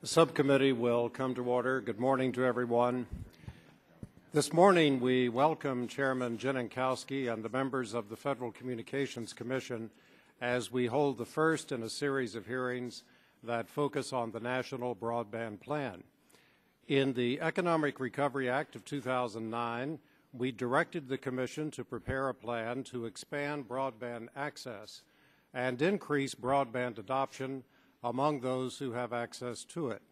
The subcommittee will come to order. Good morning to everyone. This morning we welcome Chairman Jeninkowski and the members of the Federal Communications Commission as we hold the first in a series of hearings that focus on the National Broadband Plan. In the Economic Recovery Act of 2009, we directed the Commission to prepare a plan to expand broadband access and increase broadband adoption among those who have access to it.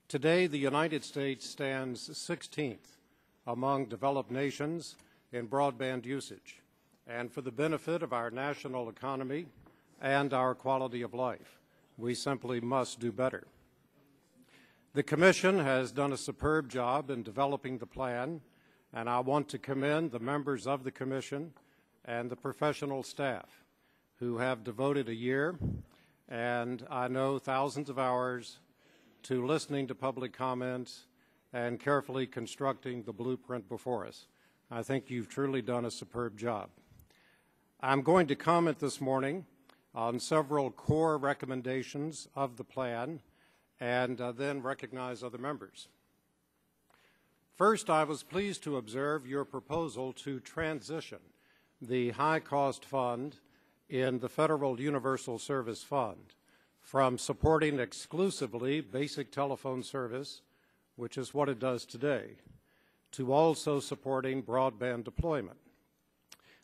Today, the United States stands 16th among developed nations in broadband usage, and for the benefit of our national economy and our quality of life, we simply must do better. The Commission has done a superb job in developing the plan, and I want to commend the members of the Commission and the professional staff who have devoted a year and I know thousands of hours to listening to public comments and carefully constructing the blueprint before us. I think you've truly done a superb job. I'm going to comment this morning on several core recommendations of the plan and then recognize other members. First, I was pleased to observe your proposal to transition the high-cost fund in the Federal Universal Service Fund from supporting exclusively basic telephone service, which is what it does today, to also supporting broadband deployment.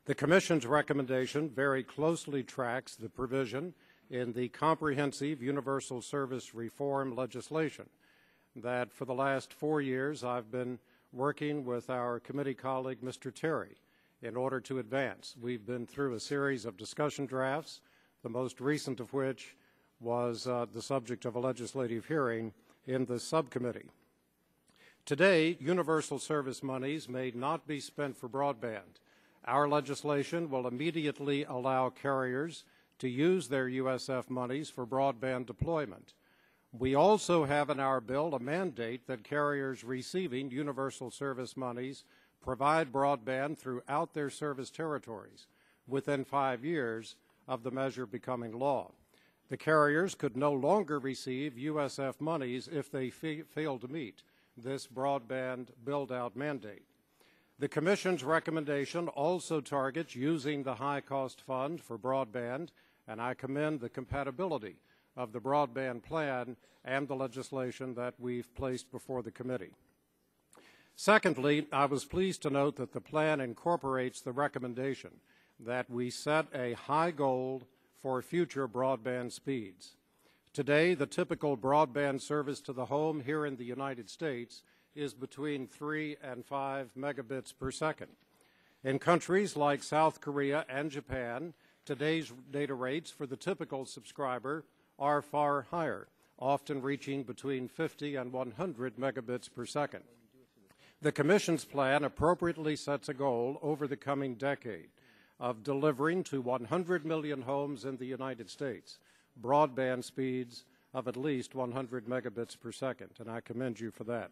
The Commission's recommendation very closely tracks the provision in the Comprehensive Universal Service Reform legislation that for the last 4 years I've been working with our committee colleague, Mr. Terry, in order to advance. We've been through a series of discussion drafts, the most recent of which was the subject of a legislative hearing in the subcommittee. Today, universal service monies may not be spent for broadband. Our legislation will immediately allow carriers to use their USF monies for broadband deployment. We also have in our bill a mandate that carriers receiving universal service monies provide broadband throughout their service territories within 5 years of the measure becoming law. The carriers could no longer receive USF monies if they fail to meet this broadband build-out mandate. The Commission's recommendation also targets using the high-cost fund for broadband, and I commend the compatibility of the broadband plan and the legislation that we've placed before the committee. Secondly, I was pleased to note that the plan incorporates the recommendation that we set a high goal for future broadband speeds. Today, the typical broadband service to the home here in the United States is between 3 and 5 megabits per second. In countries like South Korea and Japan, today's data rates for the typical subscriber are far higher, often reaching between 50 and 100 megabits per second. The Commission's plan appropriately sets a goal over the coming decade of delivering to 100 million homes in the United States broadband speeds of at least 100 megabits per second, and I commend you for that.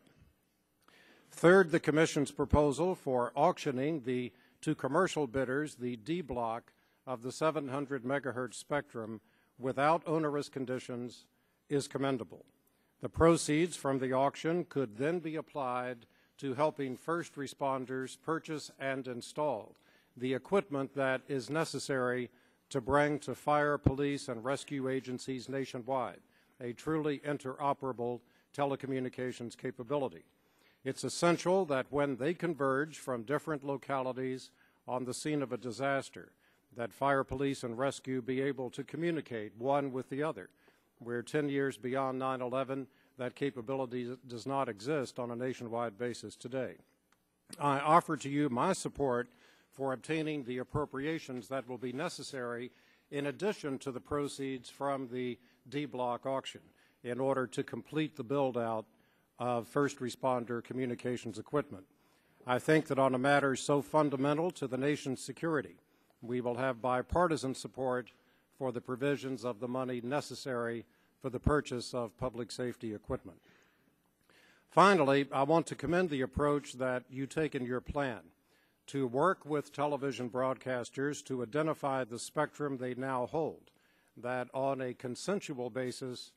Third, the Commission's proposal for auctioning to commercial bidders the D block of the 700 megahertz spectrum without onerous conditions is commendable. The proceeds from the auction could then be applied to helping first responders purchase and install the equipment that is necessary to bring to fire, police, and rescue agencies nationwide a truly interoperable telecommunications capability. It's essential that when they converge from different localities on the scene of a disaster, that fire, police, and rescue be able to communicate one with the other. We're 10 years beyond 9/11. That capability does not exist on a nationwide basis today. I offer to you my support for obtaining the appropriations that will be necessary in addition to the proceeds from the D block auction in order to complete the build-out of first responder communications equipment. I think that on a matter so fundamental to the nation's security, we will have bipartisan support for the provisions of the money necessary for the purchase of public safety equipment. Finally, I want to commend the approach that you take in your plan to work with television broadcasters to identify the spectrum they now hold, that on a consensual basis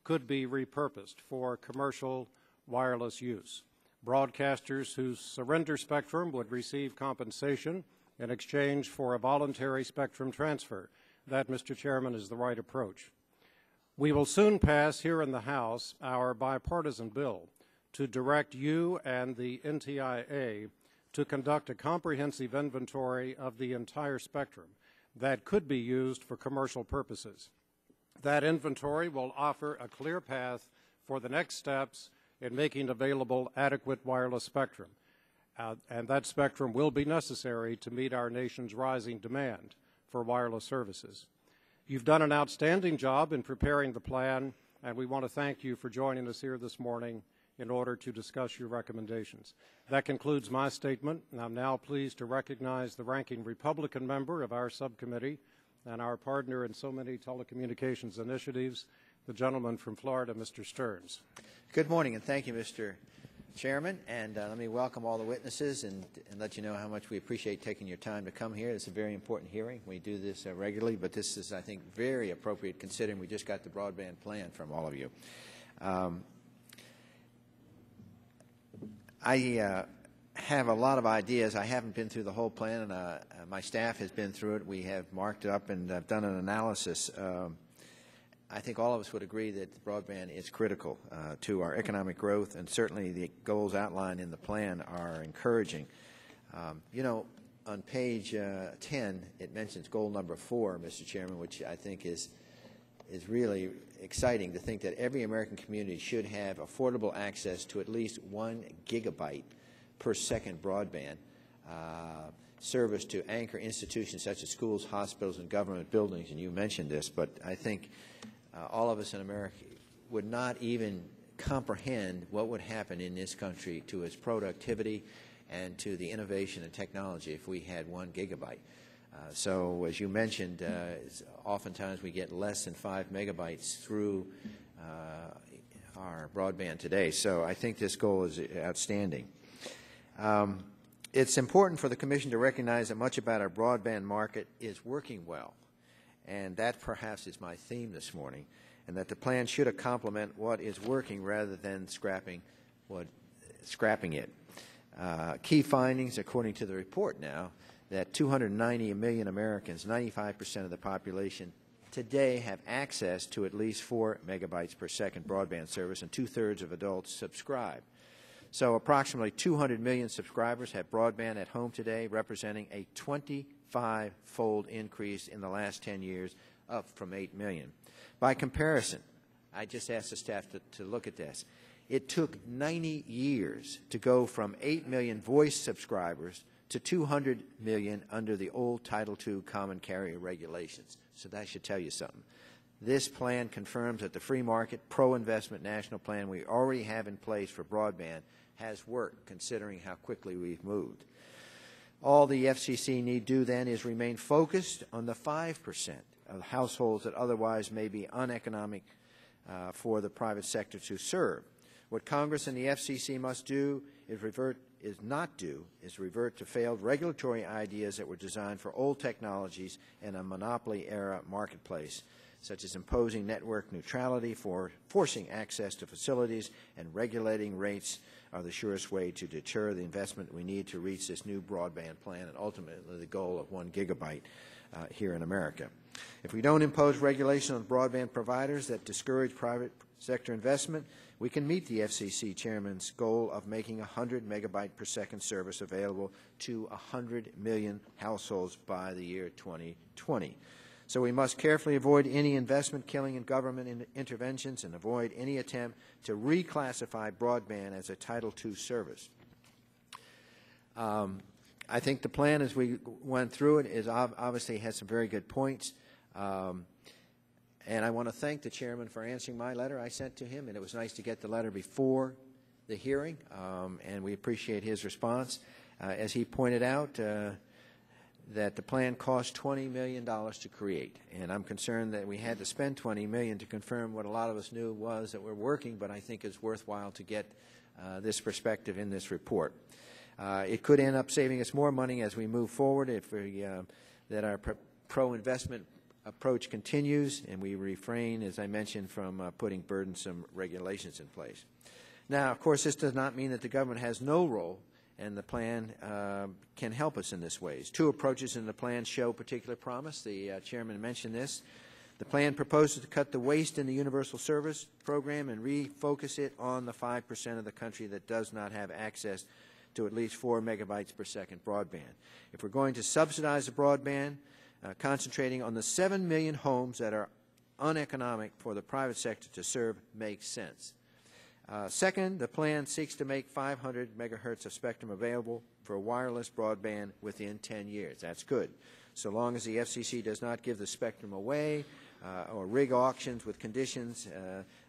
could be repurposed for commercial wireless use. Broadcasters who surrender spectrum would receive compensation in exchange for a voluntary spectrum transfer. That, Mr. Chairman, is the right approach. We will soon pass here in the House our bipartisan bill to direct you and the NTIA to conduct a comprehensive inventory of the entire spectrum that could be used for commercial purposes. That inventory will offer a clear path for the next steps in making available adequate wireless spectrum. And that spectrum will be necessary to meet our nation's rising demand for wireless services. You've done an outstanding job in preparing the plan, and we want to thank you for joining us here this morning in order to discuss your recommendations. That concludes my statement, and I'm now pleased to recognize the ranking Republican member of our subcommittee and our partner in so many telecommunications initiatives, the gentleman from Florida, Mr. Stearns. Good morning, and thank you, Mr. Chairman. And let me welcome all the witnesses and let you know how much we appreciate taking your time to come here. It's a very important hearing. We do this regularly, but this is, I think, very appropriate considering we just got the broadband plan from all of you. I have a lot of ideas. I haven't been through the whole plan, and my staff has been through it. We have marked it up and done an analysis. I think all of us would agree that broadband is critical to our economic growth, and certainly the goals outlined in the plan are encouraging. You know, on page 10, it mentions goal number 4, Mr. Chairman, which I think is really exciting to think that every American community should have affordable access to at least 1 gigabyte per second broadband service to anchor institutions such as schools, hospitals, and government buildings. And you mentioned this, but I think all of us in America would not even comprehend what would happen in this country to its productivity and to the innovation and technology if we had 1 gigabyte. So as you mentioned, oftentimes we get less than 5 megabytes through our broadband today. So I think this goal is outstanding. It's important for the Commission to recognize that much about our broadband market is working well. And that perhaps is my theme this morning, and that the plan should complement what is working rather than scrapping it. Key findings, according to the report now, that 290 million Americans, 95% of the population, today have access to at least 4 megabytes per second broadband service, and 2/3 of adults subscribe. So approximately 200 million subscribers have broadband at home today, representing a 25-fold increase in the last 10 years, up from 8 million. By comparison, I just asked the staff to look at this. It took 90 years to go from 8 million voice subscribers to 200 million under the old Title II common carrier regulations. So that should tell you something. This plan confirms that the free market, pro-investment national plan we already have in place for broadband has worked, considering how quickly we've moved. All the FCC need do then is remain focused on the 5% of households that otherwise may be uneconomic for the private sector to serve. What Congress and the FCC must do is revert to failed regulatory ideas that were designed for old technologies in a monopoly-era marketplace, such as imposing network neutrality, forcing access to facilities, and regulating rates are the surest way to deter the investment we need to reach this new broadband plan and ultimately the goal of 1 gigabyte here in America. If we don't impose regulation on broadband providers that discourage private sector investment, we can meet the FCC chairman's goal of making 100 megabyte per second service available to 100 million households by the year 2020. So we must carefully avoid any investment killing in government interventions and avoid any attempt to reclassify broadband as a Title II service. I think the plan, as we went through it, is obviously has some very good points. And I want to thank the chairman for answering my letter I sent to him, and it was nice to get the letter before the hearing, and we appreciate his response. As he pointed out, that the plan cost $20 million to create, and I'm concerned that we had to spend $20 million to confirm what a lot of us knew was that we're working, but I think it's worthwhile to get this perspective in this report. It could end up saving us more money as we move forward if we that our pro-investment approach continues, and we refrain, as I mentioned, from putting burdensome regulations in place. Now, of course, this does not mean that the government has no role, and the plan can help us in this ways. Two approaches in the plan show particular promise. The chairman mentioned this. The plan proposes to cut the waste in the universal service program and refocus it on the 5% of the country that does not have access to at least 4 megabytes per second broadband. If we're going to subsidize the broadband, concentrating on the 7 million homes that are uneconomic for the private sector to serve makes sense. Second, the plan seeks to make 500 megahertz of spectrum available for wireless broadband within 10 years. That's good. So long as the FCC does not give the spectrum away or rig auctions with conditions,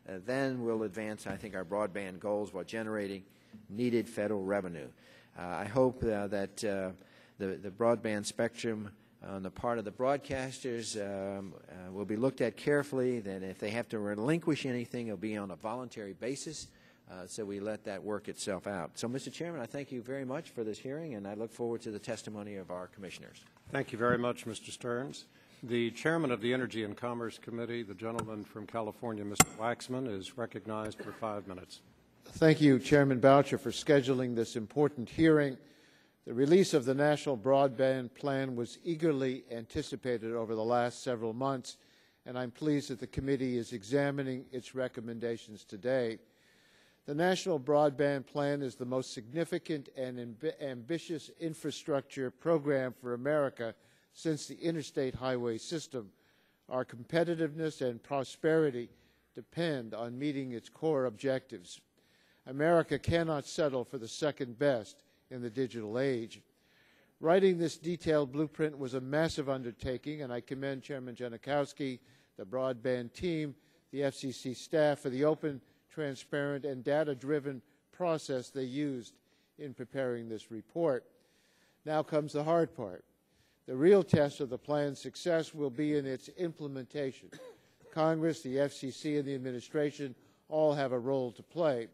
then we'll advance, I think, our broadband goals while generating needed federal revenue. I hope that the broadband spectrum on the part of the broadcasters will be looked at carefully, that if they have to relinquish anything, it'll be on a voluntary basis, so we let that work itself out. So, Mr. Chairman, I thank you very much for this hearing, and I look forward to the testimony of our commissioners. Thank you very much, Mr. Stearns. The chairman of the Energy and Commerce Committee, the gentleman from California, Mr. Waxman, is recognized for 5 minutes. Thank you, Chairman Boucher, for scheduling this important hearing. The release of the National Broadband Plan was eagerly anticipated over the last several months, and I'm pleased that the committee is examining its recommendations today. The National Broadband Plan is the most significant and ambitious infrastructure program for America since the interstate highway system. Our competitiveness and prosperity depend on meeting its core objectives. America cannot settle for the second best in the digital age. Writing this detailed blueprint was a massive undertaking, and I commend Chairman Janikowski, the broadband team, the FCC staff for the open, transparent, and data-driven process they used in preparing this report. Now comes the hard part. The real test of the plan's success will be in its implementation. Congress, the FCC, and the administration all have a role to play.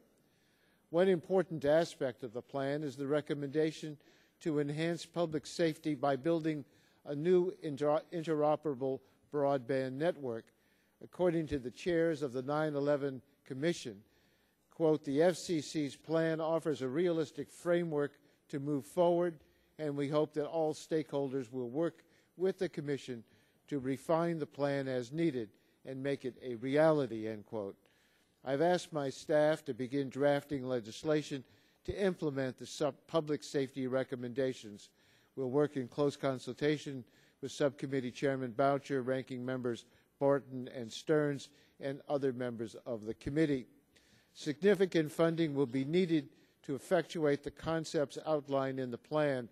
One important aspect of the plan is the recommendation to enhance public safety by building a new interoperable broadband network. According to the chairs of the 9/11 Commission, quote, the FCC's plan offers a realistic framework to move forward, and we hope that all stakeholders will work with the Commission to refine the plan as needed and make it a reality, end quote. I've asked my staff to begin drafting legislation to implement the public safety recommendations. We'll work in close consultation with Subcommittee Chairman Boucher, Ranking Members Barton and Stearns, and other members of the committee. Significant funding will be needed to effectuate the concepts outlined in the plan,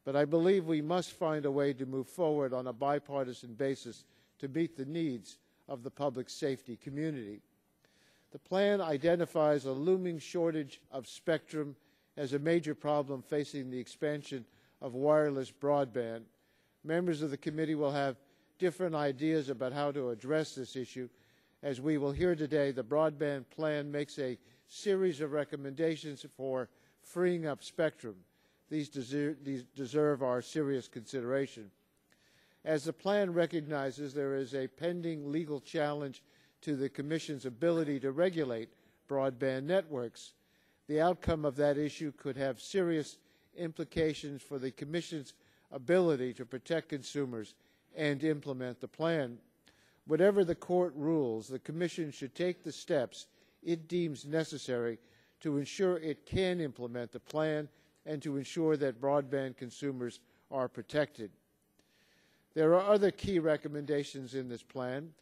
but I believe we must find a way to move forward on a bipartisan basis to meet the needs of the public safety community. The plan identifies a looming shortage of spectrum as a major problem facing the expansion of wireless broadband. Members of the committee will have different ideas about how to address this issue. As we will hear today, the broadband plan makes a series of recommendations for freeing up spectrum. These deserve our serious consideration. As the plan recognizes, there is a pending legal challenge to the Commission's ability to regulate broadband networks. The outcome of that issue could have serious implications for the Commission's ability to protect consumers and implement the plan. Whatever the court rules, the Commission should take the steps it deems necessary to ensure it can implement the plan and to ensure that broadband consumers are protected. There are other key recommendations in this plan.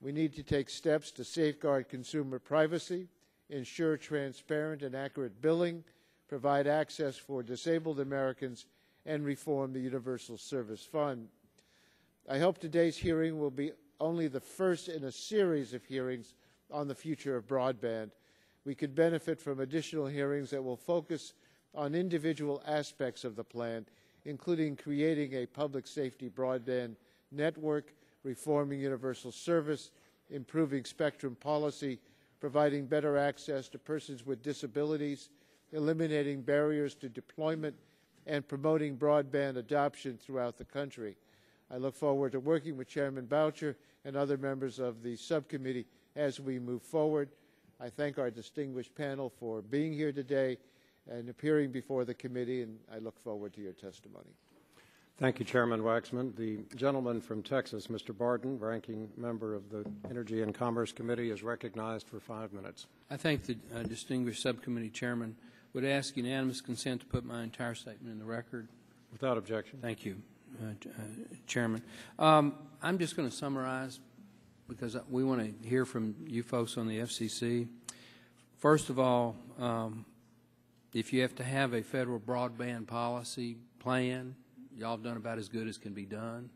We need to take steps to safeguard consumer privacy, ensure transparent and accurate billing, provide access for disabled Americans, and reform the Universal Service Fund. I hope today's hearing will be only the first in a series of hearings on the future of broadband. We could benefit from additional hearings that will focus on individual aspects of the plan, including creating a public safety broadband network, reforming universal service, improving spectrum policy, providing better access to persons with disabilities, eliminating barriers to deployment, and promoting broadband adoption throughout the country. I look forward to working with Chairman Boucher and other members of the subcommittee as we move forward. I thank our distinguished panel for being here today and appearing before the committee, and I look forward to your testimony. Thank you, Chairman Waxman. The gentleman from Texas, Mr. Barton, ranking member of the Energy and Commerce Committee, is recognized for 5 minutes. I thank the distinguished subcommittee chairman. Would ask unanimous consent to put my entire statement in the record. Without objection. Thank you, Chairman. I'm just going to summarize because we want to hear from you folks on the FCC. First of all, if you have to have a federal broadband policy plan, y'all have done about as good as can be done.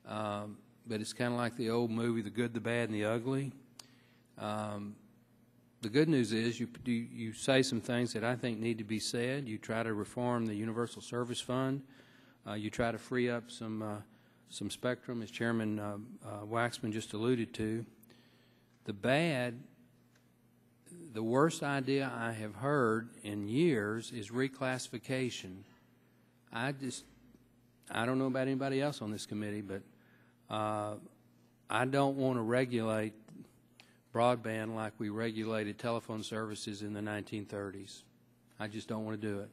But it's kind of like the old movie, The Good, the Bad, and the Ugly. The good news is you say some things that I think need to be said. You try to reform the Universal Service Fund. You try to free up some spectrum, as Chairman Waxman just alluded to. The bad, the worst idea I have heard in years is reclassification. I don't know about anybody else on this committee, but I don't want to regulate broadband like we regulated telephone services in the 1930s. I just don't want to do it,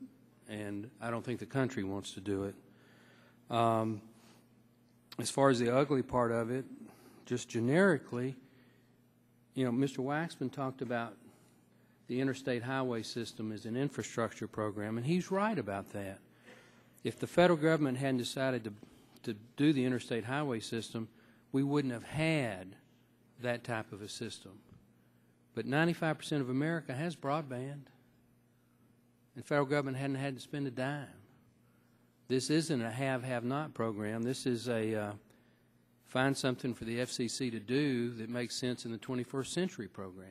and I don't think the country wants to do it. As far as the ugly part of it, just generically, you know, Mr. Waxman talked about the interstate highway system as an infrastructure program, and he's right about that. If the federal government hadn't decided to do the interstate highway system, we wouldn't have had that type of a system. But 95% of America has broadband. The federal government hadn't had to spend a dime. This isn't a have-not program. This is a find something for the FCC to do that makes sense in the 21st century program.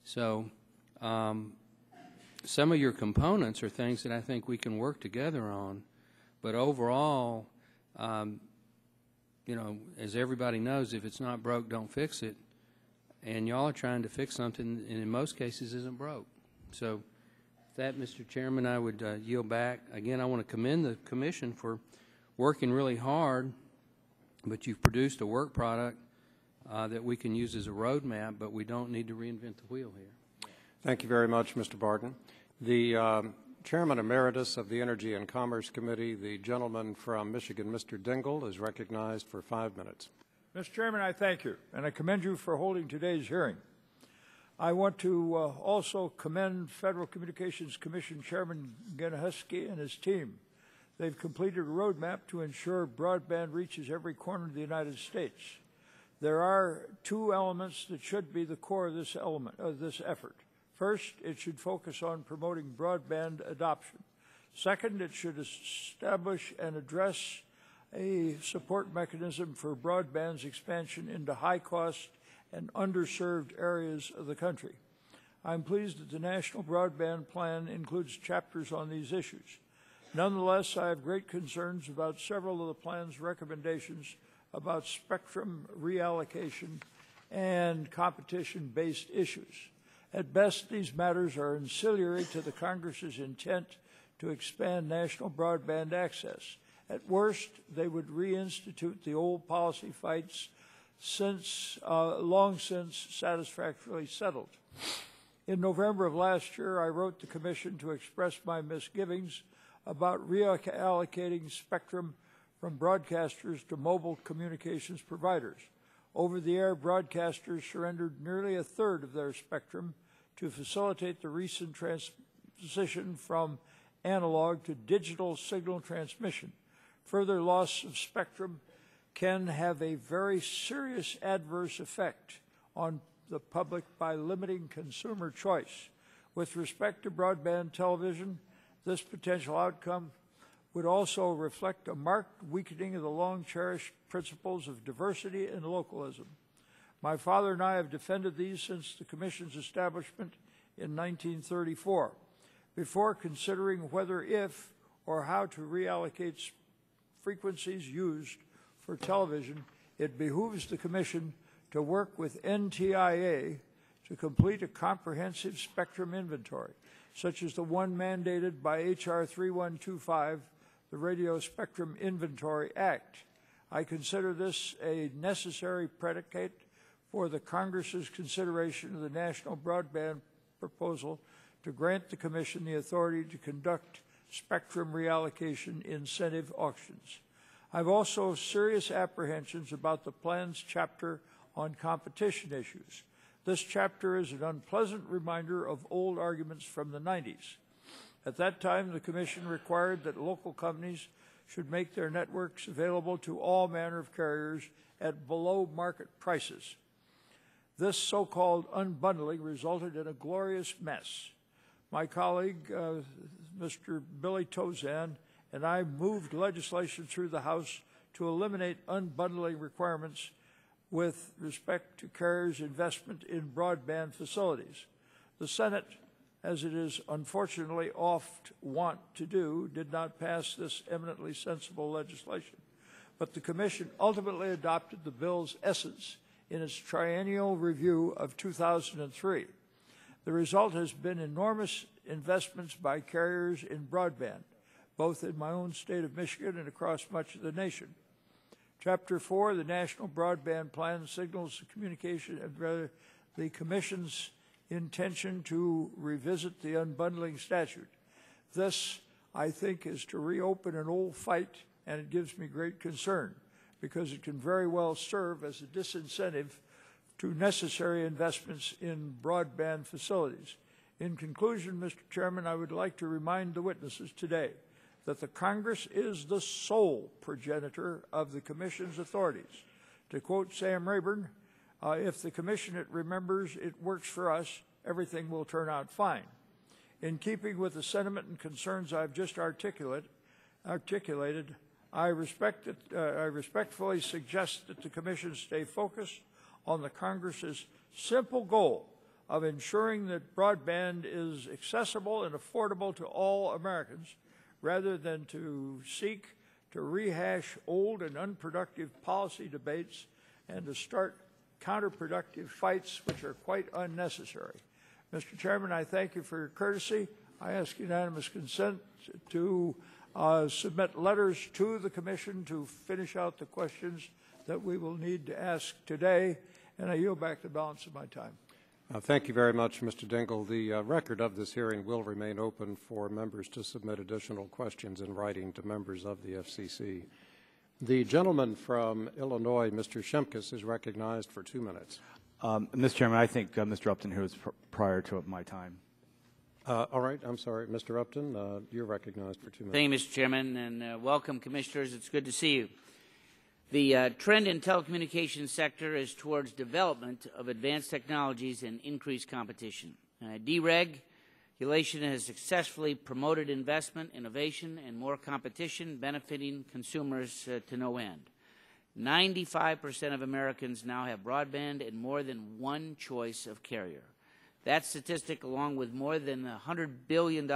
So some of your components are things that I think we can work together on. But overall, you know, as everybody knows, if it's not broke, don't fix it. And y'all are trying to fix something, and in most cases isn't broke. So with that, Mr. Chairman, I would yield back. Again, I want to commend the Commission for working really hard, but you've produced a work product that we can use as a roadmap, but we don't need to reinvent the wheel here. Thank you very much, Mr. Barton. The Chairman Emeritus of the Energy and Commerce Committee, the gentleman from Michigan, Mr. Dingell, is recognized for 5 minutes. Mr. Chairman, I thank you, and I commend you for holding today's hearing. I want to also commend Federal Communications Commission Chairman Genehusky and his team. They've completed a roadmap to ensure broadband reaches every corner of the United States. There are two elements that should be the core of this effort. First, it should focus on promoting broadband adoption. Second, it should establish and address a support mechanism for broadband's expansion into high-cost and underserved areas of the country. I'm pleased that the National Broadband Plan includes chapters on these issues. Nonetheless, I have great concerns about several of the plan's recommendations about spectrum reallocation and competition-based issues. At best, these matters are ancillary to the Congress's intent to expand national broadband access. At worst, they would reinstitute the old policy fights long since satisfactorily settled. In November of last year, I wrote the Commission to express my misgivings about reallocating spectrum from broadcasters to mobile communications providers. Over-the-air broadcasters surrendered nearly a third of their spectrum to facilitate the recent transition from analog to digital signal transmission. Further loss of spectrum can have a very serious adverse effect on the public by limiting consumer choice. With respect to broadband television, this potential outcome would also reflect a marked weakening of the long-cherished principles of diversity and localism. My father and I have defended these since the Commission's establishment in 1934. Before considering whether, if, or how to reallocate frequencies used for television, it behooves the Commission to work with NTIA to complete a comprehensive spectrum inventory, such as the one mandated by H.R. 3125, the Radio Spectrum Inventory Act. I consider this a necessary predicate for the Congress's consideration of the National Broadband proposal to grant the Commission the authority to conduct spectrum reallocation incentive auctions. I have also serious apprehensions about the plan's chapter on competition issues. This chapter is an unpleasant reminder of old arguments from the 90s. At that time, the Commission required that local companies should make their networks available to all manner of carriers at below-market prices. This so-called unbundling resulted in a glorious mess. My colleague, Mr. Billy Tozan, and I moved legislation through the House to eliminate unbundling requirements with respect to carriers' investment in broadband facilities. The Senate, as it is unfortunately oft wont to do, did not pass this eminently sensible legislation. But the Commission ultimately adopted the bill's essence in its triennial review of 2003. The result has been enormous investments by carriers in broadband, both in my own state of Michigan and across much of the nation. Chapter 4, the National Broadband Plan, signals the Commission's intention to revisit the unbundling statute. This, I think, is to reopen an old fight, and it gives me great concern because it can very well serve as a disincentive to necessary investments in broadband facilities. In conclusion, Mr. Chairman, I would like to remind the witnesses today that the Congress is the sole progenitor of the Commission's authorities. To quote Sam Rayburn, if the Commission it remembers it works for us, everything will turn out fine. In keeping with the sentiment and concerns I've just articulated, I respectfully suggest that the Commission stay focused on the Congress's simple goal of ensuring that broadband is accessible and affordable to all Americans, rather than to seek to rehash old and unproductive policy debates and to start counterproductive fights which are quite unnecessary. Mr. Chairman, I thank you for your courtesy. I ask unanimous consent to submit letters to the Commission to finish out the questions that we will need to ask today, and I yield back the balance of my time. Thank you very much, Mr. Dingell. The record of this hearing will remain open for members to submit additional questions in writing to members of the FCC. The gentleman from Illinois, Mr. Shimkus, is recognized for 2 minutes. Mr. Chairman, I think Mr. Upton here was prior to my time. All right. I'm sorry. Mr. Upton, you're recognized for 2 minutes. Thank you, Mr. Chairman, and welcome, Commissioners. It's good to see you. The trend in telecommunications sector is towards development of advanced technologies and increased competition. Deregulation has successfully promoted investment, innovation, and more competition, benefiting consumers to no end. 95% of Americans now have broadband and more than one choice of carrier. That statistic, along with more than $100 billion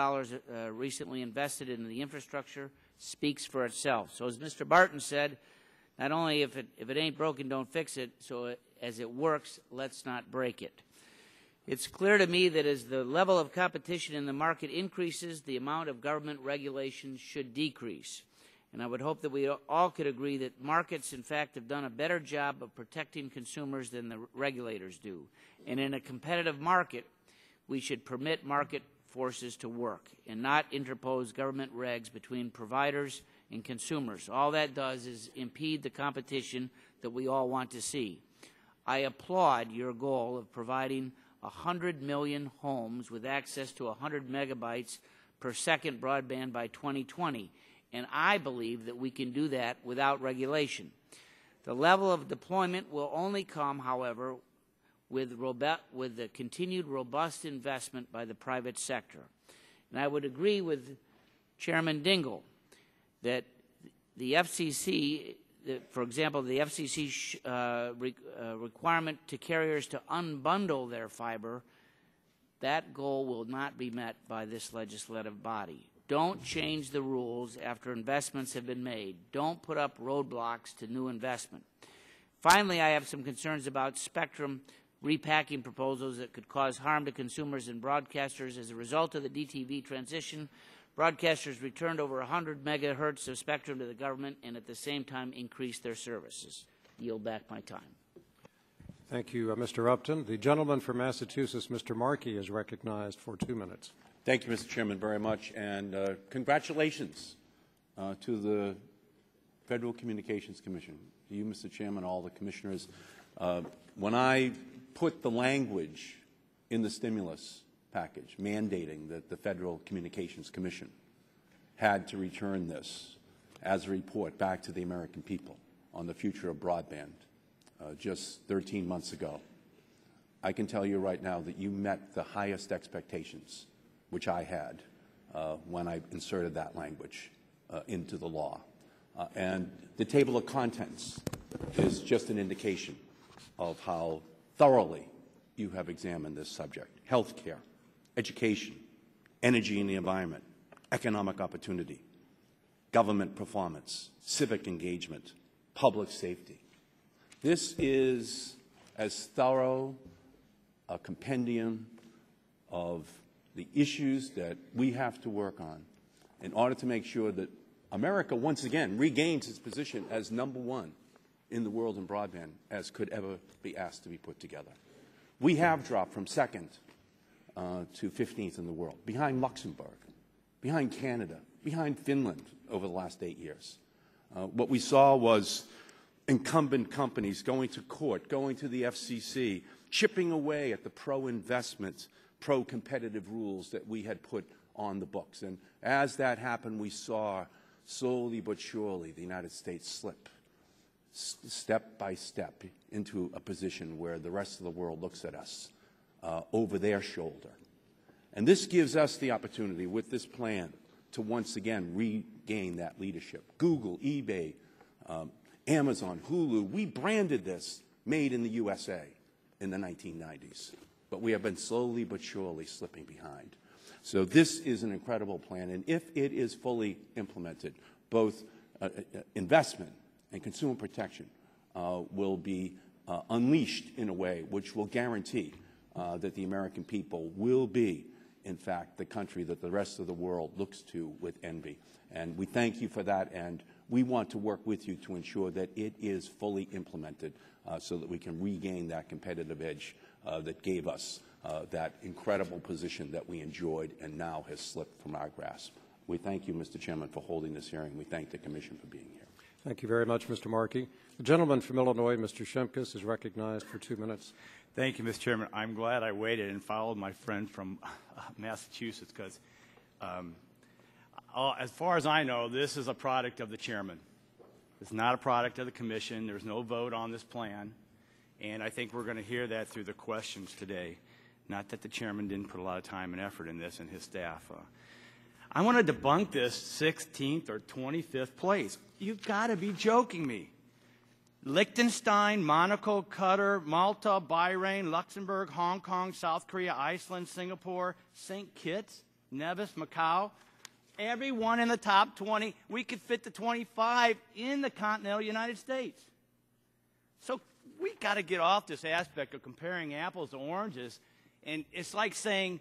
recently invested in the infrastructure, speaks for itself. So as Mr. Barton said, not only if it ain't broken, don't fix it, so as it works, let's not break it. It's clear to me that as the level of competition in the market increases, the amount of government regulation should decrease. And I would hope that we all could agree that markets, in fact, have done a better job of protecting consumers than the regulators do. And in a competitive market, we should permit market forces to work and not interpose government regs between providers and consumers. All that does is impede the competition that we all want to see. I applaud your goal of providing 100 million homes with access to 100 megabytes per second broadband by 2020, and I believe that we can do that without regulation. The level of deployment will only come, however, with the continued robust investment by the private sector. And I would agree with Chairman Dingell that the FCC, for example, the FCC requirement to carriers to unbundle their fiber, that goal will not be met by this legislative body. Don't change the rules after investments have been made. Don't put up roadblocks to new investment. Finally, I have some concerns about spectrum repacking proposals that could cause harm to consumers and broadcasters as a result of the DTV transition broadcasters returned over 100 megahertz of spectrum to the government and at the same time increased their services. Yield back my time. Thank you, Mr. Upton. The gentleman from Massachusetts, Mr. Markey, is recognized for 2 minutes. Thank you, Mr. Chairman, very much, and congratulations to the Federal Communications Commission, to you, Mr. Chairman, all the commissioners. When I put the language in the stimulus package mandating that the Federal Communications Commission had to return this as a report back to the American people on the future of broadband just 13 months ago, I can tell you right now that you met the highest expectations which I had when I inserted that language into the law. And the table of contents is just an indication of how thoroughly you have examined this subject. Health care, education, energy and the environment, economic opportunity, government performance, civic engagement, public safety. This is as thorough a compendium of the issues that we have to work on in order to make sure that America once again regains its position as #1 in the world in broadband as could ever be asked to be put together. We have dropped from 2nd to 15th in the world, behind Luxembourg, behind Canada, behind Finland over the last 8 years. What we saw was incumbent companies going to court, going to the FCC, chipping away at the pro-investment, pro-competitive rules that we had put on the books. And as that happened, we saw slowly but surely the United States slip step by step into a position where the rest of the world looks at us over their shoulder. And this gives us the opportunity with this plan to once again regain that leadership. Google, eBay, Amazon, Hulu, we branded this made in the USA in the 1990s. But we have been slowly but surely slipping behind. So this is an incredible plan, and if it is fully implemented, both investment and consumer protection will be unleashed in a way which will guarantee that the American people will be, in fact, the country that the rest of the world looks to with envy. And we thank you for that, and we want to work with you to ensure that it is fully implemented so that we can regain that competitive edge that gave us that incredible position that we enjoyed and now has slipped from our grasp. We thank you, Mr. Chairman, for holding this hearing. We thank the Commission for being here. Thank you very much, Mr. Markey. The gentleman from Illinois, Mr. Shimkus, is recognized for 2 minutes. Thank you, Mr. Chairman. I'm glad I waited and followed my friend from Massachusetts because as far as I know, this is a product of the chairman. It's not a product of the commission. There's no vote on this plan. And I think we're going to hear that through the questions today. Not that the chairman didn't put a lot of time and effort in this and his staff. I want to debunk this 16th or 25th place. You've got to be joking me. Liechtenstein, Monaco, Qatar, Malta, Bahrain, Luxembourg, Hong Kong, South Korea, Iceland, Singapore, St. Kitts, Nevis, Macau. Every one in the top 20. We could fit the 25 in the continental United States. So we got to get off this aspect of comparing apples to oranges. And it's like saying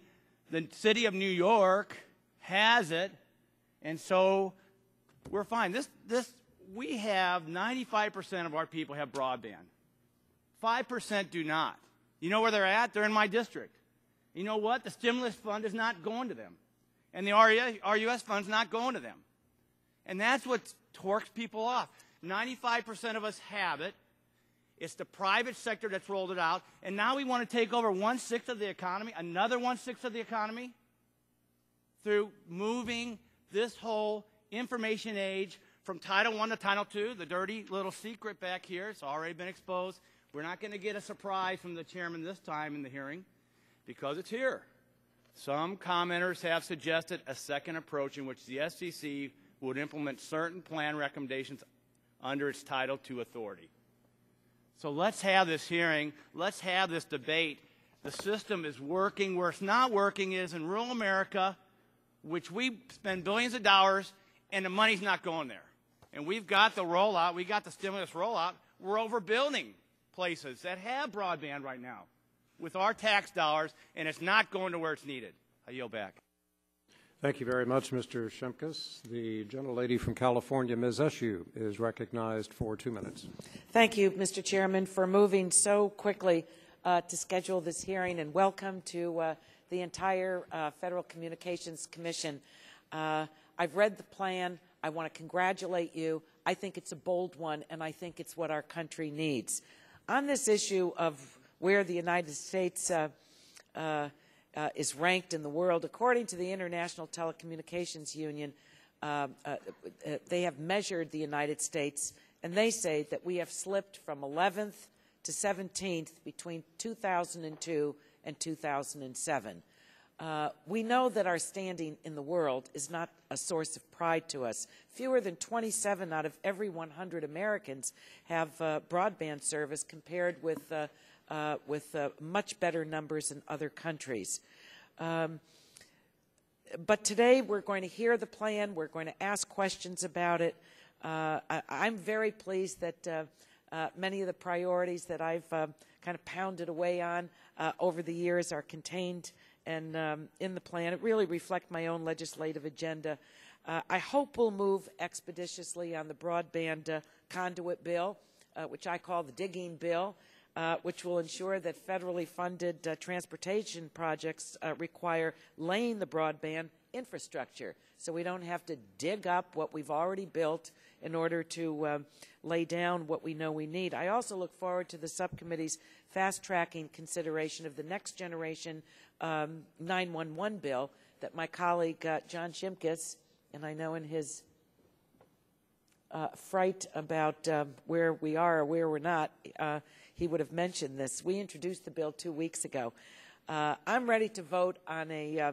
the city of New York has it, and so we're fine. We have 95% of our people have broadband. 5% do not. You know where they're at? They're in my district. You know what? The stimulus fund is not going to them. And the RUS fund's not going to them. And that's what torques people off. 95% of us have it. It's the private sector that's rolled it out. And now we want to take over 1/6 of the economy, another 1/6 of the economy, through moving this whole information age from Title I to Title II, the dirty little secret back here. It's already been exposed. We're not going to get a surprise from the chairman this time in the hearing because it's here. Some commenters have suggested a second approach in which the FCC would implement certain plan recommendations under its Title II authority. So let's have this hearing. Let's have this debate. The system is working. Where it's not working is in rural America, which we spend billions of dollars, and the money's not going there. And we've got the rollout. We got the stimulus rollout. We're overbuilding places that have broadband right now with our tax dollars, and it's not going to where it's needed. I yield back. Thank you very much, Mr. Shimkus. The gentlelady from California, Ms. Eshoo, is recognized for 2 minutes. Thank you, Mr. Chairman, for moving so quickly to schedule this hearing, and welcome to the entire Federal Communications Commission. I've read the plan. I want to congratulate you. I think it's a bold one, and I think it's what our country needs. On this issue of where the United States is ranked in the world, according to the International Telecommunications Union, they have measured the United States, and they say that we have slipped from 11th to 17th between 2002 and 2007. We know that our standing in the world is not a source of pride to us. Fewer than 27 out of every 100 Americans have broadband service, compared with much better numbers in other countries. But today we're going to hear the plan. We're going to ask questions about it. I'm very pleased that many of the priorities that I've kind of pounded away on over the years are contained and in the plan. It really reflects my own legislative agenda. I hope we'll move expeditiously on the broadband conduit bill, which I call the digging bill, which will ensure that federally funded transportation projects require laying the broadband infrastructure, so we don't have to dig up what we've already built in order to lay down what we know we need. I also look forward to the subcommittee's fast-tracking consideration of the next generation 911 bill that my colleague John Shimkus, and I know in his fright about where we are or where we're not, he would have mentioned this. We introduced the bill 2 weeks ago. I'm ready to vote on a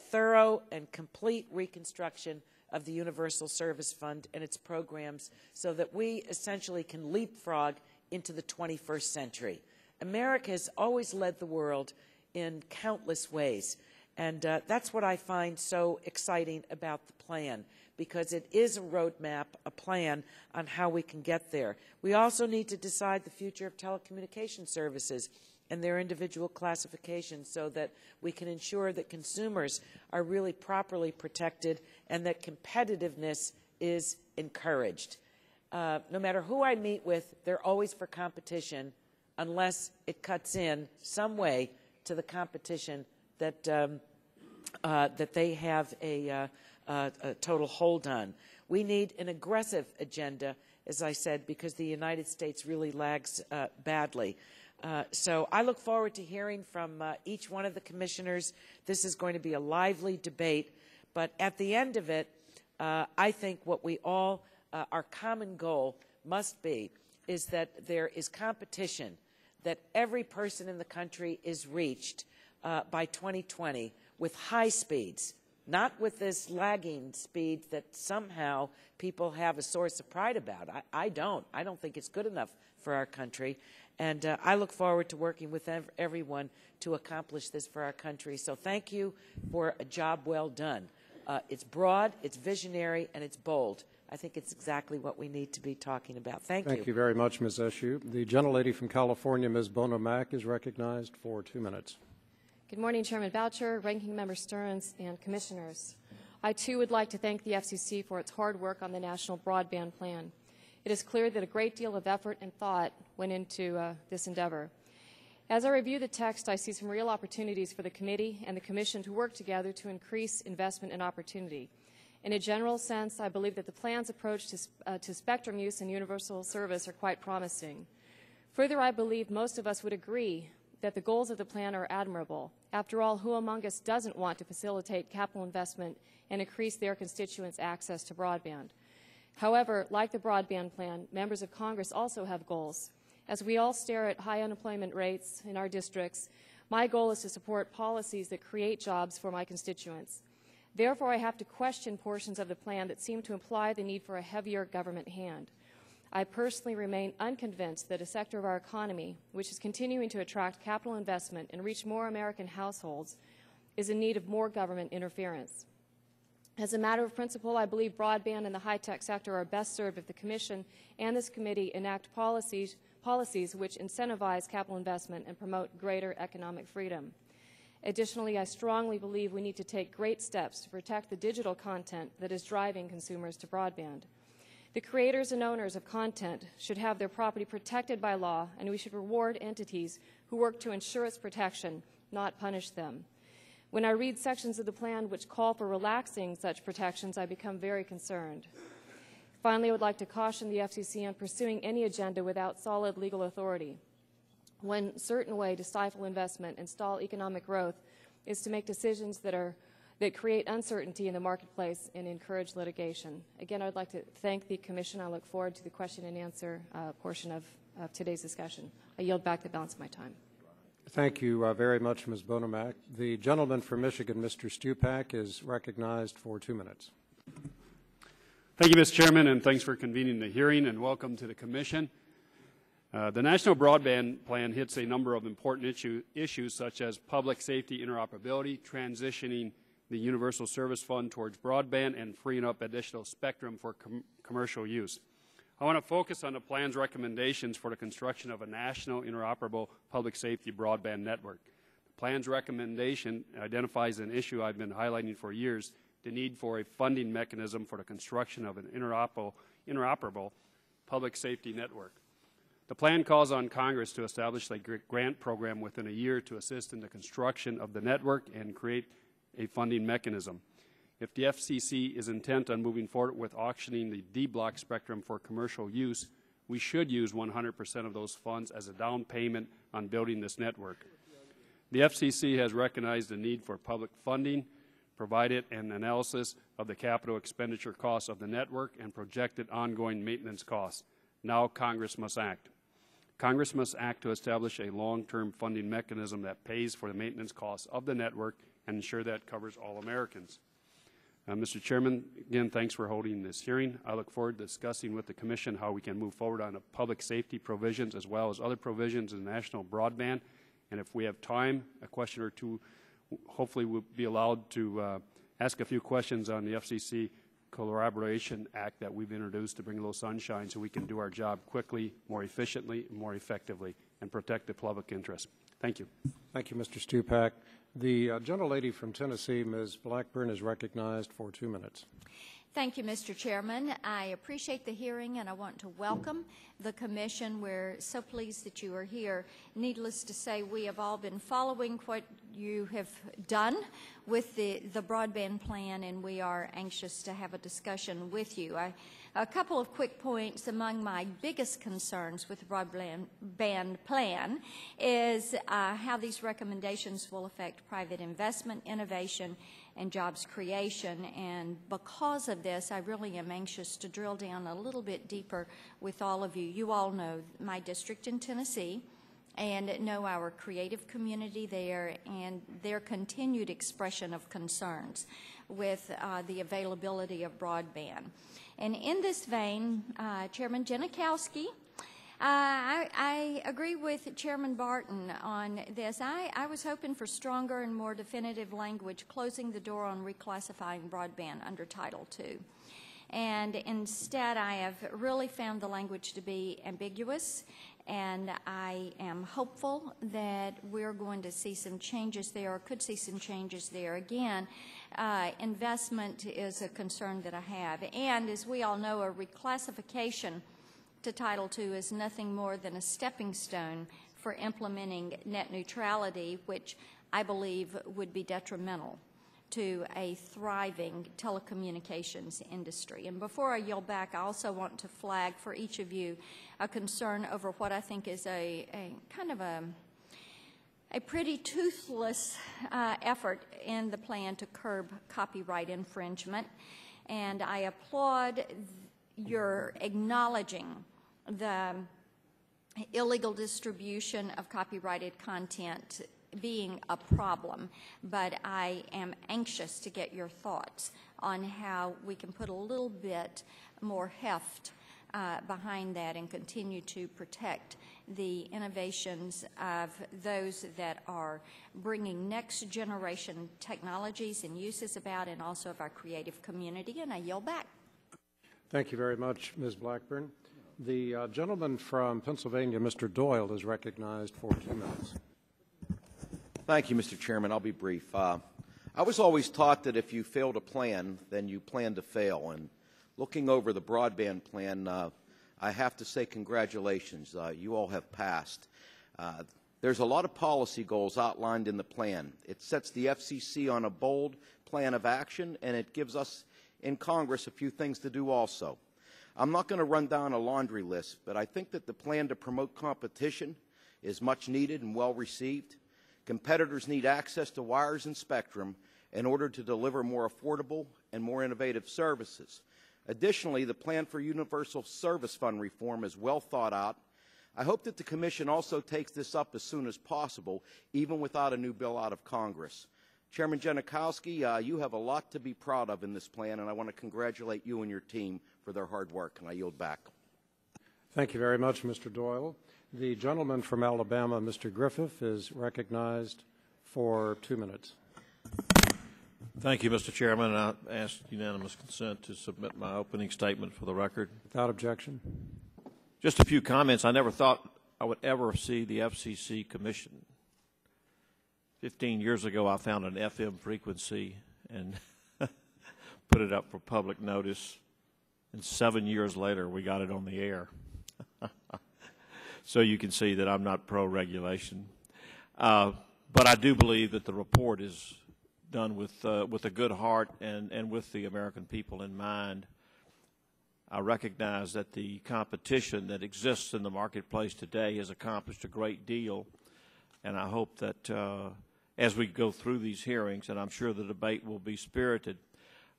thorough and complete reconstruction of the Universal Service Fund and its programs so that we essentially can leapfrog into the 21st century. America has always led the world in countless ways, and that's what I find so exciting about the plan, because it is a roadmap, a plan on how we can get there. We also need to decide the future of telecommunication services and their individual classifications so that we can ensure that consumers are really properly protected and that competitiveness is encouraged. No matter who I meet with, they're always for competition unless it cuts in some way to the competition that that they have a total hold on. We need an aggressive agenda, as I said, because the United States really lags badly. So I look forward to hearing from each one of the commissioners. This is going to be a lively debate, but at the end of it, I think what we all, our common goal must be, is that there is competition, that every person in the country is reached by 2020 with high speeds, not with this lagging speed that somehow people have a source of pride about. I don't think it's good enough for our country. And I look forward to working with everyone to accomplish this for our country. So thank you for a job well done. It's broad, it's visionary, and it's bold. I think it's exactly what we need to be talking about. Thank you. Thank you very much, Ms. Eshoo. The gentlelady from California, Ms. Bono-Mack, is recognized for 2 minutes. Good morning, Chairman Boucher, Ranking Member Stearns, and Commissioners. I, too, would like to thank the FCC for its hard work on the National Broadband Plan. It is clear that a great deal of effort and thought went into this endeavor. As I review the text, I see some real opportunities for the committee and the Commission to work together to increase investment and opportunity. In a general sense, I believe that the plan's approach to spectrum use and universal service are quite promising. Further, I believe most of us would agree that the goals of the plan are admirable. After all, who among us doesn't want to facilitate capital investment and increase their constituents' access to broadband? However, like the broadband plan, members of Congress also have goals. As we all stare at high unemployment rates in our districts, my goal is to support policies that create jobs for my constituents. Therefore, I have to question portions of the plan that seem to imply the need for a heavier government hand. I personally remain unconvinced that a sector of our economy, which is continuing to attract capital investment and reach more American households, is in need of more government interference. As a matter of principle, I believe broadband and the high-tech sector are best served if the Commission and this committee enact policies which incentivize capital investment and promote greater economic freedom. Additionally, I strongly believe we need to take great steps to protect the digital content that is driving consumers to broadband. The creators and owners of content should have their property protected by law, and we should reward entities who work to ensure its protection, not punish them. When I read sections of the plan which call for relaxing such protections, I become very concerned. Finally, I would like to caution the FCC on pursuing any agenda without solid legal authority. One certain way to stifle investment and stall economic growth is to make decisions that create uncertainty in the marketplace and encourage litigation. Again, I would like to thank the Commission. I look forward to the question and answer portion of today's discussion. I yield back the balance of my time. Thank you very much, Ms. Bonomack. The gentleman from Michigan, Mr. Stupak, is recognized for 2 minutes. Thank you, Mr. Chairman, and thanks for convening the hearing, and welcome to the Commission. The National Broadband Plan hits a number of important issues such as public safety interoperability, transitioning the Universal Service Fund towards broadband, and freeing up additional spectrum for commercial use. I want to focus on the plan's recommendations for the construction of a national interoperable public safety broadband network. The plan's recommendation identifies an issue I've been highlighting for years, the need for a funding mechanism for the construction of an interoperable public safety network. The plan calls on Congress to establish a grant program within a year to assist in the construction of the network and create a funding mechanism. If the FCC is intent on moving forward with auctioning the D-block spectrum for commercial use, we should use 100% of those funds as a down payment on building this network. The FCC has recognized the need for public funding, provided an analysis of the capital expenditure costs of the network and projected ongoing maintenance costs. Now Congress must act. Congress must act to establish a long-term funding mechanism that pays for the maintenance costs of the network and ensure that it covers all Americans. Mr. Chairman, again, thanks for holding this hearing. I look forward to discussing with the Commission how we can move forward on the public safety provisions as well as other provisions in national broadband. And if we have time, a question or two, hopefully we'll be allowed to ask a few questions on the FCC Collaboration Act that we've introduced to bring a little sunshine so we can do our job quickly, more efficiently, and more effectively, and protect the public interest. Thank you. Thank you, Mr. Stupak. The gentlelady from Tennessee, Ms. Blackburn, is recognized for 2 minutes. Thank you, Mr. Chairman. I appreciate the hearing, and I want to welcome the Commission. We're so pleased that you are here. Needless to say, we have all been following what you have done with the broadband plan, and we are anxious to have a discussion with you. A couple of quick points. Among my biggest concerns with the broadband plan is how these recommendations will affect private investment, innovation, and jobs creation. And because of this, I really am anxious to drill down a little bit deeper with all of you. You all know my district in Tennessee and know our creative community there and their continued expression of concerns with the availability of broadband. And in this vein, Chairman Janikowski, I agree with Chairman Barton on this. I was hoping for stronger and more definitive language closing the door on reclassifying broadband under Title II. And instead, I have really found the language to be ambiguous, and I am hopeful that we're going to see some changes there, or could see some changes there. Again, investment is a concern that I have. And as we all know, a reclassification to Title II is nothing more than a stepping stone for implementing net neutrality, which I believe would be detrimental to a thriving telecommunications industry. And before I yield back, I also want to flag for each of you a concern over what I think is a kind of a pretty toothless effort in the plan to curb copyright infringement. And I applaud your acknowledging the illegal distribution of copyrighted content being a problem, but I am anxious to get your thoughts on how we can put a little bit more heft behind that and continue to protect the innovations of those that are bringing next generation technologies and uses about, and also of our creative community. And I yield back. Thank you very much, Ms. Blackburn. The gentleman from Pennsylvania, Mr. Doyle, is recognized for 2 minutes. Thank you, Mr. Chairman. I'll be brief. I was always taught that if you fail to plan, then you plan to fail. And looking over the broadband plan, I have to say congratulations. You all have passed. There's a lot of policy goals outlined in the plan. It sets the FCC on a bold plan of action, and it gives us in Congress a few things to do also. I'm not going to run down a laundry list, but I think that the plan to promote competition is much needed and well received. Competitors need access to wires and spectrum in order to deliver more affordable and more innovative services. Additionally, the plan for Universal Service Fund reform is well thought out. I hope that the Commission also takes this up as soon as possible, even without a new bill out of Congress. Chairman Janikowski, you have a lot to be proud of in this plan, and I want to congratulate you and your team for their hard work, and I yield back. Thank you very much, Mr. Doyle. The gentleman from Alabama, Mr. Griffith, is recognized for 2 minutes. Thank you, Mr. Chairman. I ask unanimous consent to submit my opening statement for the record. Without objection. Just a few comments. I never thought I would ever see the FCC commission. 15 years ago, I found an FM frequency and put it up for public notice. And 7 years later, we got it on the air. So you can see that I'm not pro-regulation. But I do believe that the report is done with a good heart and with the American people in mind. I recognize that the competition that exists in the marketplace today has accomplished a great deal, and I hope that as we go through these hearings, and I'm sure the debate will be spirited,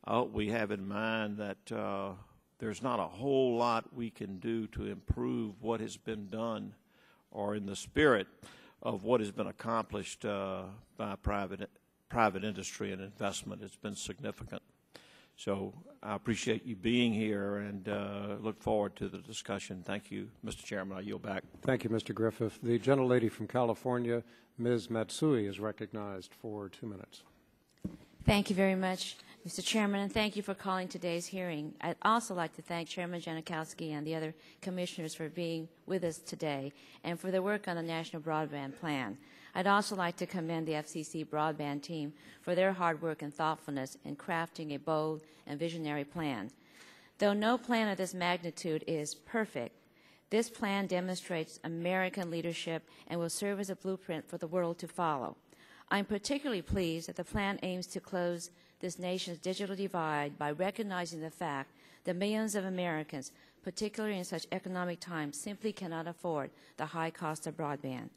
I hope we have in mind that there's not a whole lot we can do to improve what has been done or in the spirit of what has been accomplished by private industry and investment. It's been significant. So I appreciate you being here and look forward to the discussion. Thank you, Mr. Chairman. I yield back. Thank you, Mr. Griffith. The gentlelady from California, Ms. Matsui, is recognized for 2 minutes. Thank you very much, Mr. Chairman, and thank you for calling today's hearing. I'd also like to thank Chairman Janikowski and the other commissioners for being with us today and for their work on the National Broadband Plan. I'd also like to commend the FCC broadband team for their hard work and thoughtfulness in crafting a bold and visionary plan. Though no plan of this magnitude is perfect, this plan demonstrates American leadership and will serve as a blueprint for the world to follow. I'm particularly pleased that the plan aims to close this nation's digital divide by recognizing the fact that millions of Americans, particularly in such economic times, simply cannot afford the high cost of broadband.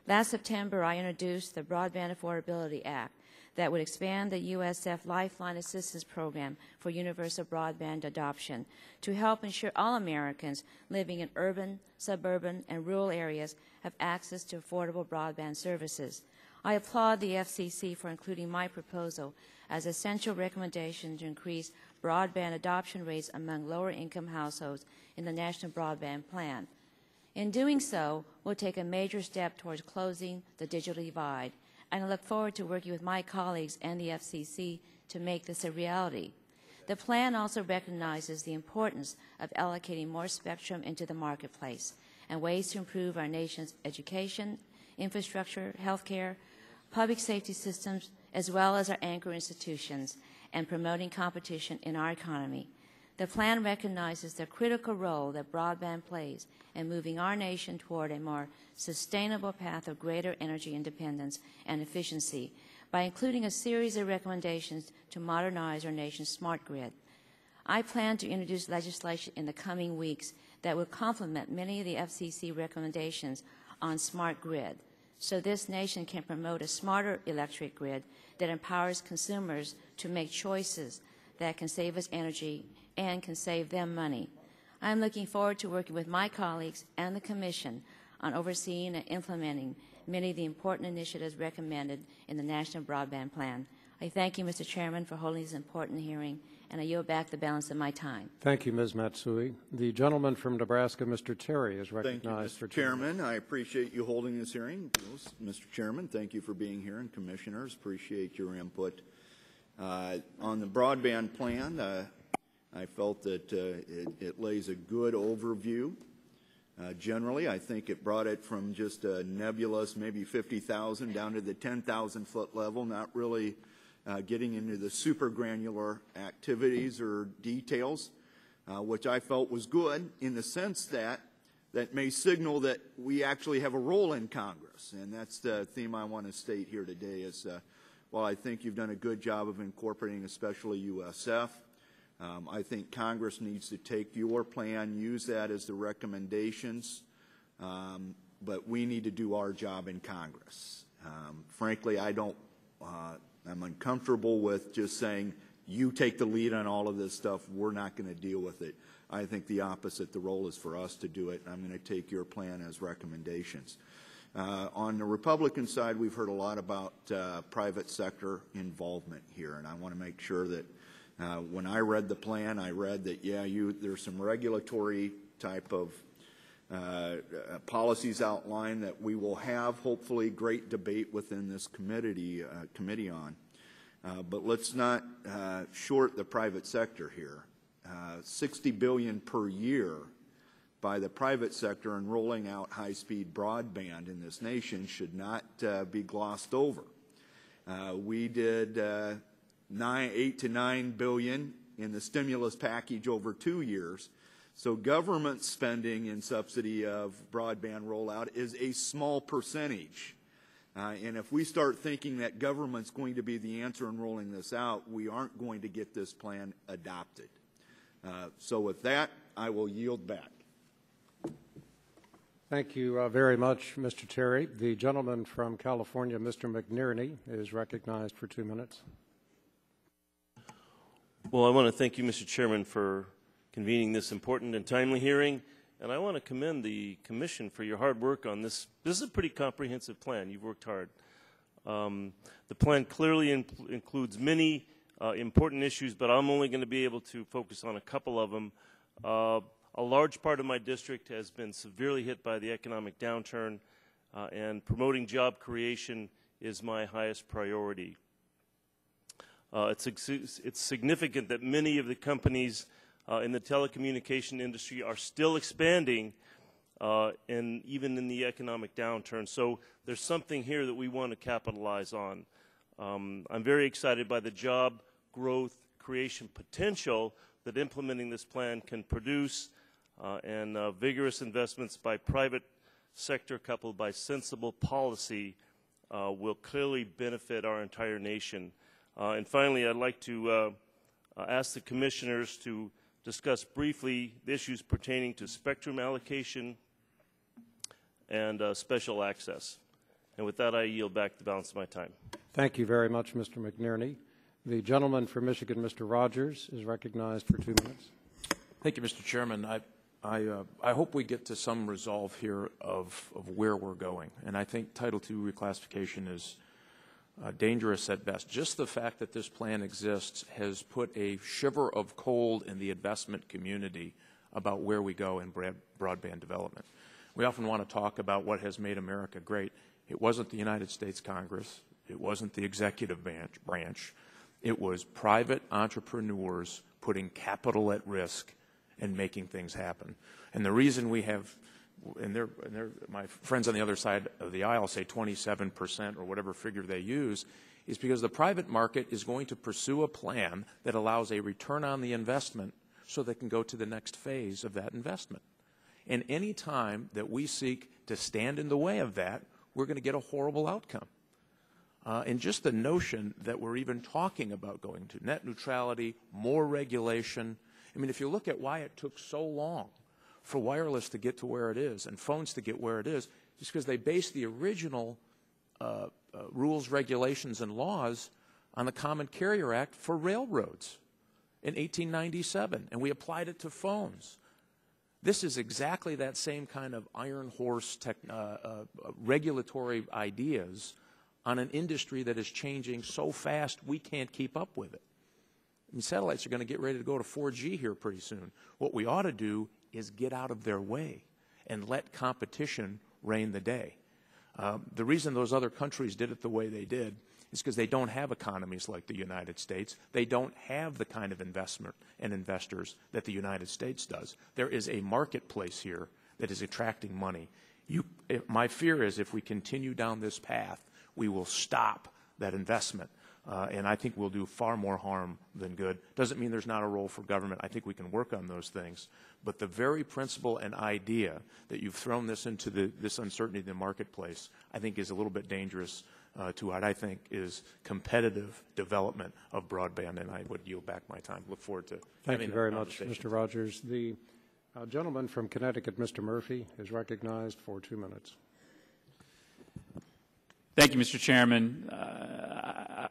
Last September, I introduced the Broadband Affordability Act that would expand the USF Lifeline Assistance Program for universal broadband adoption to help ensure all Americans living in urban, suburban, and rural areas have access to affordable broadband services. I applaud the FCC for including my proposal as a central recommendation to increase broadband adoption rates among lower-income households in the National Broadband Plan. In doing so, we'll take a major step towards closing the digital divide, and I look forward to working with my colleagues and the FCC to make this a reality. The plan also recognizes the importance of allocating more spectrum into the marketplace and ways to improve our nation's education, infrastructure, healthcare, public safety systems, as well as our anchor institutions, and promoting competition in our economy. The plan recognizes the critical role that broadband plays in moving our nation toward a more sustainable path of greater energy independence and efficiency by including a series of recommendations to modernize our nation's smart grid. I plan to introduce legislation in the coming weeks that will complement many of the FCC recommendations on smart grid, so this nation can promote a smarter electric grid that empowers consumers to make choices that can save us energy and can save them money. I'm looking forward to working with my colleagues and the Commission on overseeing and implementing many of the important initiatives recommended in the National Broadband Plan. I thank you, Mr. Chairman, for holding this important hearing, and I yield back the balance of my time. Thank you, Ms. Matsui. The gentleman from Nebraska, Mr. Terry, is recognized for 2 minutes. Chairman, I appreciate you holding this hearing. Mr. Chairman, thank you for being here, and Commissioners, appreciate your input. On the broadband plan, I felt that it lays a good overview Generally, I think it brought it from just a nebulous maybe 50,000 down to the 10,000-foot level, not really getting into the super granular activities or details, which I felt was good in the sense that may signal that we actually have a role in Congress. And that's the theme I want to state here today is, while I think you've done a good job of incorporating especially USF, I think Congress needs to take your plan, use that as the recommendations, but we need to do our job in Congress. Frankly, I'm uncomfortable with just saying, you take the lead on all of this stuff, we're not going to deal with it. I think the opposite, the role is for us to do it, and I'm going to take your plan as recommendations. On the Republican side, we've heard a lot about private sector involvement here, and I want to make sure that when I read the plan, I read that, yeah, there's some regulatory type of policies outlined that we will have, hopefully, great debate within this committee on. But let's not short the private sector here. $60 billion per year by the private sector in rolling out high-speed broadband in this nation should not be glossed over. We did 8 to 9 billion in the stimulus package over 2 years. So government spending in subsidy of broadband rollout is a small percentage. And if we start thinking that government's going to be the answer in rolling this out, we aren't going to get this plan adopted. So with that, I will yield back. Thank you very much, Mr. Terry. The gentleman from California, Mr. McNerney, is recognized for 2 minutes. Well, I want to thank you, Mr. Chairman, for convening this important and timely hearing, and I want to commend the Commission for your hard work on this. This is a pretty comprehensive plan. You've worked hard. The plan clearly includes many important issues, but I'm only going to be able to focus on a couple of them. A large part of my district has been severely hit by the economic downturn, and promoting job creation is my highest priority. It's significant that many of the companies in the telecommunication industry are still expanding, and even in the economic downturn. So there's something here that we want to capitalize on. I'm very excited by the job growth creation potential that implementing this plan can produce, and vigorous investments by private sector coupled by sensible policy will clearly benefit our entire nation. And finally, I'd like to ask the commissioners to discuss briefly the issues pertaining to spectrum allocation and special access. And with that, I yield back the balance of my time. Thank you very much, Mr. McNerney. The gentleman from Michigan, Mr. Rogers, is recognized for 2 minutes. Thank you, Mr. Chairman. I hope we get to some resolve here of where we're going. And I think Title II reclassification is dangerous at best. Just the fact that this plan exists has put a shiver of cold in the investment community about where we go in broadband development. We often want to talk about what has made America great. It wasn't the United States Congress. It wasn't the executive branch. It was private entrepreneurs putting capital at risk and making things happen. And the reason we have, my friends on the other side of the aisle say 27% or whatever figure they use, is because the private market is going to pursue a plan that allows a return on the investment so they can go to the next phase of that investment. And any time that we seek to stand in the way of that, we're going to get a horrible outcome. And just the notion that we're even talking about going to net neutrality, more regulation. I mean, if you look at why it took so long for wireless to get to where it is and phones to get where it is, just because they based the original rules, regulations, and laws on the Common Carrier Act for railroads in 1897, and we applied it to phones. This is exactly that same kind of iron horse regulatory ideas on an industry that is changing so fast we can't keep up with it. I mean, satellites are going to get ready to go to 4G here pretty soon. What we ought to do is get out of their way and let competition reign the day. The reason those other countries did it the way they did is because they don't have economies like the United States. They don't have the kind of investment and investors that the United States does. There is a marketplace here that is attracting money. My fear is if we continue down this path, we will stop that investment. And I think we'll do far more harm than good. Doesn't mean there's not a role for government. I think we can work on those things. But the very principle and idea that you've thrown this into this uncertainty in the marketplace, I think is a little bit dangerous to what I think is competitive development of broadband, and I would yield back my time. Look forward to Thank you very much, Mr. Rogers. The gentleman from Connecticut, Mr. Murphy, is recognized for 2 minutes. Thank you, Mr. Chairman.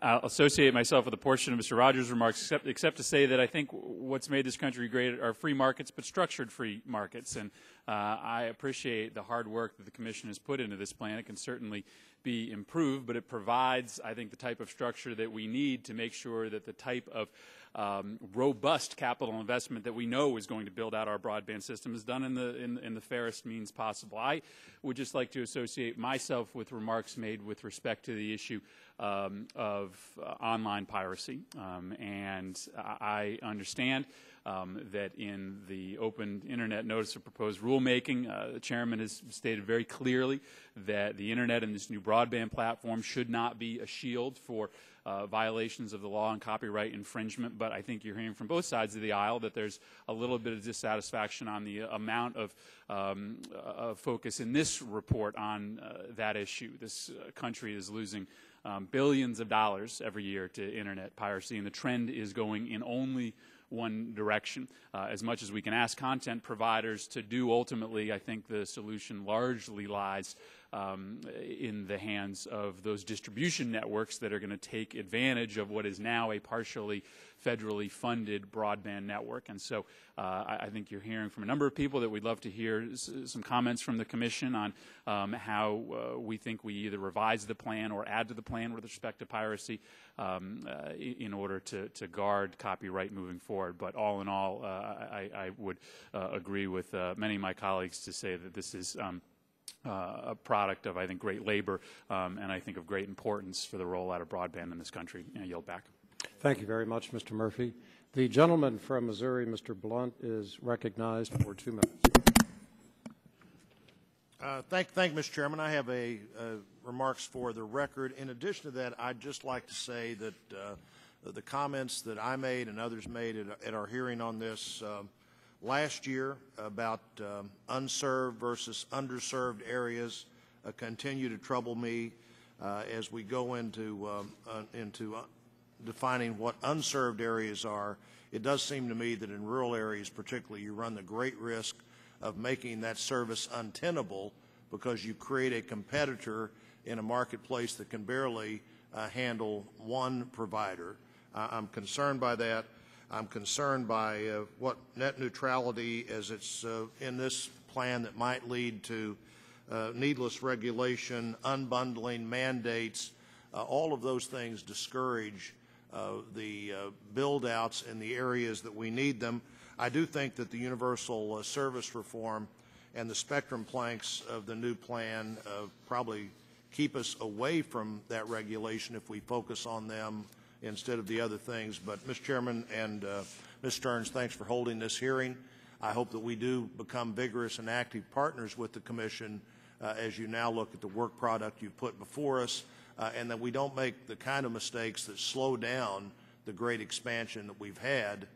I'll associate myself with a portion of Mr. Rogers' remarks, except to say that I think what's made this country great are free markets, but structured free markets. And I appreciate the hard work that the Commission has put into this plan. It can certainly be improved, but it provides, I think, the type of structure that we need to make sure that the type of robust capital investment that we know is going to build out our broadband system is done in the fairest means possible. I would just like to associate myself with remarks made with respect to the issue of online piracy. And I understand that in the open Internet notice of proposed rulemaking, the Chairman has stated very clearly that the Internet and this new broadband platform should not be a shield for violations of the law and copyright infringement, but I think you're hearing from both sides of the aisle that there's a little bit of dissatisfaction on the amount of focus in this report on that issue. This country is losing billions of dollars every year to Internet piracy, and the trend is going in only one direction. As much as we can ask content providers to do, ultimately, I think the solution largely lies in the hands of those distribution networks that are going to take advantage of what is now a partially federally funded broadband network. And so I think you're hearing from a number of people that we'd love to hear some comments from the Commission on how we think we either revise the plan or add to the plan with respect to piracy in order to guard copyright moving forward. But all in all, I would agree with many of my colleagues to say that this is a product of, I think, great labor and I think of great importance for the rollout of broadband in this country. I yield back. Thank you very much, Mr. Murphy. The gentleman from Missouri, Mr. Blunt, is recognized for 2 minutes. Thank you, Mr. Chairman. I have remarks for the record. In addition to that, I'd just like to say that the comments that I made and others made at our hearing on this last year about unserved versus underserved areas continue to trouble me as we go into defining what unserved areas are. It does seem to me that in rural areas particularly you run the great risk of making that service untenable because you create a competitor in a marketplace that can barely handle one provider. I'm concerned by that. I'm concerned by what net neutrality as it's in this plan that might lead to needless regulation, unbundling, mandates. All of those things discourage the build-outs in the areas that we need them. I do think that the universal service reform and the spectrum planks of the new plan probably keep us away from that regulation if we focus on them instead of the other things. But, Mr. Chairman and Ms. Stearns, thanks for holding this hearing. I hope that we do become vigorous and active partners with the Commission as you now look at the work product you put before us, and that we don't make the kind of mistakes that slow down the great expansion that we've had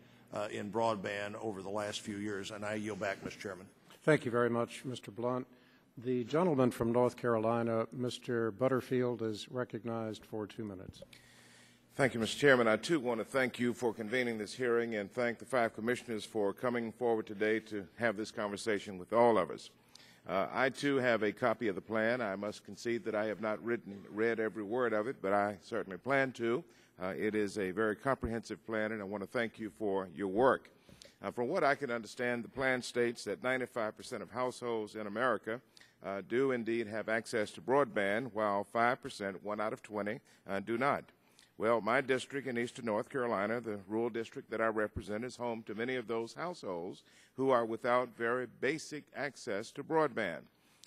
in broadband over the last few years. And I yield back, Mr. Chairman. Thank you very much, Mr. Blunt. The gentleman from North Carolina, Mr. Butterfield, is recognized for 2 minutes. Thank you, Mr. Chairman. I, too, want to thank you for convening this hearing and thank the 5 commissioners for coming forward today to have this conversation with all of us. I, too, have a copy of the plan. I must concede that I have not read every word of it, but I certainly plan to. It is a very comprehensive plan, and I want to thank you for your work. From what I can understand, the plan states that 95% of households in America do indeed have access to broadband, while 5%, 1 out of 20, do not. Well, my district in eastern North Carolina, the rural district that I represent, is home to many of those households who are without very basic access to broadband.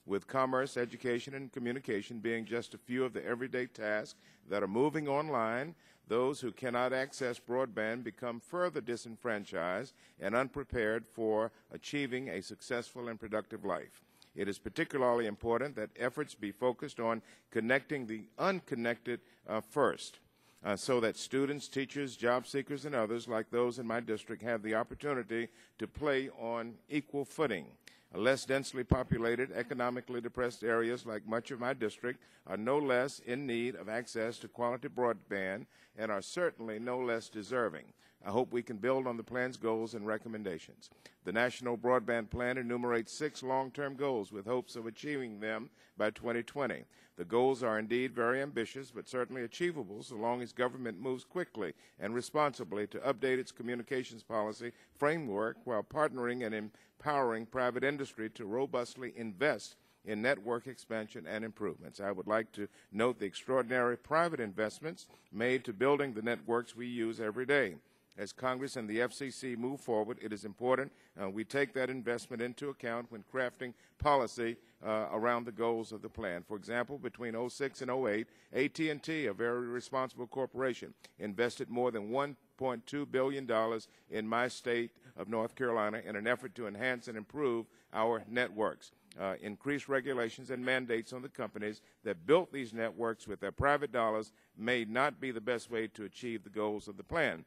with commerce, education, and communication being just a few of the everyday tasks that are moving online, those who cannot access broadband become further disenfranchised and unprepared for achieving a successful and productive life. It is particularly important that efforts be focused on connecting the unconnected first, so that students, teachers, job seekers, and others like those in my district have the opportunity to play on equal footing. Less densely populated, economically depressed areas like much of my district are no less in need of access to quality broadband and are certainly no less deserving. I hope we can build on the plan's goals and recommendations. The National Broadband Plan enumerates 6 long-term goals with hopes of achieving them by 2020. The goals are indeed very ambitious, but certainly achievable so long as government moves quickly and responsibly to update its communications policy framework while partnering and empowering private industry to robustly invest in network expansion and improvements. I would like to note the extraordinary private investments made to building the networks we use every day. As Congress and the FCC move forward, it is important we take that investment into account when crafting policy around the goals of the plan. For example, between 2006 and 2008, AT&T, a very responsible corporation, invested more than $1.2 billion in my state of North Carolina in an effort to enhance and improve our networks. Increased regulations and mandates on the companies that built these networks with their private dollars may not be the best way to achieve the goals of the plan.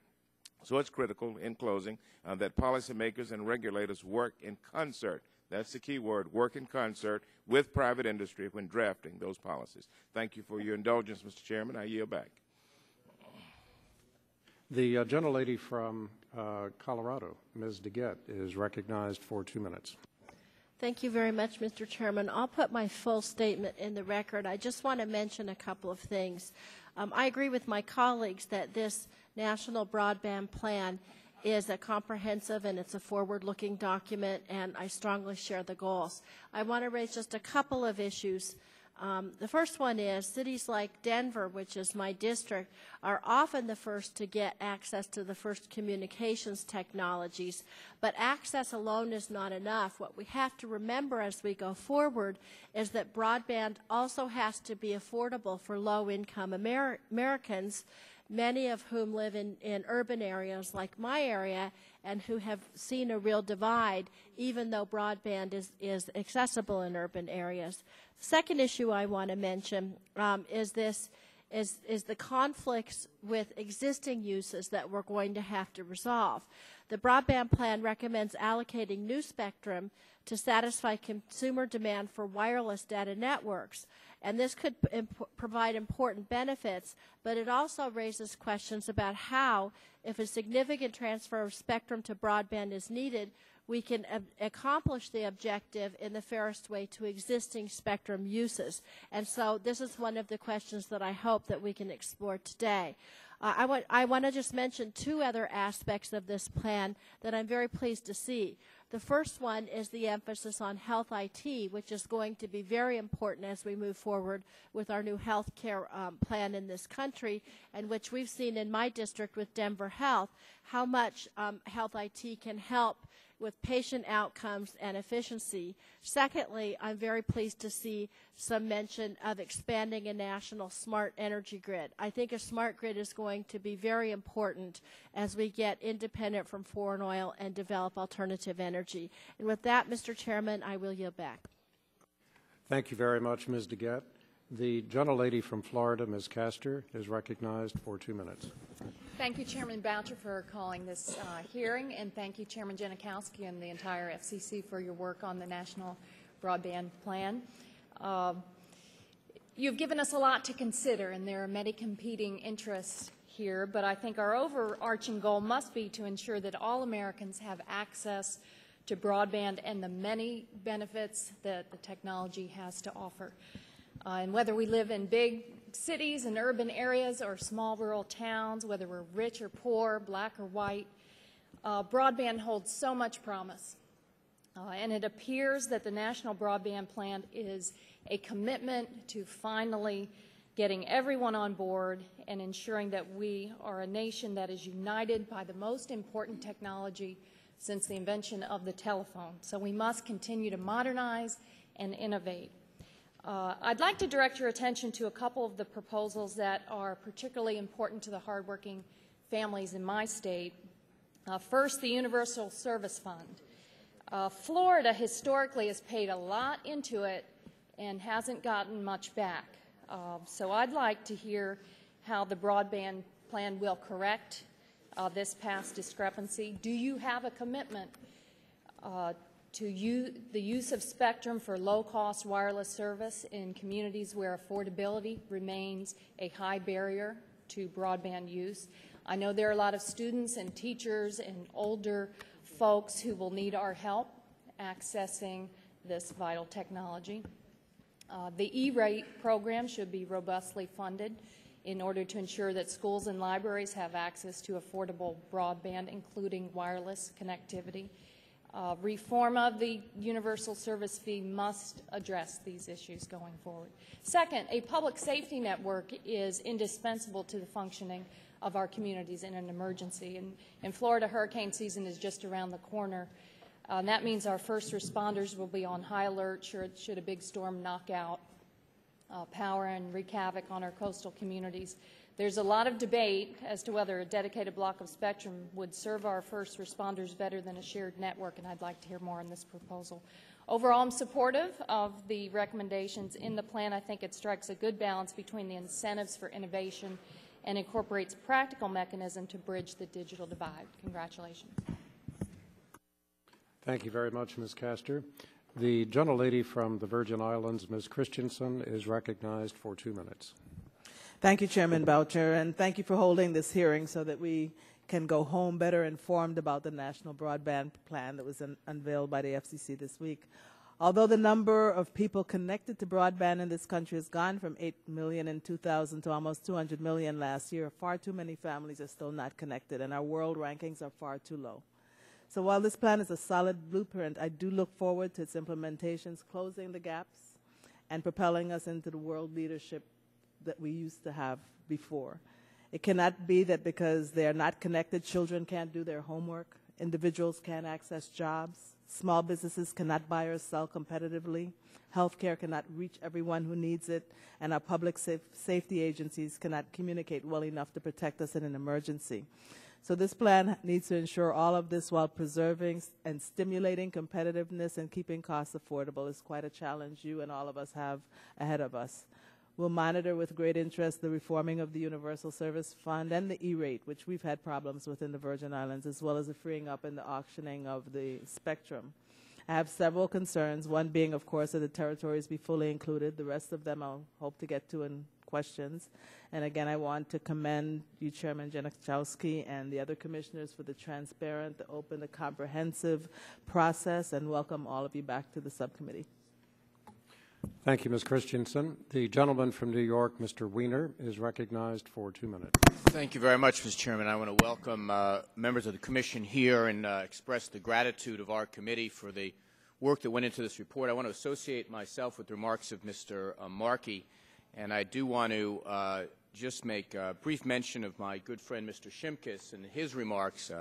So it's critical, in closing, that policymakers and regulators work in concert. That's the key word, work in concert with private industry when drafting those policies. Thank you for your indulgence, Mr. Chairman. I yield back. The gentlelady from Colorado, Ms. DeGette, is recognized for 2 minutes. Thank you very much, Mr. Chairman. I'll put my full statement in the record. I just want to mention a couple of things. I agree with my colleagues that this National Broadband Plan is a comprehensive and it's a forward-looking document, and I strongly share the goals. I want to raise just a couple of issues. The first one is cities like Denver, which is my district, are often the first to get access to the first communications technologies, but access alone is not enough. What we have to remember as we go forward is that broadband also has to be affordable for low-income Americans, many of whom live in urban areas like my area and who have seen a real divide, even though broadband is accessible in urban areas. The second issue I want to mention is the conflicts with existing uses that we're going to have to resolve. The broadband plan recommends allocating new spectrum to satisfy consumer demand for wireless data networks. And this could provide important benefits, but it also raises questions about how, if a significant transfer of spectrum to broadband is needed, we can accomplish the objective in the fairest way to existing spectrum uses. And so this is one of the questions that I hope that we can explore today. I want to just mention 2 other aspects of this plan that I'm very pleased to see. The first one is the emphasis on health IT, which is going to be very important as we move forward with our new health care plan in this country, and which we've seen in my district with Denver Health, how much health IT can help with patient outcomes and efficiency. Secondly, I'm very pleased to see some mention of expanding a national smart energy grid. I think a smart grid is going to be very important as we get independent from foreign oil and develop alternative energy. And with that, Mr. Chairman, I will yield back. Thank you very much, Ms. DeGette. The gentlelady from Florida, Ms. Castor, is recognized for 2 minutes. Thank you, Chairman Boucher, for calling this hearing, and thank you, Chairman Janikowski and the entire FCC for your work on the National Broadband Plan. You've given us a lot to consider, and there are many competing interests here, but I think our overarching goal must be to ensure that all Americans have access to broadband and the many benefits that the technology has to offer. And whether we live in big cities and urban areas or small rural towns, whether we're rich or poor, black or white, broadband holds so much promise. And it appears that the National Broadband Plan is a commitment to finally getting everyone on board and ensuring that we are a nation that is united by the most important technology since the invention of the telephone. So we must continue to modernize and innovate. I'd like to direct your attention to a couple of the proposals that are particularly important to the hardworking families in my state. First, the Universal Service Fund. Florida historically has paid a lot into it and hasn't gotten much back. So I'd like to hear how the broadband plan will correct this past discrepancy. Do you have a commitment to the use of spectrum for low-cost wireless service in communities where affordability remains a high barrier to broadband use? I know there are a lot of students and teachers and older folks who will need our help accessing this vital technology. The E-rate program should be robustly funded in order to ensure that schools and libraries have access to affordable broadband, including wireless connectivity. Reform of the universal service fee must address these issues going forward. Second, a public safety network is indispensable to the functioning of our communities in an emergency. And in Florida, hurricane season is just around the corner. That means our first responders will be on high alert should a big storm knock out power and wreak havoc on our coastal communities. There's a lot of debate as to whether a dedicated block of spectrum would serve our first responders better than a shared network, and I'd like to hear more on this proposal. Overall, I'm supportive of the recommendations in the plan. I think it strikes a good balance between the incentives for innovation and incorporates practical mechanism to bridge the digital divide. Congratulations. Thank you very much, Ms. Castor. The gentlelady from the Virgin Islands, Ms. Christensen, is recognized for 2 minutes. Thank you, Chairman Boucher, and thank you for holding this hearing so that we can go home better informed about the National Broadband Plan that was unveiled by the FCC this week. Although the number of people connected to broadband in this country has gone from 8 million in 2000 to almost 200 million last year, far too many families are still not connected, and our world rankings are far too low. So while this plan is a solid blueprint, I do look forward to its implementations, closing the gaps, and propelling us into the world leadership that we used to have before. It cannot be that because they are not connected, children can't do their homework, individuals can't access jobs, small businesses cannot buy or sell competitively, healthcare cannot reach everyone who needs it, and our public safety agencies cannot communicate well enough to protect us in an emergency. So this plan needs to ensure all of this while preserving and stimulating competitiveness and keeping costs affordable. Is quite a challenge you and all of us have ahead of us. We'll monitor with great interest the reforming of the Universal Service Fund and the E-rate, which we've had problems with in the Virgin Islands, as well as the freeing up and the auctioning of the spectrum. I have several concerns, one being, of course, that the territories be fully included. The rest of them I'll hope to get to in questions. And again, I want to commend you, Chairman Janikowski, and the other commissioners for the transparent, the open, the comprehensive process, and welcome all of you back to the subcommittee. Thank you, Ms. Christensen. The gentleman from New York, Mr. Weiner, is recognized for 2 minutes. Thank you very much, Mr. Chairman. I want to welcome members of the Commission here and express the gratitude of our committee for the work that went into this report. I want to associate myself with the remarks of Mr. Markey, and I do want to just make a brief mention of my good friend, Mr. Shimkus, and his remarks.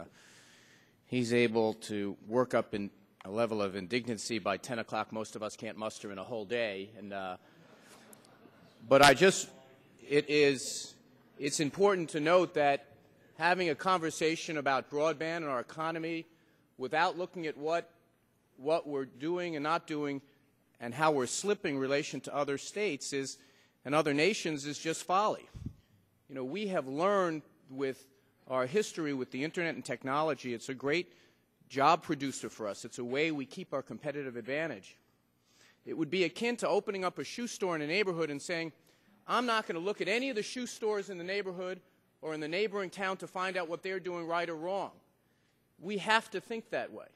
He's able to work up in a level of indignancy by 10 o'clock most of us can't muster in a whole day. And, but it's important to note that having a conversation about broadband and our economy without looking at what we're doing and not doing and how we're slipping in relation to other states and other nations is just folly. You know, we have learned with our history with the Internet and technology, it's a great job producer for us. It's a way we keep our competitive advantage. It would be akin to opening up a shoe store in a neighborhood and saying, I'm not going to look at any of the shoe stores in the neighborhood or in the neighboring town to find out what they're doing right or wrong. We have to think that way.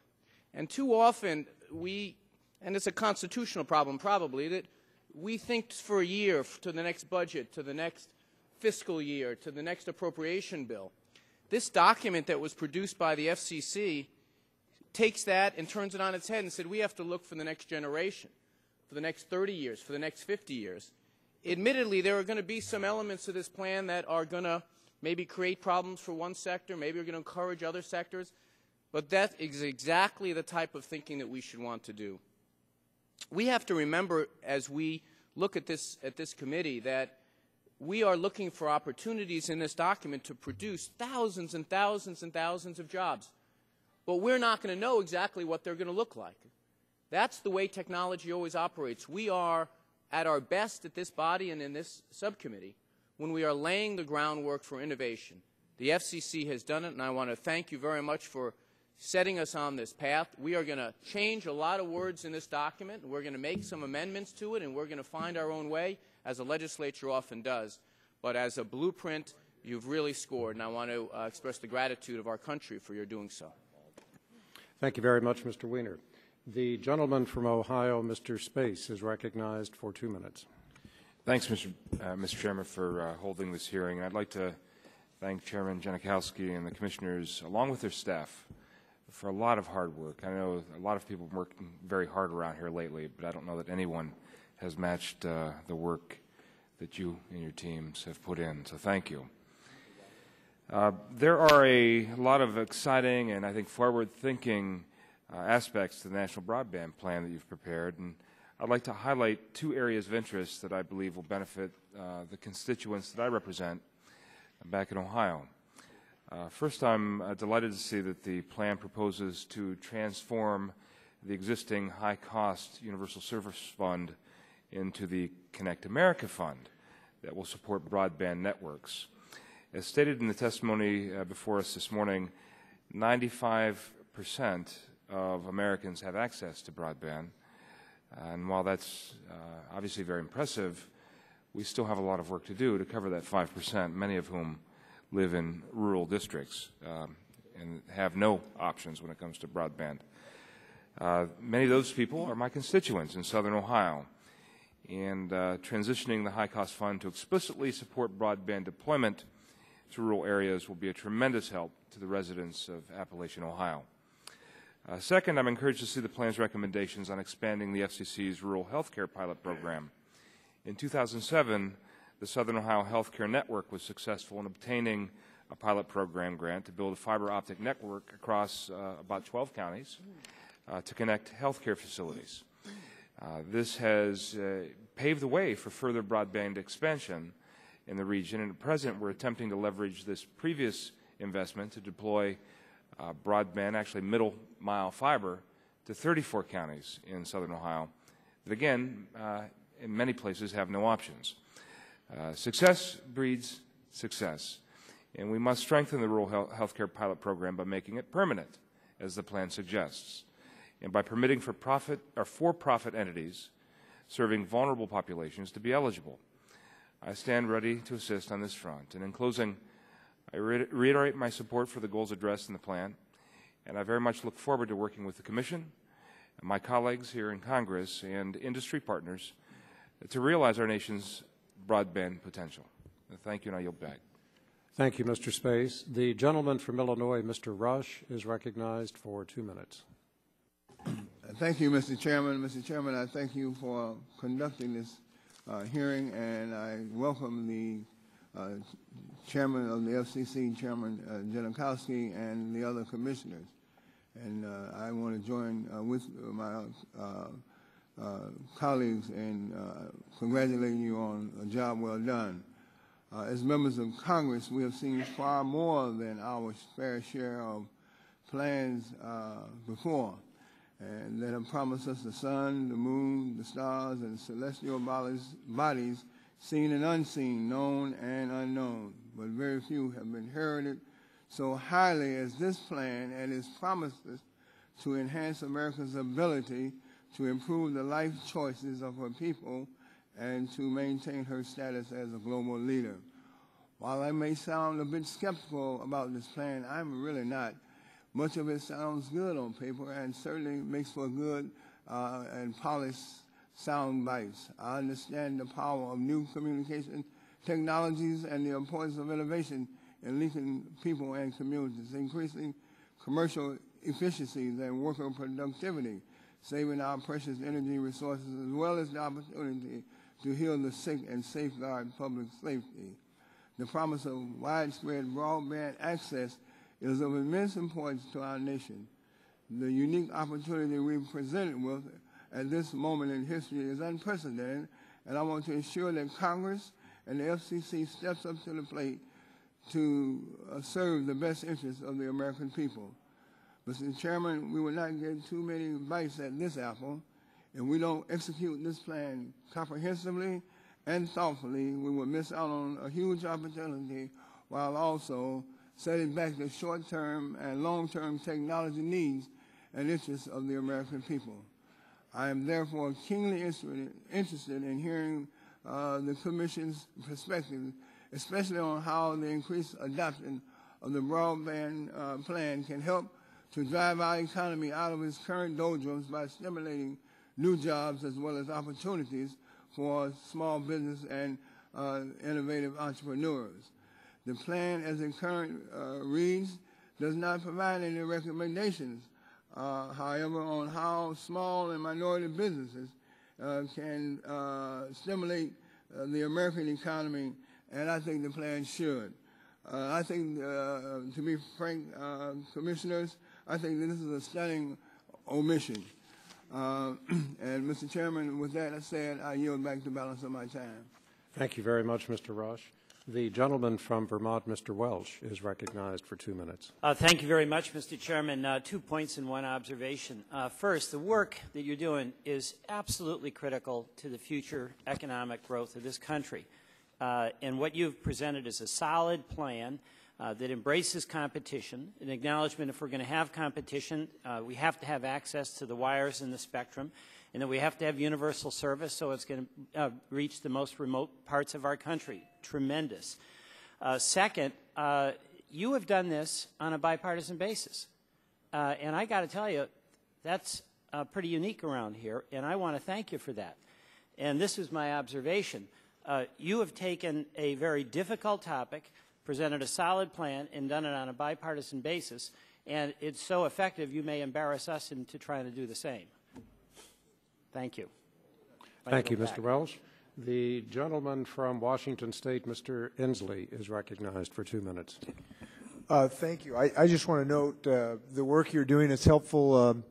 And too often and it's a constitutional problem probably, that we think for a year, to the next budget, to the next fiscal year, to the next appropriation bill. This document that was produced by the FCC takes that and turns it on its head and said we have to look for the next generation, for the next 30 years, for the next 50 years. Admittedly, there are going to be some elements of this plan that are going to maybe create problems for one sector, maybe are going to encourage other sectors, but that is exactly the type of thinking that we should want to do. we have to remember as we look at this committee that we are looking for opportunities in this document to produce thousands and thousands and thousands of jobs. But we're not going to know exactly what they're going to look like. That's the way technology always operates. We are at our best at this body and in this subcommittee when we are laying the groundwork for innovation. The FCC has done it, and I want to thank you very much for setting us on this path. We are going to change a lot of words in this document, and we're going to make some amendments to it, and we're going to find our own way, as the legislature often does. But as a blueprint, you've really scored, and I want to express the gratitude of our country for your doing so. Thank you very much, Mr. Weiner. The gentleman from Ohio, Mr. Space, is recognized for 2 minutes. Thanks, Mr. Chairman, for holding this hearing. I'd like to thank Chairman Janikowski and the commissioners, along with their staff, for a lot of hard work. I know a lot of people have been working very hard around here lately, but I don't know that anyone has matched the work that you and your teams have put in, so thank you. There are a lot of exciting and I think forward-thinking aspects to the National Broadband Plan that you've prepared, and I'd like to highlight 2 areas of interest that I believe will benefit the constituents that I represent back in Ohio. First, I'm delighted to see that the plan proposes to transform the existing high-cost Universal Service Fund into the Connect America Fund that will support broadband networks. As stated in the testimony before us this morning, 95% of Americans have access to broadband, and while that's obviously very impressive, we still have a lot of work to do to cover that 5%, many of whom live in rural districts and have no options when it comes to broadband. Many of those people are my constituents in southern Ohio, and transitioning the high-cost fund to explicitly support broadband deployment to rural areas will be a tremendous help to the residents of Appalachian Ohio. Second, I'm encouraged to see the plan's recommendations on expanding the FCC's rural health care pilot program. In 2007, the Southern Ohio Healthcare Network was successful in obtaining a pilot program grant to build a fiber optic network across about 12 counties to connect healthcare facilities. This has paved the way for further broadband expansion in the region, and at present we're attempting to leverage this previous investment to deploy broadband, actually middle-mile fiber, to 34 counties in southern Ohio that, again, in many places have no options. Success breeds success, and we must strengthen the rural healthcare pilot program by making it permanent, as the plan suggests, and by permitting for-profit entities serving vulnerable populations to be eligible. I stand ready to assist on this front. And in closing, I reiterate my support for the goals addressed in the plan, and I very much look forward to working with the Commission, and my colleagues here in Congress, and industry partners to realize our nation's broadband potential. Thank you, and I yield back. Thank you, Mr. Space. The gentleman from Illinois, Mr. Rush, is recognized for 2 minutes. Thank you, Mr. Chairman. Mr. Chairman, I thank you for conducting this hearing, and I welcome the Chairman of the FCC, Chairman Janikowski, and the other commissioners. And I want to join with my colleagues in congratulating you on a job well done. As members of Congress, we have seen far more than our fair share of plans before, and that have promised us the sun, the moon, the stars, and celestial bodies seen and unseen, known and unknown, but very few have been heralded so highly as this plan and its promises to enhance America's ability to improve the life choices of her people and to maintain her status as a global leader. While I may sound a bit skeptical about this plan, I'm really not. Much of it sounds good on paper and certainly makes for good and polished sound bites. I understand the power of new communication technologies and the importance of innovation in linking people and communities, increasing commercial efficiencies and worker productivity, saving our precious energy resources, as well as the opportunity to heal the sick and safeguard public safety. The promise of widespread broadband access is of immense importance to our nation. The unique opportunity we're presented with at this moment in history is unprecedented, and I want to ensure that Congress and the FCC steps up to the plate to serve the best interests of the American people. Mr. Chairman, we will not get too many bites at this apple. If we don't execute this plan comprehensively and thoughtfully, we will miss out on a huge opportunity while also setting back the short-term and long-term technology needs and interests of the American people. I am therefore keenly interested in hearing the Commission's perspective, especially on how the increased adoption of the broadband plan can help to drive our economy out of its current doldrums by stimulating new jobs as well as opportunities for small business and innovative entrepreneurs. The plan as it currently reads does not provide any recommendations, however, on how small and minority businesses can stimulate the American economy, and I think the plan should. I think, to be frank, Commissioners, I think that this is a stunning omission. And, Mr. Chairman, with that said, I yield back the balance of my time. Thank you very much, Mr. Rush. The gentleman from Vermont, Mr. Welch, is recognized for 2 minutes. Thank you very much, Mr. Chairman. 2 points and 1 observation. First, the work that you're doing is absolutely critical to the future economic growth of this country. And what you've presented is a solid plan that embraces competition, an acknowledgement if we're going to have competition, we have to have access to the wires and the spectrum, and that we have to have universal service so it's going to reach the most remote parts of our country. Tremendous. Second, you have done this on a bipartisan basis. And I got to tell you, that's pretty unique around here, and I want to thank you for that. And this is my observation. You have taken a very difficult topic, presented a solid plan, and done it on a bipartisan basis, and it's so effective you may embarrass us into trying to do the same. Thank you. Thank you, Mr. Welch. The gentleman from Washington State, Mr. Inslee, is recognized for 2 minutes. Thank you. I just want to note the work you're doing is helpful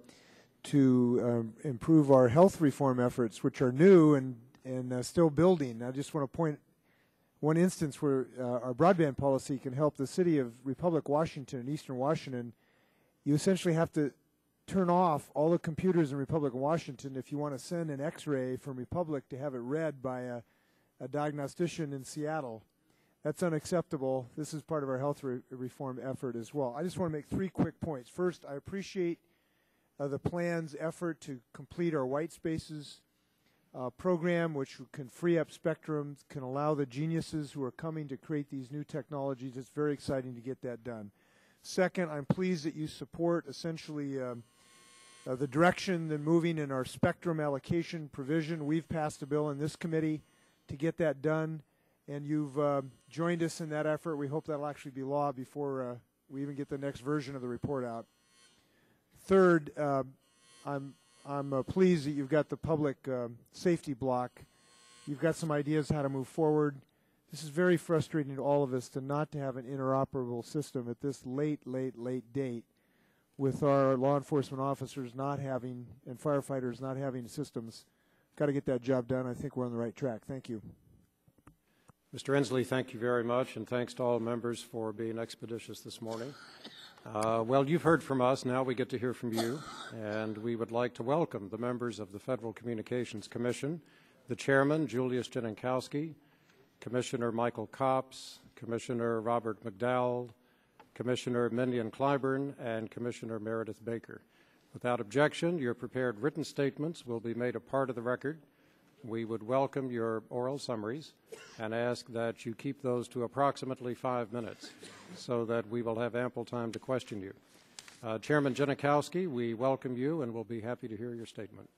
to improve our health reform efforts, which are new and still building. I just want to point one instance where our broadband policy can help the city of Republic, Washington, in eastern Washington. You essentially have to turn off all the computers in Republic of Washington if you want to send an X-ray from Republic to have it read by a diagnostician in Seattle. That's unacceptable. This is part of our health reform effort as well. I just want to make 3 quick points. First, I appreciate the plan's effort to complete our white spaces program, which can free up spectrum, can allow the geniuses who are coming to create these new technologies. It's very exciting to get that done. Second, I'm pleased that you support essentially the direction and moving in our spectrum allocation provision. We've passed a bill in this committee to get that done, and you've joined us in that effort. We hope that'll actually be law before we even get the next version of the report out. Third, I'm pleased that you've got the public safety block. You've got some ideas how to move forward. This is very frustrating to all of us to not to have an interoperable system at this late date, with our law enforcement officers not having and firefighters not having systems. Got to get that job done. I think we're on the right track. Thank you. Mr. Inslee, thank you very much, and thanks to all members for being expeditious this morning. Well, you've heard from us. Now we get to hear from you, and we would like to welcome the members of the Federal Communications Commission, the chairman, Julius Jeninkowski, Commissioner Michael Copps, Commissioner Robert McDowell, Commissioner Minion Clyburn, and Commissioner Meredith Baker. Without objection, your prepared written statements will be made a part of the record. We would welcome your oral summaries and ask that you keep those to approximately 5 minutes so that we will have ample time to question you. Chairman Jeninkowski, we welcome you and will be happy to hear your statement.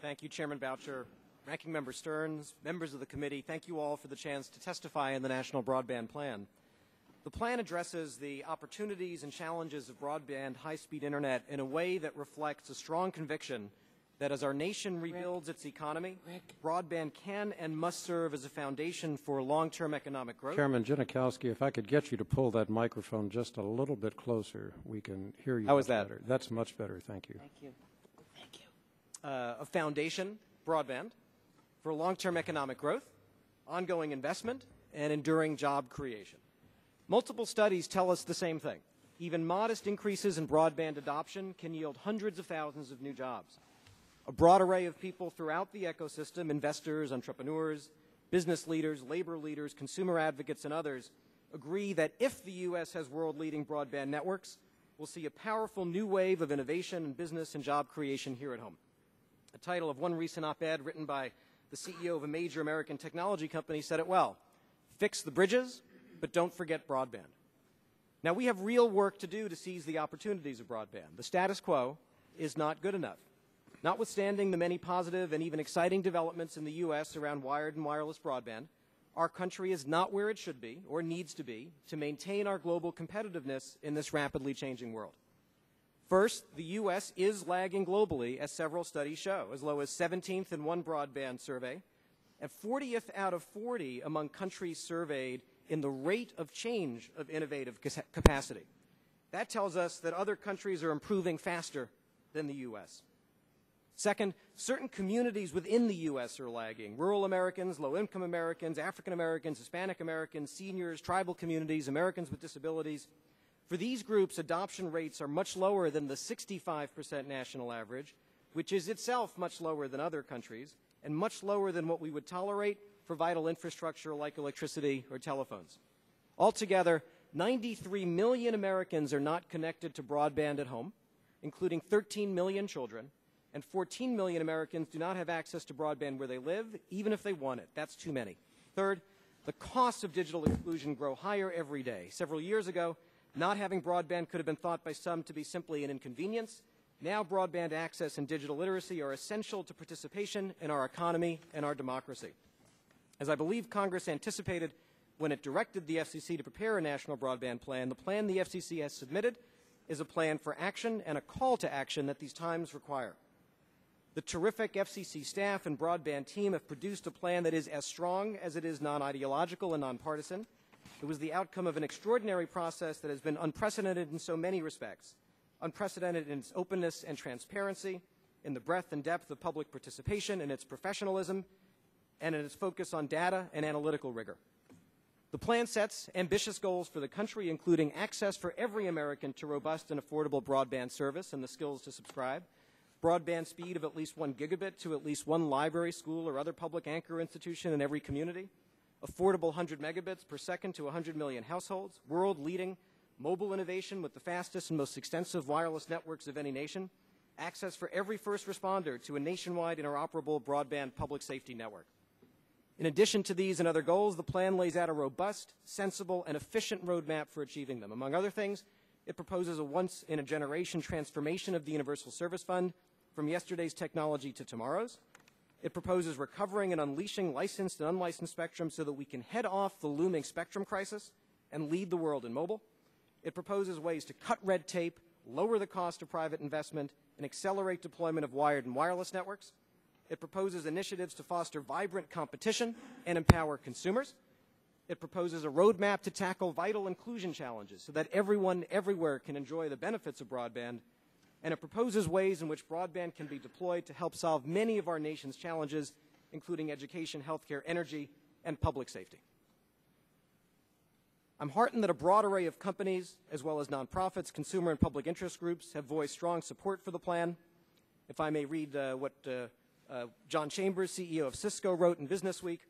Thank you, Chairman Boucher. Ranking Member Stearns, members of the committee, thank you all for the chance to testify in the National Broadband Plan. The plan addresses the opportunities and challenges of broadband high-speed internet in a way that reflects a strong conviction that as our nation rebuilds its economy, broadband can and must serve as a foundation for long-term economic growth. Chairman Jeninkowski, if I could get you to pull that microphone just a little bit closer, we can hear you. How is that? Better. That's much better. Thank you. Thank you. Thank you. a foundation, broadband, for long-term economic growth, ongoing investment, and enduring job creation. Multiple studies tell us the same thing. Even modest increases in broadband adoption can yield hundreds of thousands of new jobs. A broad array of people throughout the ecosystem, investors, entrepreneurs, business leaders, labor leaders, consumer advocates, and others, agree that if the U.S. has world-leading broadband networks, we'll see a powerful new wave of innovation in business and job creation here at home. The title of one recent op-ed written by the CEO of a major American technology company said it well: fix the bridges, but don't forget broadband. Now, we have real work to do to seize the opportunities of broadband. The status quo is not good enough. Notwithstanding the many positive and even exciting developments in the U.S. around wired and wireless broadband, our country is not where it should be or needs to be to maintain our global competitiveness in this rapidly changing world. First, the U.S. is lagging globally, as several studies show, as low as 17th in one broadband survey and 40th out of 40 among countries surveyed in the rate of change of innovative capacity. That tells us that other countries are improving faster than the U.S. Second, certain communities within the U.S. are lagging. Rural Americans, low-income Americans, African Americans, Hispanic Americans, seniors, tribal communities, Americans with disabilities. For these groups, adoption rates are much lower than the 65% national average, which is itself much lower than other countries, and much lower than what we would tolerate for vital infrastructure like electricity or telephones. Altogether, 93 million Americans are not connected to broadband at home, including 13 million children, and 14 million Americans do not have access to broadband where they live, even if they want it. That's too many. Third, the costs of digital exclusion grow higher every day. Several years ago, not having broadband could have been thought by some to be simply an inconvenience. Now broadband access and digital literacy are essential to participation in our economy and our democracy. As I believe Congress anticipated when it directed the FCC to prepare a national broadband plan, the plan the FCC has submitted is a plan for action and a call to action that these times require. The terrific FCC staff and broadband team have produced a plan that is as strong as it is non-ideological and nonpartisan. It was the outcome of an extraordinary process that has been unprecedented in so many respects. Unprecedented in its openness and transparency, in the breadth and depth of public participation, in its professionalism, and in its focus on data and analytical rigor. The plan sets ambitious goals for the country, including access for every American to robust and affordable broadband service and the skills to subscribe, broadband speed of at least 1 gigabit to at least one library, school, or other public anchor institution in every community, affordable 100 megabits per second to 100 million households, world-leading mobile innovation with the fastest and most extensive wireless networks of any nation, access for every first responder to a nationwide interoperable broadband public safety network. In addition to these and other goals, the plan lays out a robust, sensible, and efficient roadmap for achieving them. Among other things, it proposes a once-in-a-generation transformation of the Universal Service Fund from yesterday's technology to tomorrow's. It proposes recovering and unleashing licensed and unlicensed spectrum so that we can head off the looming spectrum crisis and lead the world in mobile. It proposes ways to cut red tape, lower the cost of private investment, and accelerate deployment of wired and wireless networks. It proposes initiatives to foster vibrant competition and empower consumers. It proposes a roadmap to tackle vital inclusion challenges so that everyone everywhere can enjoy the benefits of broadband. And it proposes ways in which broadband can be deployed to help solve many of our nation's challenges, including education, healthcare, energy, and public safety. I'm heartened that a broad array of companies, as well as nonprofits, consumer and public interest groups, have voiced strong support for the plan. If I may read what John Chambers, CEO of Cisco, wrote in Business Week,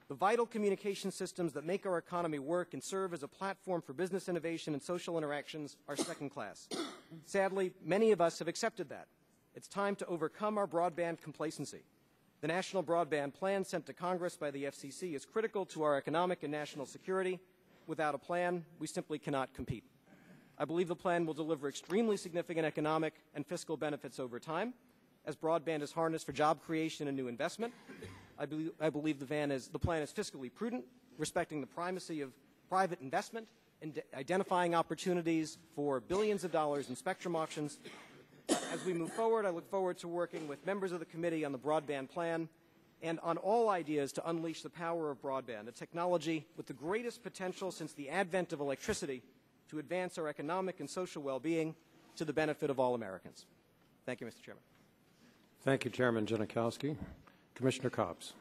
"The vital communication systems that make our economy work and serve as a platform for business innovation and social interactions are second class. Sadly, many of us have accepted that. It's time to overcome our broadband complacency. The National Broadband Plan sent to Congress by the FCC is critical to our economic and national security. Without a plan, we simply cannot compete. I believe the plan will deliver extremely significant economic and fiscal benefits over time, as broadband is harnessed for job creation and new investment. I believe the plan is fiscally prudent, respecting the primacy of private investment and identifying opportunities for billions of dollars in spectrum auctions. As we move forward, I look forward to working with members of the committee on the broadband plan and on all ideas to unleash the power of broadband, a technology with the greatest potential since the advent of electricity to advance our economic and social well-being to the benefit of all Americans." Thank you, Mr. Chairman. Thank you, Chairman Janikowski. Commissioner Cobbs.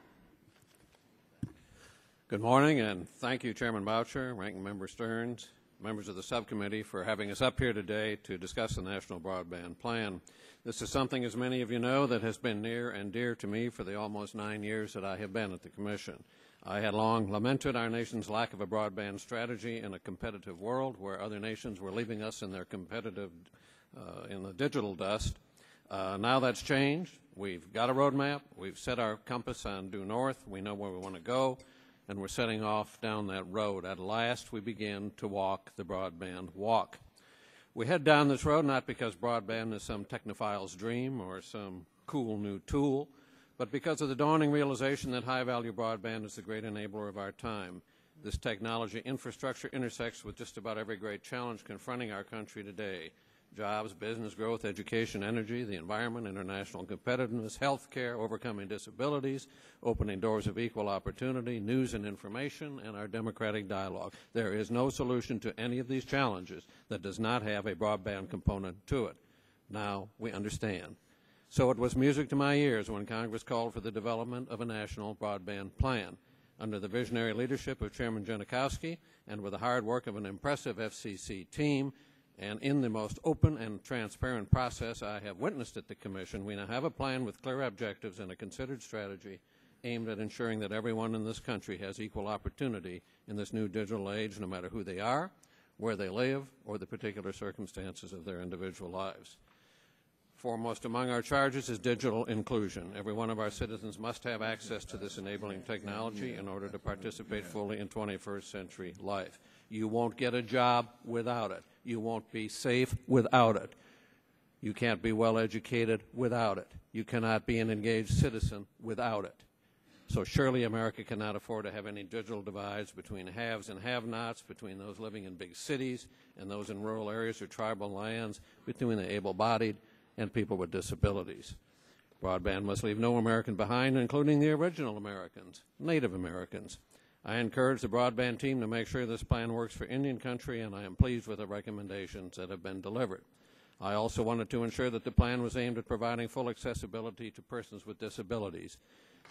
Good morning, and thank you, Chairman Boucher, Ranking Member Stearns, members of the subcommittee, for having us up here today to discuss the National Broadband Plan. This is something, as many of you know, that has been near and dear to me for the almost 9 years that I have been at the Commission. I had long lamented our nation's lack of a broadband strategy in a competitive world where other nations were leaving us in their competitive, in the digital dust. Now that's changed. We've got a roadmap. We've set our compass on due north. We know where we want to go, and we're setting off down that road. At last, we begin to walk the broadband walk. We head down this road not because broadband is some technophile's dream or some cool new tool, but because of the dawning realization that high-value broadband is the great enabler of our time. This technology infrastructure intersects with just about every great challenge confronting our country today: jobs, business growth, education, energy, the environment, international competitiveness, health care, overcoming disabilities, opening doors of equal opportunity, news and information, and our democratic dialogue. There is no solution to any of these challenges that does not have a broadband component to it. Now we understand. So it was music to my ears when Congress called for the development of a national broadband plan. Under the visionary leadership of Chairman Janikowski and with the hard work of an impressive FCC team, and in the most open and transparent process I have witnessed at the Commission, we now have a plan with clear objectives and a considered strategy aimed at ensuring that everyone in this country has equal opportunity in this new digital age, no matter who they are, where they live, or the particular circumstances of their individual lives. Foremost among our charges is digital inclusion. Every one of our citizens must have access to this enabling technology in order to participate fully in 21st century life. You won't get a job without it. You won't be safe without it. You can't be well educated without it. You cannot be an engaged citizen without it. So surely America cannot afford to have any digital divides between haves and have-nots, between those living in big cities and those in rural areas or tribal lands, between the able-bodied and people with disabilities. Broadband must leave no American behind, including the original Americans, Native Americans. I encourage the broadband team to make sure this plan works for Indian country, and I am pleased with the recommendations that have been delivered. I also wanted to ensure that the plan was aimed at providing full accessibility to persons with disabilities.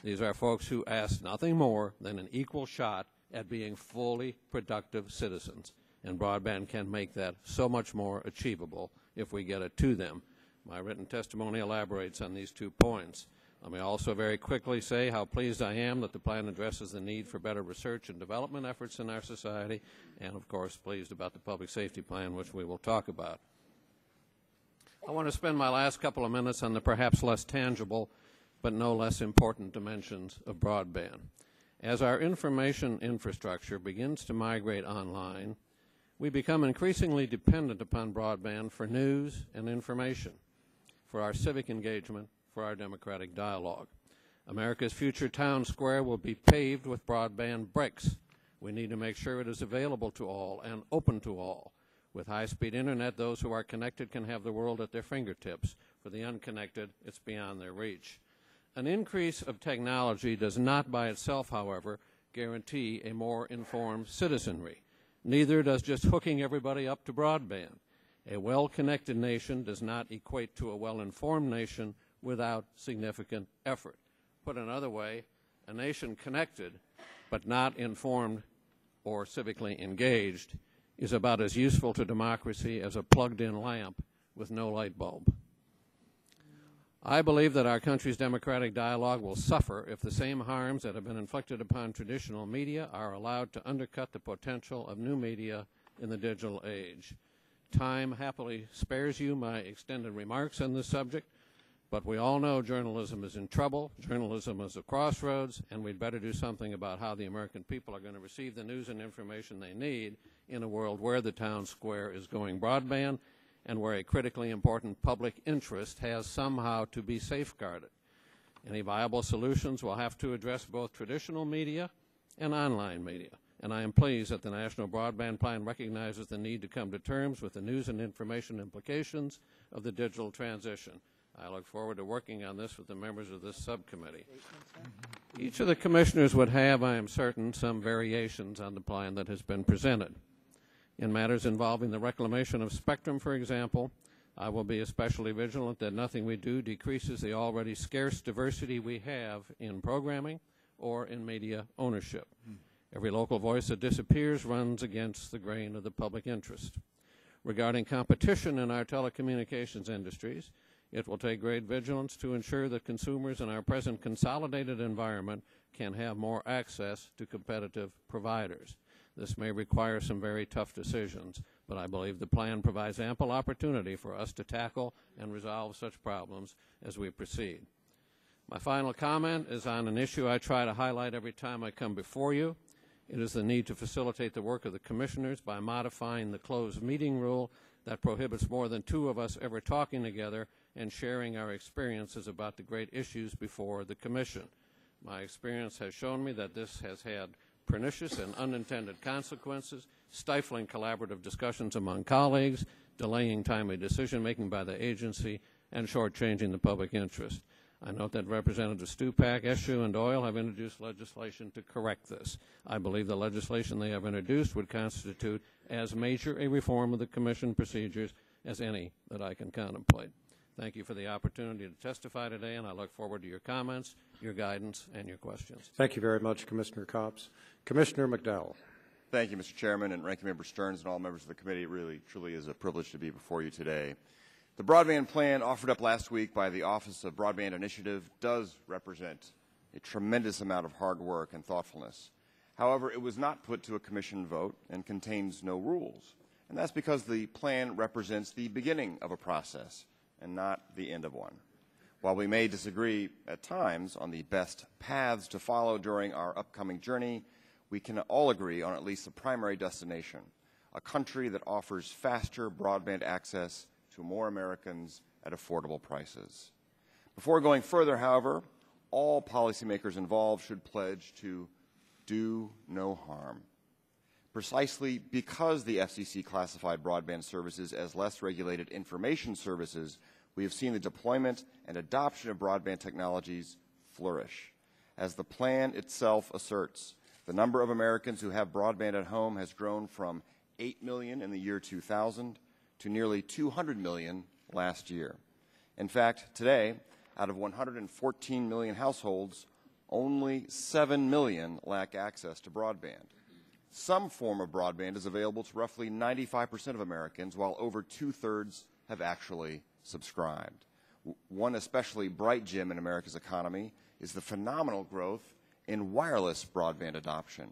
These are folks who ask nothing more than an equal shot at being fully productive citizens, and broadband can make that so much more achievable if we get it to them. My written testimony elaborates on these 2 points. Let me also very quickly say how pleased I am that the plan addresses the need for better research and development efforts in our society, and of course pleased about the public safety plan, which we will talk about. I want to spend my last couple of minutes on the perhaps less tangible but no less important dimensions of broadband. As our information infrastructure begins to migrate online, we become increasingly dependent upon broadband for news and information, for our civic engagement, for our democratic dialogue. America's future town square will be paved with broadband bricks. We need to make sure it is available to all and open to all. With high-speed internet, those who are connected can have the world at their fingertips. For the unconnected, it's beyond their reach. An increase of technology does not by itself, however, guarantee a more informed citizenry. Neither does just hooking everybody up to broadband. A well-connected nation does not equate to a well-informed nation without significant effort. Put another way, a nation connected but not informed or civically engaged is about as useful to democracy as a plugged-in lamp with no light bulb. I believe that our country's democratic dialogue will suffer if the same harms that have been inflicted upon traditional media are allowed to undercut the potential of new media in the digital age. Time happily spares you my extended remarks on this subject, but we all know journalism is in trouble, journalism is a crossroads, and we'd better do something about how the American people are going to receive the news and information they need in a world where the town square is going broadband and where a critically important public interest has somehow to be safeguarded. Any viable solutions will have to address both traditional media and online media, and I am pleased that the National Broadband Plan recognizes the need to come to terms with the news and information implications of the digital transition. I look forward to working on this with the members of this subcommittee. Each of the commissioners would have, I am certain, some variations on the plan that has been presented. In matters involving the reclamation of spectrum, for example, I will be especially vigilant that nothing we do decreases the already scarce diversity we have in programming or in media ownership. Every local voice that disappears runs against the grain of the public interest. Regarding competition in our telecommunications industries, it will take great vigilance to ensure that consumers in our present consolidated environment can have more access to competitive providers. This may require some very tough decisions, but I believe the plan provides ample opportunity for us to tackle and resolve such problems as we proceed. My final comment is on an issue I try to highlight every time I come before you. It is the need to facilitate the work of the commissioners by modifying the closed meeting rule that prohibits more than two of us ever talking together and sharing our experiences about the great issues before the commission. My experience has shown me that this has had pernicious and unintended consequences, stifling collaborative discussions among colleagues, delaying timely decision-making by the agency, and shortchanging the public interest. I note that Representatives Stupak, Eshoo, and Doyle have introduced legislation to correct this. I believe the legislation they have introduced would constitute as major a reform of the Commission procedures as any that I can contemplate. Thank you for the opportunity to testify today, and I look forward to your comments, your guidance, and your questions. Thank you very much, Commissioner Copps. Commissioner McDowell. Thank you, Mr. Chairman, and Ranking Member Stearns and all members of the committee. It really, truly is a privilege to be before you today. The broadband plan offered up last week by the Office of Broadband Initiative does represent a tremendous amount of hard work and thoughtfulness. However, it was not put to a commission vote and contains no rules. And that's because the plan represents the beginning of a process and not the end of one. While we may disagree at times on the best paths to follow during our upcoming journey, we can all agree on at least the primary destination, a country that offers faster broadband access to more Americans at affordable prices. Before going further, however, all policymakers involved should pledge to do no harm. Precisely because the FCC classified broadband services as less regulated information services, we have seen the deployment and adoption of broadband technologies flourish. As the plan itself asserts, the number of Americans who have broadband at home has grown from 8 million in the year 2000 to nearly 200 million last year. In fact, today, out of 114 million households, only 7 million lack access to broadband. Some form of broadband is available to roughly 95% of Americans, while over two-thirds have actually subscribed. One especially bright gem in America's economy is the phenomenal growth in wireless broadband adoption.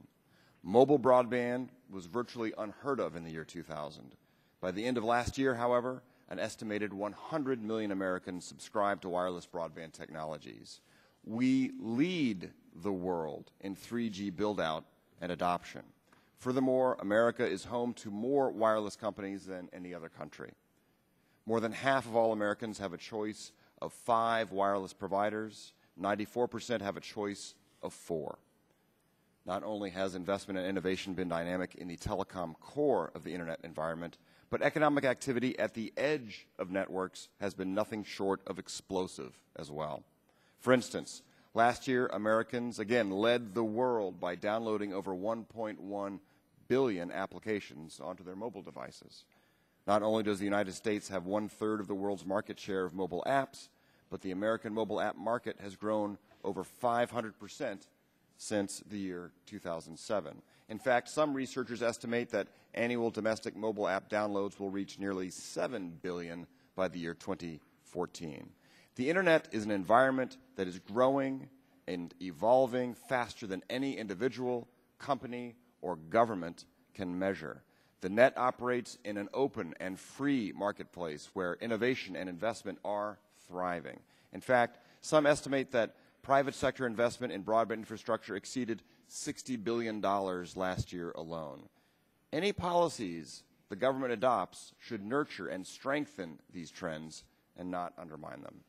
Mobile broadband was virtually unheard of in the year 2000. By the end of last year, however, an estimated 100 million Americans subscribed to wireless broadband technologies. We lead the world in 3G build-out and adoption. Furthermore, America is home to more wireless companies than any other country. More than half of all Americans have a choice of 5 wireless providers. 94% have a choice of 4. Not only has investment and innovation been dynamic in the telecom core of the Internet environment, but economic activity at the edge of networks has been nothing short of explosive as well. For instance, last year, Americans again led the world by downloading over 1.1 billion applications onto their mobile devices. Not only does the United States have 1/3 of the world's market share of mobile apps, but the American mobile app market has grown over 500% since the year 2007. In fact, some researchers estimate that annual domestic mobile app downloads will reach nearly 7 billion by the year 2014. The Internet is an environment that is growing and evolving faster than any individual, company, or government can measure. The net operates in an open and free marketplace where innovation and investment are thriving. In fact, some estimate that private sector investment in broadband infrastructure exceeded $60 billion last year alone. Any policies the government adopts should nurture and strengthen these trends and not undermine them.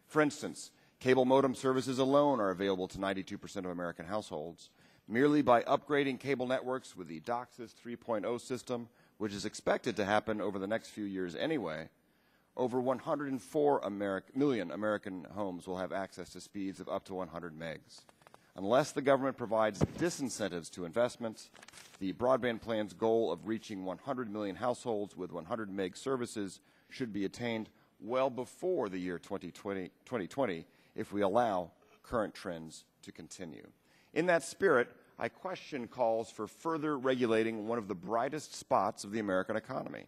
For instance, cable modem services alone are available to 92% of American households. Merely by upgrading cable networks with the DOCSIS 3.0 system, which is expected to happen over the next few years anyway, over 104 million American homes will have access to speeds of up to 100 megs. Unless the government provides disincentives to investments, the broadband plan's goal of reaching 100 million households with 100 meg services should be attained well before the year 2020 if we allow current trends to continue. In that spirit, I question calls for further regulating one of the brightest spots of the American economy.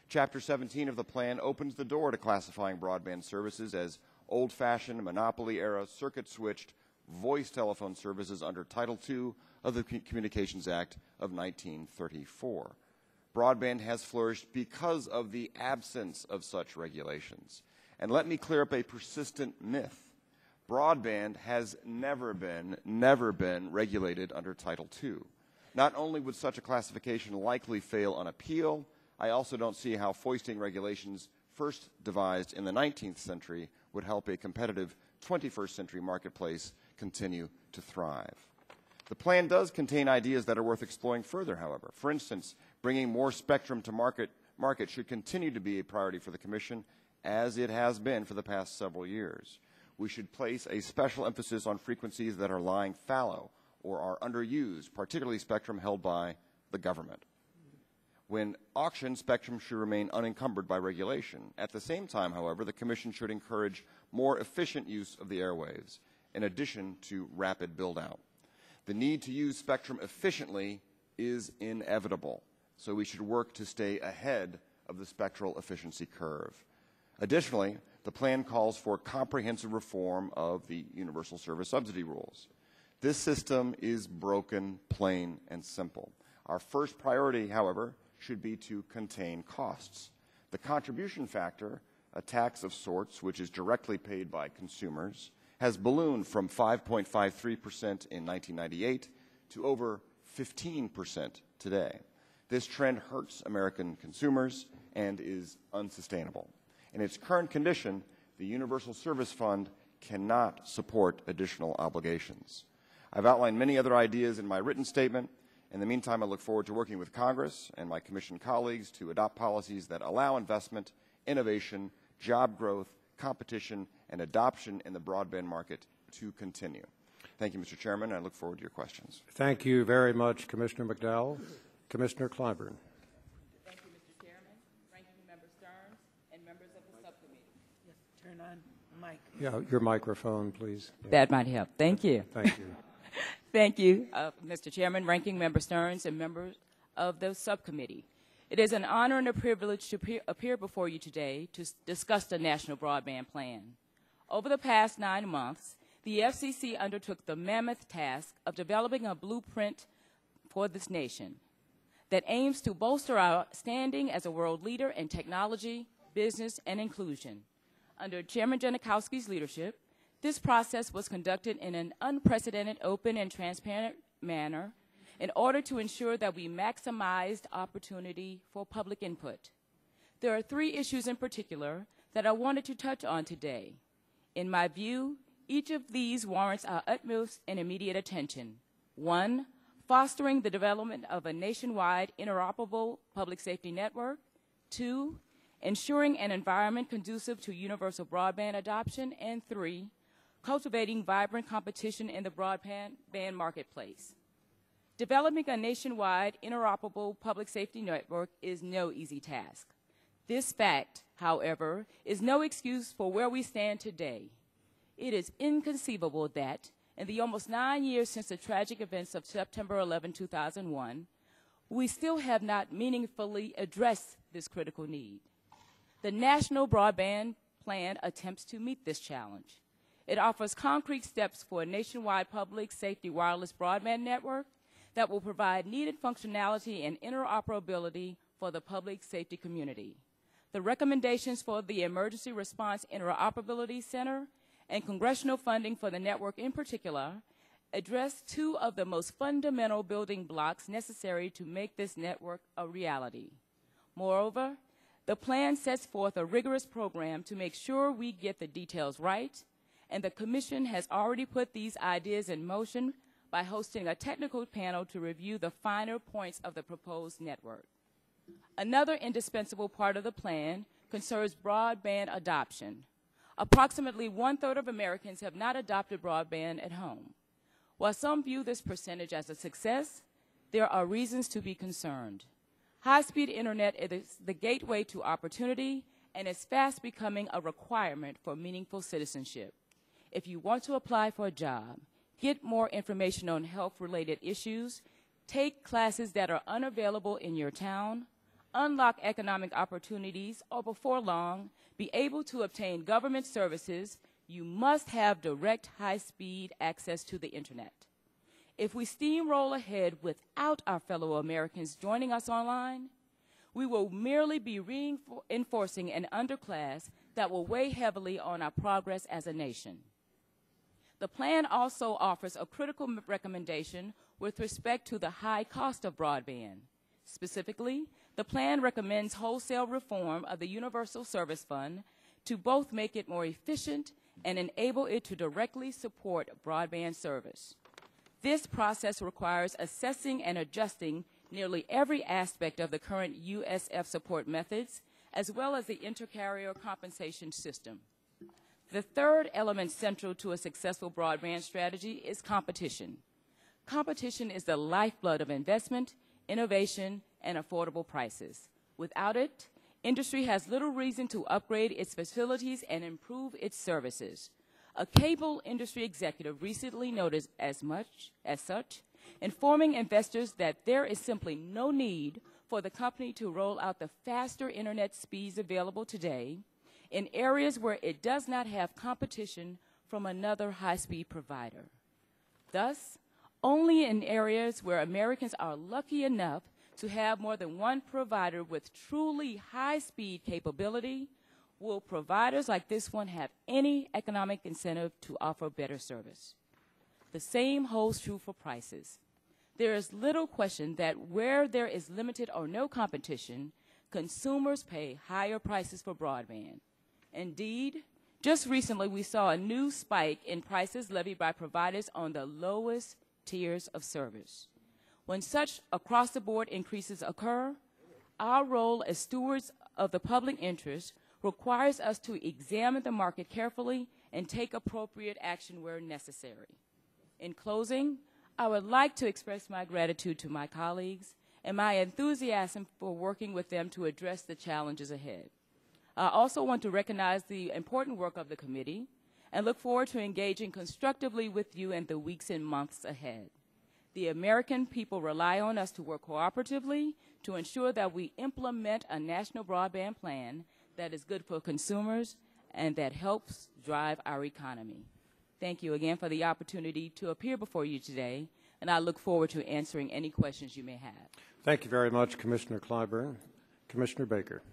Chapter 17 of the plan opens the door to classifying broadband services as old-fashioned, monopoly-era, circuit-switched voice telephone services under Title II of the Communications Act of 1934. Broadband has flourished because of the absence of such regulations. And let me clear up a persistent myth. Broadband has never been regulated under Title II. Not only would such a classification likely fail on appeal, I also don't see how foisting regulations first devised in the 19th century would help a competitive 21st century marketplace continue to thrive. The plan does contain ideas that are worth exploring further, however. For instance, bringing more spectrum to market should continue to be a priority for the Commission, as it has been for the past several years. We should place a special emphasis on frequencies that are lying fallow or are underused, particularly spectrum held by the government. When auctioned, spectrum should remain unencumbered by regulation. At the same time, however, the Commission should encourage more efficient use of the airwaves, in addition to rapid build-out. The need to use spectrum efficiently is inevitable, so we should work to stay ahead of the spectral efficiency curve. Additionally, the plan calls for comprehensive reform of the Universal Service Subsidy rules. This system is broken, plain and simple. Our first priority, however, should be to contain costs. The contribution factor, a tax of sorts which is directly paid by consumers, has ballooned from 5.53% in 1998 to over 15% today. This trend hurts American consumers and is unsustainable. In its current condition, the Universal Service Fund cannot support additional obligations. I've outlined many other ideas in my written statement. In the meantime, I look forward to working with Congress and my Commission colleagues to adopt policies that allow investment, innovation, job growth, competition, and adoption in the broadband market to continue. Thank you, Mr. Chairman. I look forward to your questions. Thank you very much, Commissioner McDowell. Commissioner Clyburn. Thank you, Mr. Chairman, Ranking Member Stearns, and members of the subcommittee. Yes, turn on mic. Yeah, your microphone, please. Yeah. That might help. Thank you. Thank you. Thank you, Mr. Chairman, Ranking Member Stearns, and members of the subcommittee. It is an honor and a privilege to appear before you today to discuss the National Broadband Plan. Over the past 9 months, the FCC undertook the mammoth task of developing a blueprint for this nation that aims to bolster our standing as a world leader in technology, business, and inclusion. Under Chairman Janikowski's leadership, this process was conducted in an unprecedented, open, and transparent manner in order to ensure that we maximized opportunity for public input. There are 3 issues in particular that I wanted to touch on today. In my view, each of these warrants our utmost and immediate attention. 1, fostering the development of a nationwide interoperable public safety network. 2, ensuring an environment conducive to universal broadband adoption. And 3, cultivating vibrant competition in the broadband marketplace. Developing a nationwide interoperable public safety network is no easy task. This fact, however, is no excuse for where we stand today. It is inconceivable that, in the almost 9 years since the tragic events of September 11, 2001, we still have not meaningfully addressed this critical need. The National Broadband Plan attempts to meet this challenge. It offers concrete steps for a nationwide public safety wireless broadband network that will provide needed functionality and interoperability for the public safety community. The recommendations for the Emergency Response Interoperability Center and congressional funding for the network in particular address 2 of the most fundamental building blocks necessary to make this network a reality. Moreover, the plan sets forth a rigorous program to make sure we get the details right, and the Commission has already put these ideas in motion by hosting a technical panel to review the finer points of the proposed network. Another indispensable part of the plan concerns broadband adoption. Approximately 1/3 of Americans have not adopted broadband at home. While some view this percentage as a success, there are reasons to be concerned. High-speed internet is the gateway to opportunity and is fast becoming a requirement for meaningful citizenship. If you want to apply for a job, get more information on health-related issues, take classes that are unavailable in your town, unlock economic opportunities, or before long, be able to obtain government services, you must have direct high-speed access to the internet. If we steamroll ahead without our fellow Americans joining us online, we will merely be reinforcing an underclass that will weigh heavily on our progress as a nation. The plan also offers a critical recommendation with respect to the high cost of broadband. Specifically, the plan recommends wholesale reform of the Universal Service Fund to both make it more efficient and enable it to directly support broadband service. This process requires assessing and adjusting nearly every aspect of the current USF support methods, as well as the intercarrier compensation system. The third element central to a successful broadband strategy is competition. Competition is the lifeblood of investment, innovation, and affordable prices. Without it, industry has little reason to upgrade its facilities and improve its services. A cable industry executive recently noted as such, informing investors that there is simply no need for the company to roll out the faster internet speeds available today in areas where it does not have competition from another high-speed provider. Thus, only in areas where Americans are lucky enough to have more than one provider with truly high-speed capability will providers like this one have any economic incentive to offer better service. The same holds true for prices. There is little question that where there is limited or no competition, consumers pay higher prices for broadband. Indeed, just recently we saw a new spike in prices levied by providers on the lowest tiers of service. When such across-the-board increases occur, our role as stewards of the public interest requires us to examine the market carefully and take appropriate action where necessary. In closing, I would like to express my gratitude to my colleagues and my enthusiasm for working with them to address the challenges ahead. I also want to recognize the important work of the committee and look forward to engaging constructively with you in the weeks and months ahead. The American people rely on us to work cooperatively to ensure that we implement a national broadband plan that is good for consumers and that helps drive our economy. Thank you again for the opportunity to appear before you today, and I look forward to answering any questions you may have. Thank you very much, Commissioner Clyburn. Commissioner Baker.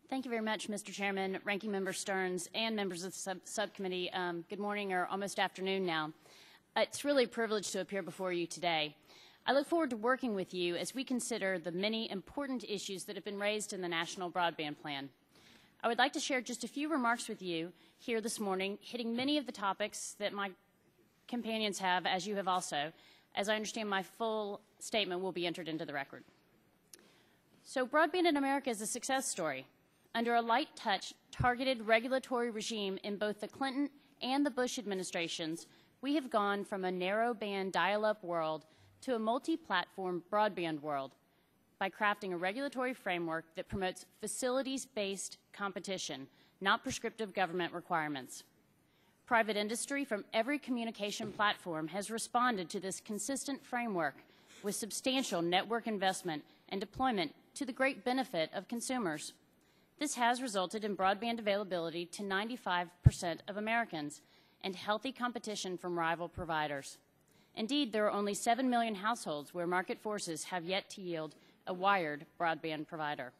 Thank you very much, Mr. Chairman, Ranking Member Stearns, and members of the subcommittee. Good morning or almost afternoon now. It's really a privilege to appear before you today. I look forward to working with you as we consider the many important issues that have been raised in the National Broadband Plan. I would like to share just a few remarks with you here this morning, hitting many of the topics that my companions have, as you have also. As I understand, my full statement will be entered into the record. So broadband in America is a success story. Under a light-touch, targeted regulatory regime in both the Clinton and the Bush administrations, we have gone from a narrow-band dial-up world to a multi-platform broadband world by crafting a regulatory framework that promotes facilities-based competition, not prescriptive government requirements. Private industry from every communication platform has responded to this consistent framework with substantial network investment and deployment to the great benefit of consumers. This has resulted in broadband availability to 95% of Americans and healthy competition from rival providers. Indeed, there are only 7 million households where market forces have yet to yield a wired broadband provider.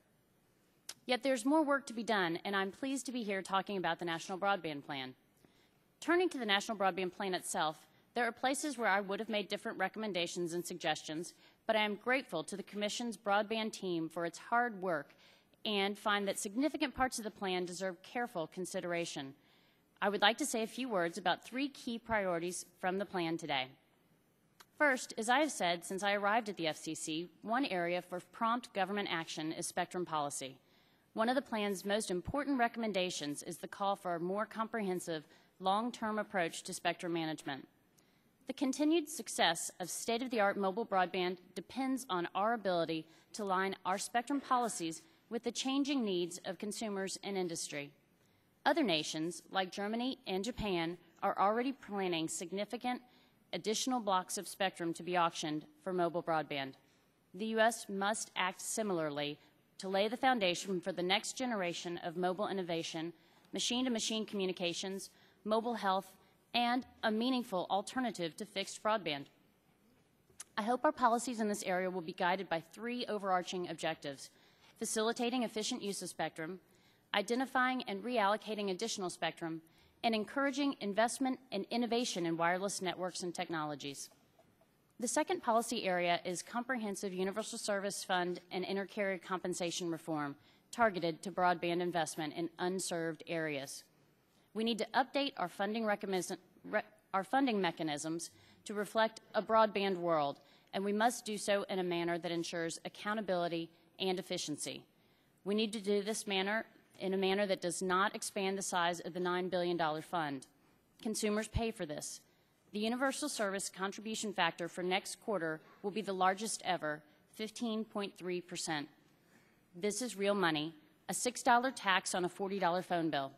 Yet there's more work to be done, and I'm pleased to be here talking about the National Broadband Plan. Turning to the National Broadband Plan itself, there are places where I would have made different recommendations and suggestions, but I am grateful to the Commission's broadband team for its hard work and find that significant parts of the plan deserve careful consideration. I would like to say a few words about 3 key priorities from the plan today. First, as I have said since I arrived at the FCC, one area for prompt government action is spectrum policy. One of the plan's most important recommendations is the call for a more comprehensive, long-term approach to spectrum management. The continued success of state-of-the-art mobile broadband depends on our ability to align our spectrum policies with the changing needs of consumers and industry. Other nations, like Germany and Japan, are already planning significant additional blocks of spectrum to be auctioned for mobile broadband. The U.S. must act similarly to lay the foundation for the next generation of mobile innovation, machine-to-machine communications, mobile health, and a meaningful alternative to fixed broadband. I hope our policies in this area will be guided by three overarching objectives: facilitating efficient use of spectrum, identifying and reallocating additional spectrum, and encouraging investment and innovation in wireless networks and technologies. The second policy area is comprehensive universal service fund and intercarrier compensation reform targeted to broadband investment in unserved areas. We need to update our funding mechanisms to reflect a broadband world, and we must do so in a manner that ensures accountability and efficiency. We need to do this in a manner that does not expand the size of the $9 billion fund. Consumers pay for this. The universal service contribution factor for next quarter will be the largest ever, 15.3%. This is real money, a $6 tax on a $40 phone bill.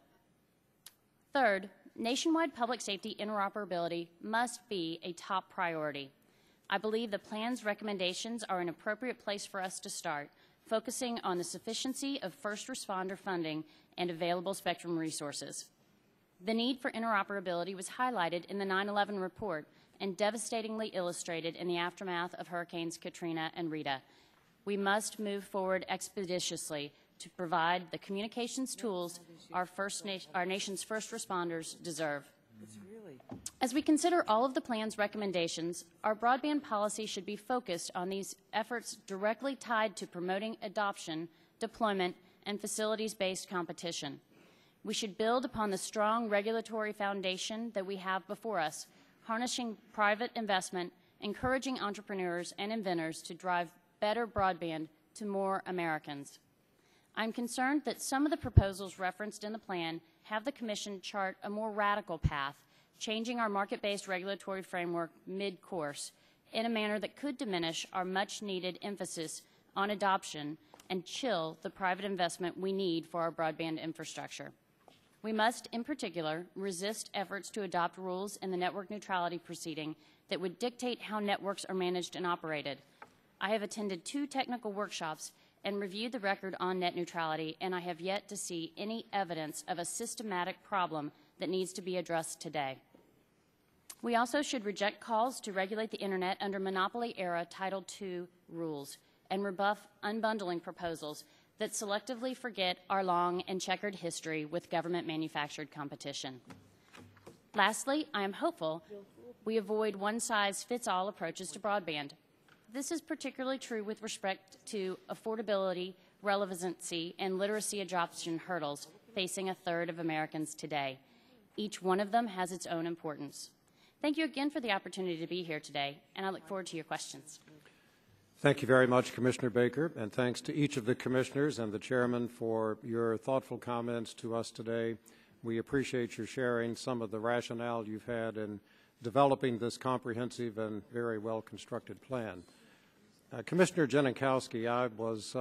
Third, nationwide public safety interoperability must be a top priority. I believe the plan's recommendations are an appropriate place for us to start, focusing on the sufficiency of first responder funding and available spectrum resources. The need for interoperability was highlighted in the 9/11 report and devastatingly illustrated in the aftermath of Hurricanes Katrina and Rita. We must move forward expeditiously to provide the communications tools our nation's first responders deserve. As we consider all of the plan's recommendations, our broadband policy should be focused on these efforts directly tied to promoting adoption, deployment, and facilities-based competition. We should build upon the strong regulatory foundation that we have before us, harnessing private investment, encouraging entrepreneurs and inventors to drive better broadband to more Americans. I'm concerned that some of the proposals referenced in the plan have the Commission chart a more radical path, changing our market-based regulatory framework mid-course in a manner that could diminish our much-needed emphasis on adoption and chill the private investment we need for our broadband infrastructure. We must, in particular, resist efforts to adopt rules in the network neutrality proceeding that would dictate how networks are managed and operated. I have attended 2 technical workshops and reviewed the record on net neutrality, and I have yet to see any evidence of a systematic problem that needs to be addressed today. We also should reject calls to regulate the Internet under monopoly-era Title II rules and rebuff unbundling proposals that selectively forget our long and checkered history with government-manufactured competition. Lastly, I am hopeful we avoid one-size-fits-all approaches to broadband. This is particularly true with respect to affordability, relevancy, and literacy adoption hurdles facing a third of Americans today. Each one of them has its own importance. Thank you again for the opportunity to be here today, and I look forward to your questions. Thank you very much, Commissioner Baker, and thanks to each of the commissioners and the chairman for your thoughtful comments to us today. We appreciate your sharing some of the rationale you've had in developing this comprehensive and very well-constructed plan. Commissioner Jeninkowski, I was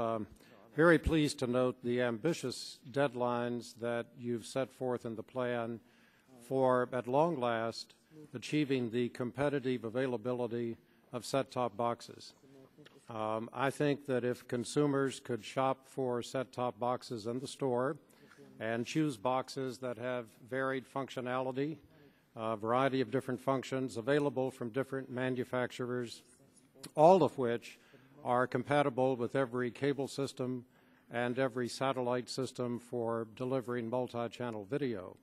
very pleased to note the ambitious deadlines that you've set forth in the plan for, at long last, achieving the competitive availability of set-top boxes. I think that if consumers could shop for set-top boxes in the store and choose boxes that have varied functionality, a variety of different functions available from different manufacturers, all of which are compatible with every cable system and every satellite system for delivering multi-channel video,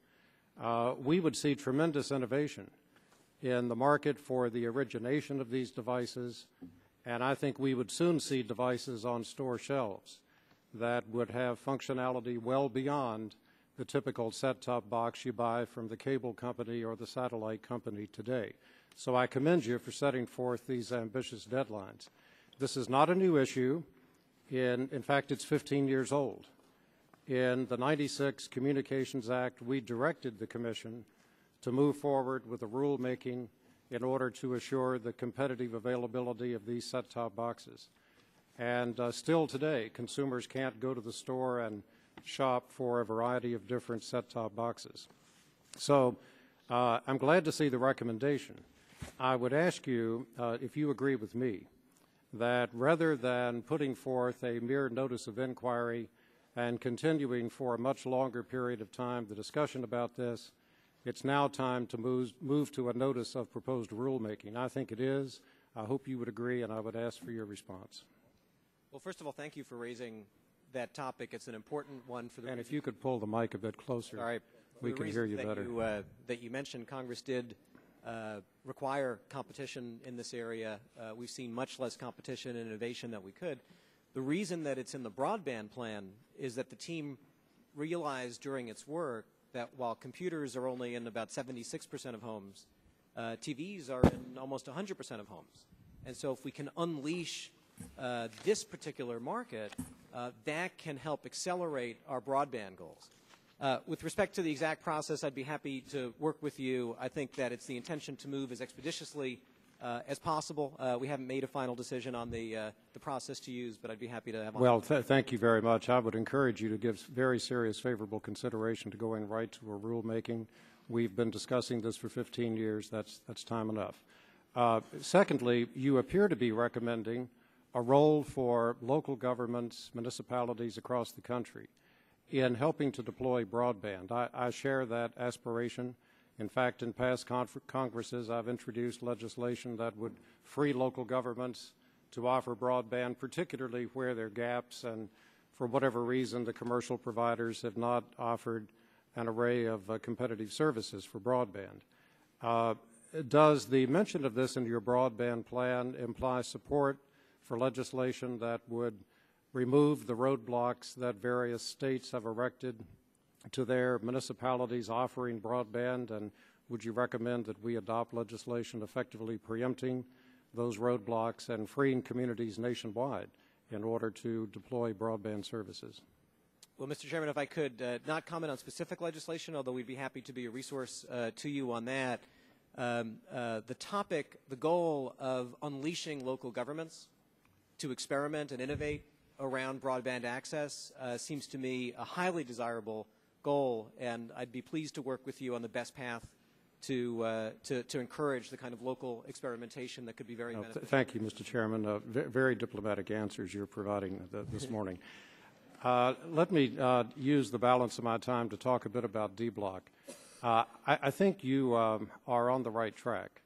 we would see tremendous innovation in the market for the origination of these devices, and I think we would soon see devices on store shelves that would have functionality well beyond the typical set-top box you buy from the cable company or the satellite company today. So I commend you for setting forth these ambitious deadlines. This is not a new issue. In fact, it's 15 years old. In the 96 Communications Act, we directed the Commission to move forward with the rulemaking in order to assure the competitive availability of these set-top boxes. And still today, consumers can't go to the store and shop for a variety of different set-top boxes. So I'm glad to see the recommendation. I would ask you if you agree with me that rather than putting forth a mere notice of inquiry and continuing for a much longer period of time the discussion about this, it's now time to move to a notice of proposed rulemaking. I think it is. I hope you would agree, and I would ask for your response. Well, first of all, thank you for raising that topic. It's an important one for the. And if you could pull the mic a bit closer, all right, we can hear you better. That you mentioned, Congress did require competition in this area. We've seen much less competition and innovation than we could. The reason that it's in the broadband plan is that the team realized during its work that while computers are only in about 76% of homes, TVs are in almost 100% of homes. And so if we can unleash this particular market, that can help accelerate our broadband goals. With respect to the exact process, I'd be happy to work with you. I think that it's the intention to move as expeditiously as possible. We haven't made a final decision on the process to use, but I'd be happy to have. Well, thank you very much. I would encourage you to give very serious, favorable consideration to going right to a rulemaking. We've been discussing this for 15 years. That's time enough. Secondly, you appear to be recommending a role for local governments, municipalities across the country in helping to deploy broadband. I share that aspiration. In fact, in past Congresses, I've introduced legislation that would free local governments to offer broadband, particularly where there are gaps and for whatever reason the commercial providers have not offered an array of competitive services for broadband. Does the mention of this in your broadband plan imply support for legislation that would remove the roadblocks that various states have erected to their municipalities offering broadband, and would you recommend that we adopt legislation effectively preempting those roadblocks and freeing communities nationwide in order to deploy broadband services? Well, Mr. Chairman, if I could not comment on specific legislation, although we'd be happy to be a resource to you on that. The topic, the goal of unleashing local governments to experiment and innovate around broadband access seems to me a highly desirable goal, and I'd be pleased to work with you on the best path to encourage the kind of local experimentation that could be very beneficial. Thank you, Mr. Chairman. Very diplomatic answers you're providing this morning. Let me use the balance of my time to talk a bit about D-Block. I think you are on the right track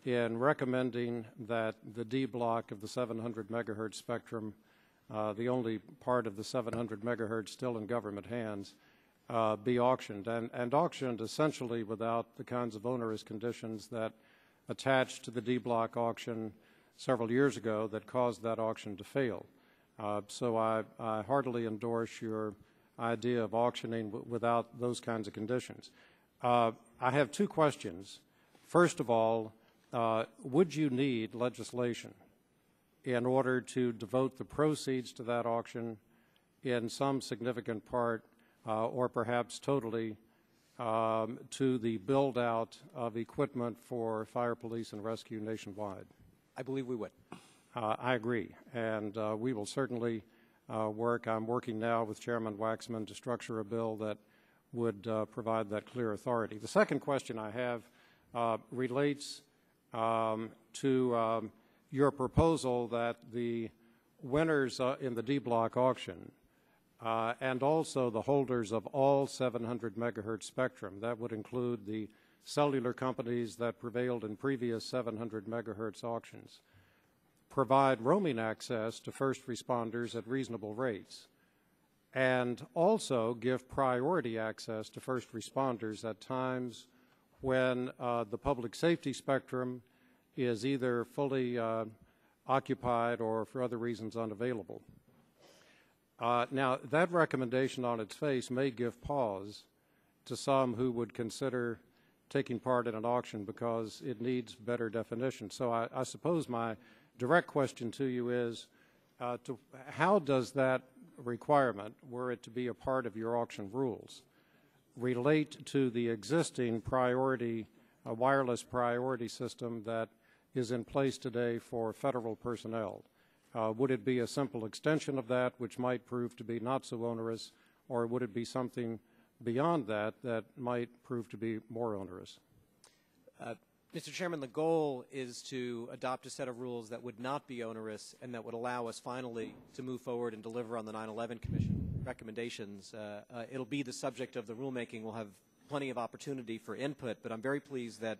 in recommending that the D-Block of the 700 megahertz spectrum, the only part of the 700 megahertz still in government hands, be auctioned, and auctioned essentially without the kinds of onerous conditions that attached to the D-Block auction several years ago that caused that auction to fail. So I heartily endorse your idea of auctioning without those kinds of conditions. I have two questions. First of all, would you need legislation in order to devote the proceeds to that auction in some significant part or perhaps totally to the build-out of equipment for fire, police, and rescue nationwide? I believe we would. I agree, and we will certainly work. I'm working now with Chairman Waxman to structure a bill that would provide that clear authority. The second question I have relates to your proposal that the winners in the D-Block auction and also the holders of all 700 megahertz spectrum, that would include the cellular companies that prevailed in previous 700 megahertz auctions, provide roaming access to first responders at reasonable rates, and also give priority access to first responders at times when the public safety spectrum is either fully occupied or for other reasons unavailable. Now, that recommendation on its face may give pause to some who would consider taking part in an auction because it needs better definition. So I suppose my direct question to you is, how does that requirement, were it to be a part of your auction rules, relate to the existing priority, wireless priority system that is in place today for federal personnel? Would it be a simple extension of that, which might prove to be not so onerous, or would it be something beyond that that might prove to be more onerous? Mr. Chairman, the goal is to adopt a set of rules that would not be onerous and that would allow us finally to move forward and deliver on the 9/11 Commission recommendations. It'll be the subject of the rulemaking. We'll have plenty of opportunity for input, but I'm very pleased that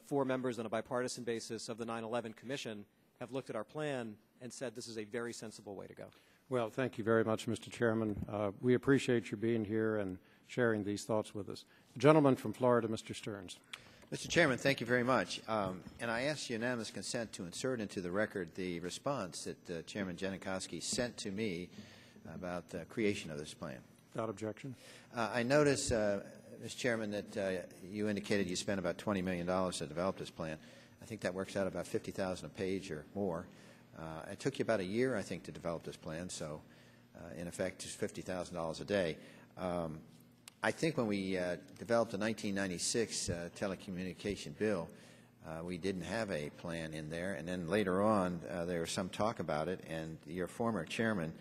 4 members on a bipartisan basis of the 9/11 Commission have looked at our plan and said this is a very sensible way to go. Well, thank you very much, Mr. Chairman. We appreciate you being here and sharing these thoughts with us. The gentleman from Florida, Mr. Stearns. Mr. Chairman, thank you very much. And I ask unanimous consent to insert into the record the response that Chairman Janikowski sent to me about the creation of this plan. Without objection. I notice, Mr. Chairman, that you indicated you spent about $20 million to develop this plan. I think that works out about $50,000 a page or more. It took you about a year, I think, to develop this plan, so in effect, just $50,000 a day. I think when we developed the 1996 telecommunication bill, we didn't have a plan in there, and then later on there was some talk about it, and your former chairman,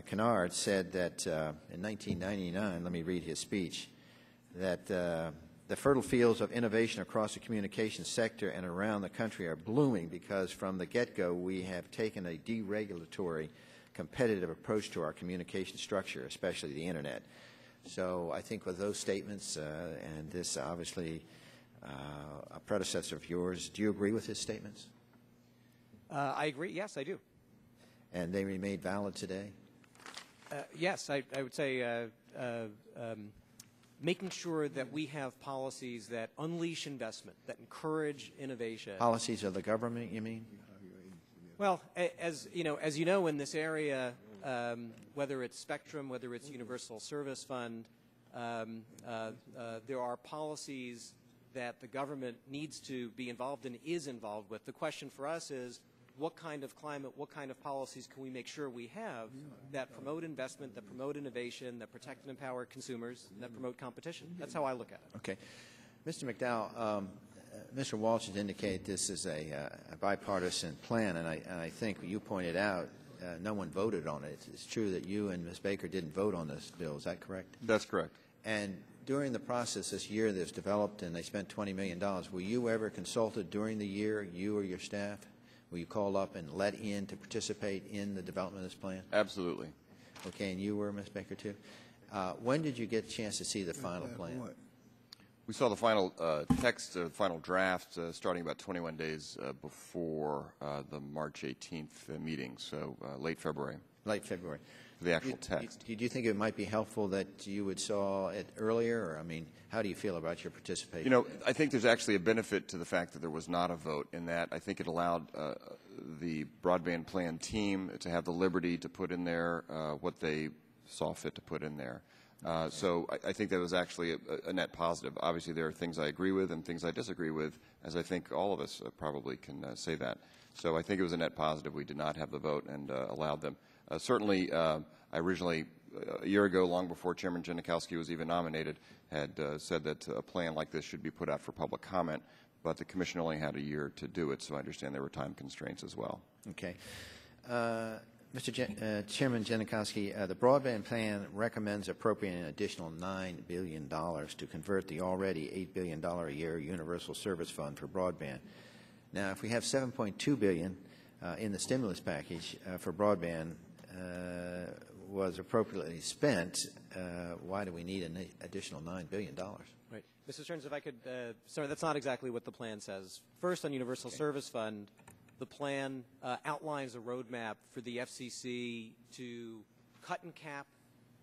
Kennard, said that in 1999, let me read his speech, that the fertile fields of innovation across the communications sector and around the country are blooming because from the get-go we have taken a deregulatory, competitive approach to our communication structure, especially the Internet. So I think with those statements, and this obviously a predecessor of yours, do you agree with his statements? I agree. Yes, I do. And they remain valid today? Yes, I would say making sure that we have policies that unleash investment, that encourage innovation. Policies of the government, you mean? Well, as you know, in this area, whether it's Spectrum, whether it's Universal Service Fund, there are policies that the government needs to be involved in, is involved with. The question for us is, what kind of climate, what kind of policies can we make sure we have that promote investment, that promote innovation, that protect and empower consumers, and that promote competition? That's how I look at it. Okay. Mr. McDowell, Mr. Walsh has indicated this is a bipartisan plan, and I think you pointed out no one voted on it. It's true that you and Ms. Baker didn't vote on this bill. Is that correct? That's correct. And during the process this year that's developed and they spent $20 million, were you ever consulted during the year, you or your staff? Were you called up and let in to participate in the development of this plan? Absolutely. Okay, and you were, Ms. Baker, too? When did you get a chance to see the final plan? We saw the final text, final draft, starting about 21 days before the March 18th meeting, so late February. Late February. The actual text. Did you think it might be helpful that you would saw it earlier? Or, I mean, how do you feel about your participation? You know, I think there's actually a benefit to the fact that there was not a vote in that. I think it allowed the broadband plan team to have the liberty to put in there what they saw fit to put in there. So I think that was actually a net positive. Obviously, there are things I agree with and things I disagree with, as I think all of us probably can say that. So I think it was a net positive. We did not have the vote and allowed them. Certainly, I originally, a year ago, long before Chairman Janikowski was even nominated, had said that a plan like this should be put out for public comment, but the Commission only had a year to do it, so I understand there were time constraints as well. Okay. Chairman Janikowski, the broadband plan recommends appropriating an additional $9 billion to convert the already $8 billion a year Universal Service Fund for broadband. Now, if we have $7.2 billion in the stimulus package for broadband was appropriately spent, why do we need an additional $9 billion? Right. Mr. Stearns, if I could, sorry, that's not exactly what the plan says. First, on Universal Service Fund, the plan outlines a roadmap for the FCC to cut and cap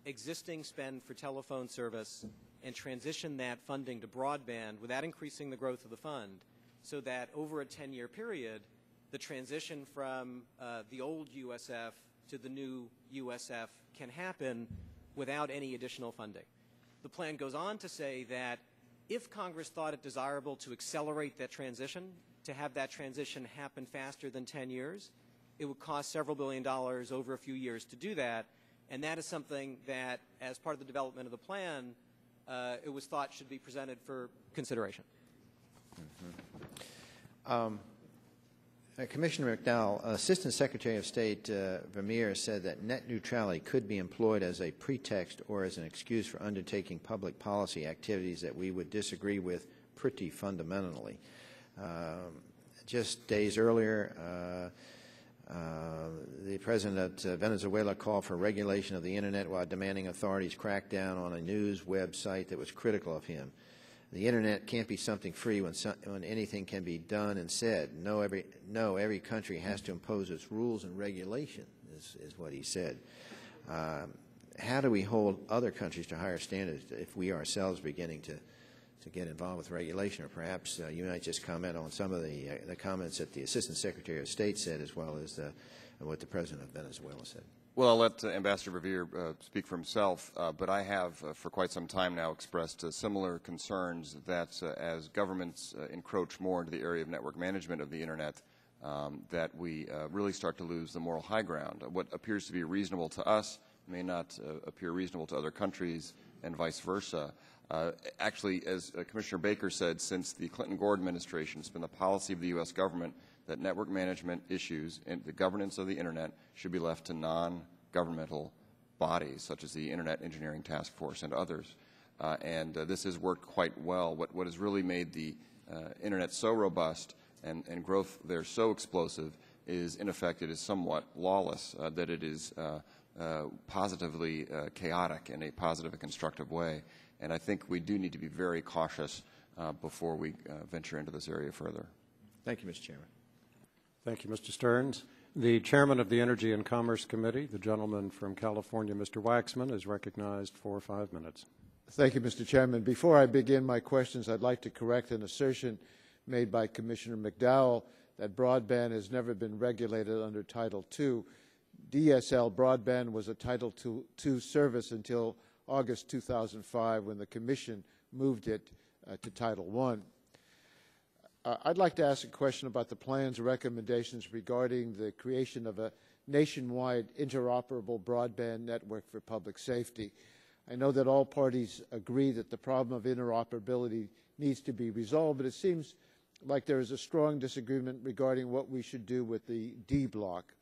existing spend for telephone service and transition that funding to broadband without increasing the growth of the fund, so that over a 10-year period, the transition from the old USF to the new USF can happen without any additional funding. The plan goes on to say that if Congress thought it desirable to accelerate that transition, to have that transition happen faster than 10 years, it would cost several $billion over a few years to do that, and that is something that, as part of the development of the plan, it was thought should be presented for consideration. Commissioner McDowell, Assistant Secretary of State Vermeer said that net neutrality could be employed as a pretext or as an excuse for undertaking public policy activities that we would disagree with pretty fundamentally. Just days earlier, the President of Venezuela called for regulation of the Internet while demanding authorities crack down on a news website that was critical of him. The Internet can't be something free when anything can be done and said. No, every country has to impose its rules and regulation, is what he said. How do we hold other countries to higher standards if we ourselves are beginning to get involved with regulation? Or perhaps you might just comment on some of the comments that the Assistant Secretary of State said, as well as what the President of Venezuela said. Well, I'll let Ambassador Revere speak for himself, but I have for quite some time now expressed similar concerns that as governments encroach more into the area of network management of the Internet, that we really start to lose the moral high ground. What appears to be reasonable to us may not appear reasonable to other countries, and vice versa. Actually, as Commissioner Baker said, since the Clinton-Gore administration, it's been the policy of the U.S. government that network management issues and the governance of the Internet should be left to non-governmental bodies, such as the Internet Engineering Task Force and others. This has worked quite well. What has really made the Internet so robust and growth there so explosive is, in effect, it is somewhat lawless, that it is positively chaotic in a positive and constructive way. And I think we do need to be very cautious before we venture into this area further. Thank you, Mr. Chairman. Thank you, Mr. Stearns. The Chairman of the Energy and Commerce Committee, the gentleman from California, Mr. Waxman, is recognized for 5 minutes. Thank you, Mr. Chairman. Before I begin my questions, I'd like to correct an assertion made by Commissioner McDowell that broadband has never been regulated under Title II. DSL broadband was a Title II service until August 2005, when the Commission moved it to Title I. I'd like to ask a question about the plan's recommendations regarding the creation of a nationwide interoperable broadband network for public safety. I know that all parties agree that the problem of interoperability needs to be resolved, but it seems like there is a strong disagreement regarding what we should do with the D block.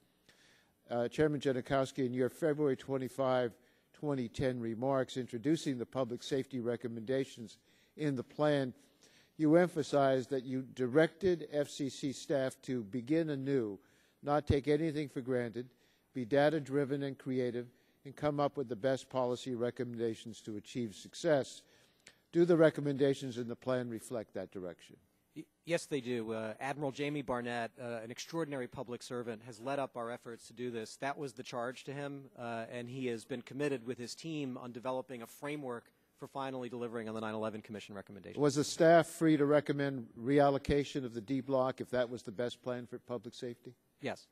Chairman Janikowski, in your February 25, 2010 remarks introducing the public safety recommendations in the plan, you emphasized that you directed FCC staff to begin anew, not take anything for granted, be data-driven and creative, and come up with the best policy recommendations to achieve success. Do the recommendations in the plan reflect that direction? Yes, they do. Admiral Jamie Barnett, an extraordinary public servant, has led up our efforts to do this. That was the charge to him, and he has been committed with his team on developing a framework for finally delivering on the 9/11 Commission recommendations. Was the staff free to recommend reallocation of the D block if that was the best plan for public safety? Yes.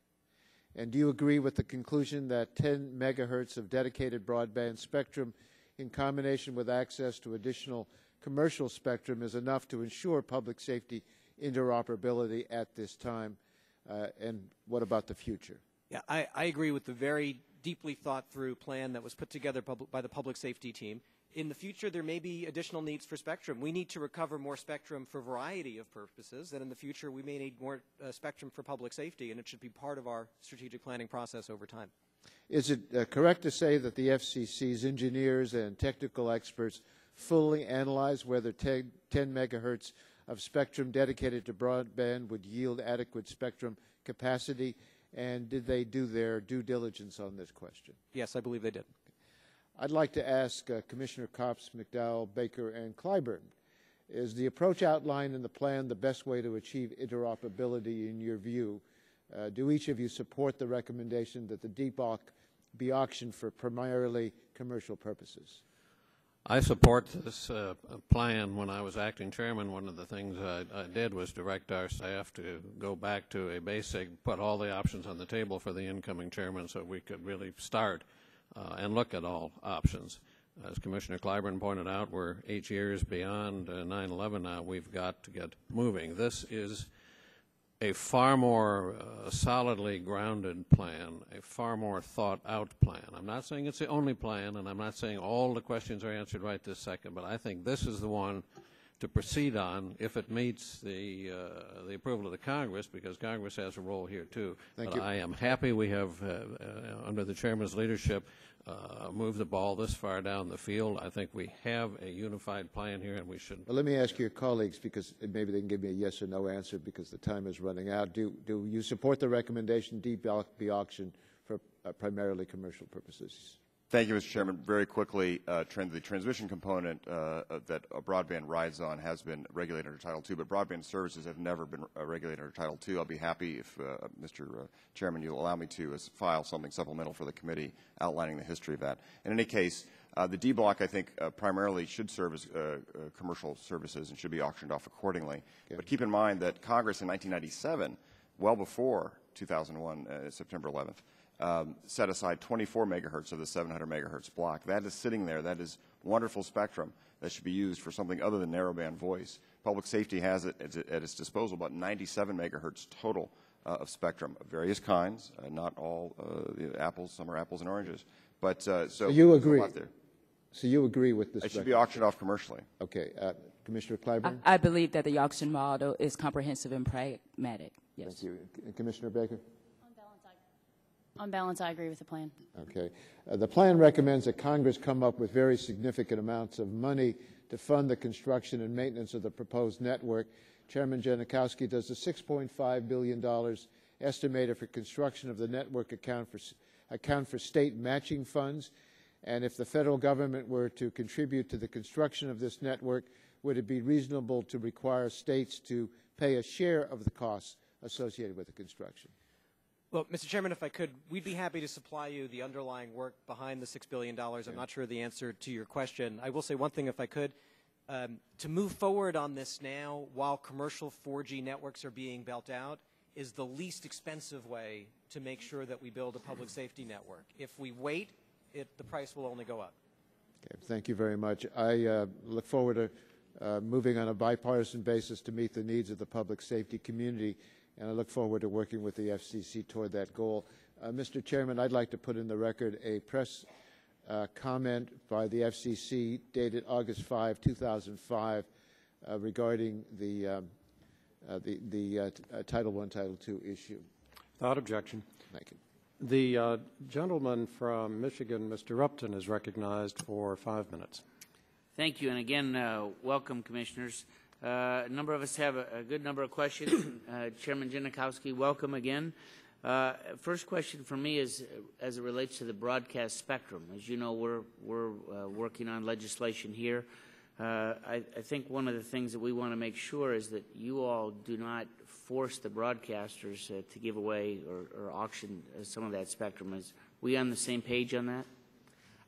And do you agree with the conclusion that 10 megahertz of dedicated broadband spectrum in combination with access to additional commercial spectrum is enough to ensure public safety interoperability at this time? And what about the future? Yeah, I agree with the very deeply thought through plan that was put together by the public safety team. In the future, there may be additional needs for spectrum. We need to recover more spectrum for a variety of purposes, and in the future, we may need more spectrum for public safety, and it should be part of our strategic planning process over time. Is it correct to say that the FCC's engineers and technical experts fully analyzed whether 10 megahertz of spectrum dedicated to broadband would yield adequate spectrum capacity, and did they do their due diligence on this question? Yes, I believe they did. I'd like to ask Commissioner Copps, McDowell, Baker, and Clyburn, is the approach outlined in the plan the best way to achieve interoperability in your view? Do each of you support the recommendation that the D block be auctioned for primarily commercial purposes? I support this plan. When I was acting chairman, one of the things I did was direct our staff to go back to a basic, put all the options on the table for the incoming chairman so we could really start and look at all options. As Commissioner Clyburn pointed out, we're 8 years beyond 9/11 now. We've got to get moving. This is a far more solidly grounded plan, a far more thought-out plan. I'm not saying it's the only plan, and I'm not saying all the questions are answered right this second, but I think this is the one to proceed on if it meets the approval of the Congress, because Congress has a role here too. Thank but you. I am happy we have, under the chairman's leadership, moved the ball this far down the field. I think we have a unified plan here, and we should. Well, let me ask your colleagues, because maybe they can give me a yes or no answer because the time is running out. Do you support the recommendation D be auctioned for primarily commercial purposes? Thank you, Mr. Chairman. Very quickly, the transmission component that broadband rides on has been regulated under Title II, but broadband services have never been regulated under Title II. I'll be happy if, Mr. Chairman, you'll allow me to file something supplemental for the committee outlining the history of that. In any case, the D block, I think, primarily should serve as commercial services and should be auctioned off accordingly. Okay. But keep in mind that Congress in 1997, well before 2001, September 11th, set aside 24 megahertz of the 700 megahertz block. That is sitting there. That is wonderful spectrum that should be used for something other than narrowband voice. Public safety has it at its disposal about 97 megahertz total of spectrum of various kinds, not all apples, some are apples and oranges. But so you agree? There. So you agree with this? It should be auctioned off commercially. Okay. Commissioner Clyburn? I believe that the auction model is comprehensive and pragmatic. Yes. Thank you. Commissioner Baker? On balance, I agree with the plan. Okay. The plan recommends that Congress come up with very significant amounts of money to fund the construction and maintenance of the proposed network. Chairman Janikowski, does the $6.5 billion estimated for construction of the network account for state matching funds? And if the federal government were to contribute to the construction of this network, would it be reasonable to require states to pay a share of the costs associated with the construction? Well, Mr. Chairman, if I could, we'd be happy to supply you the underlying work behind the $6 billion. I'm not sure the answer to your question. I will say one thing, if I could. To move forward on this now, while commercial 4G networks are being built out, is the least expensive way to make sure that we build a public safety network. If we wait, the price will only go up. Okay, thank you very much. I look forward to moving on a bipartisan basis to meet the needs of the public safety community, and I look forward to working with the FCC toward that goal. Mr. Chairman, I'd like to put in the record a press comment by the FCC dated August 5, 2005, regarding the Title I, Title II issue. Without objection. Thank you. The gentleman from Michigan, Mr. Upton, is recognized for 5 minutes. Thank you, and again, welcome, Commissioners. A number of us have a good number of questions. Chairman Janikowski, welcome again. First question for me is as it relates to the broadcast spectrum. As you know, we're working on legislation here. I think one of the things that we want to make sure is that you all do not force the broadcasters to give away or auction some of that spectrum. Is we on the same page on that?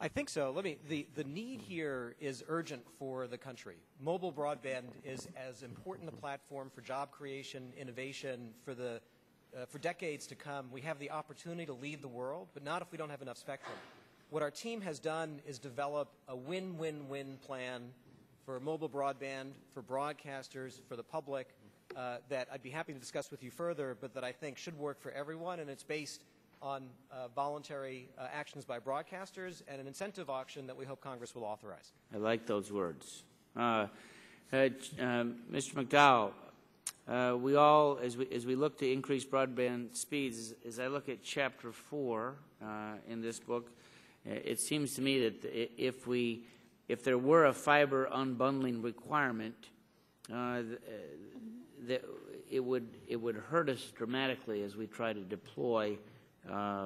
I think so. The need here is urgent for the country. Mobile broadband is as important a platform for job creation, innovation, for decades to come. We have the opportunity to lead the world, but not if we don't have enough spectrum. What our team has done is develop a win-win-win plan for mobile broadband, for broadcasters, for the public, that I'd be happy to discuss with you further, but that I think should work for everyone, and it's based on voluntary actions by broadcasters and an incentive auction that we hope Congress will authorize. I like those words. Mr. McDowell, we all, as we look to increase broadband speeds, as I look at Chapter 4 in this book, it seems to me that if there were a fiber unbundling requirement, that it would hurt us dramatically as we try to deploy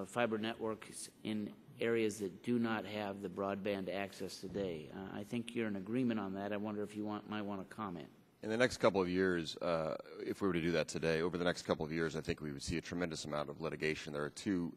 fiber networks in areas that do not have the broadband access today. I think you're in agreement on that. I wonder if you might want to comment. In the next couple of years, if we were to do that today, over the next couple of years, I think we would see a tremendous amount of litigation. There are two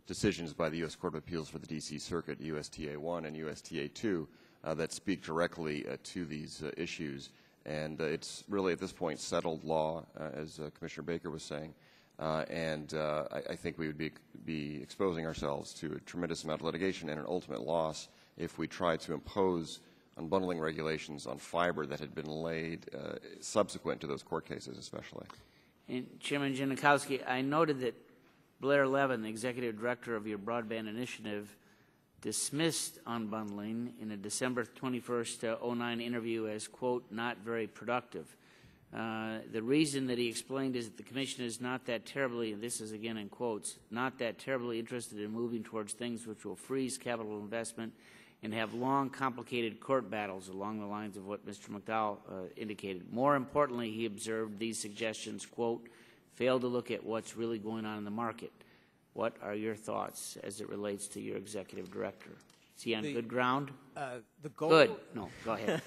decisions by the U.S. Court of Appeals for the D.C. Circuit, USTA 1 and USTA 2, that speak directly to these issues. And it's really, at this point, settled law, as Commissioner Baker was saying. I think we would be exposing ourselves to a tremendous amount of litigation and an ultimate loss if we try to impose unbundling regulations on fiber that had been laid subsequent to those court cases, especially. And Chairman Janikowski, I noted that Blair Levin, the executive director of your broadband initiative, dismissed unbundling in a December 21st, 09 interview as, quote, not very productive. The reason that he explained is that the Commission is not that terribly, and this is again in quotes, not that terribly interested in moving towards things which will freeze capital investment and have long, complicated court battles along the lines of what Mr. McDowell indicated. More importantly, he observed these suggestions, quote, fail to look at what's really going on in the market. What are your thoughts as it relates to your executive director? Is he on good ground? The goal, good. No, go ahead.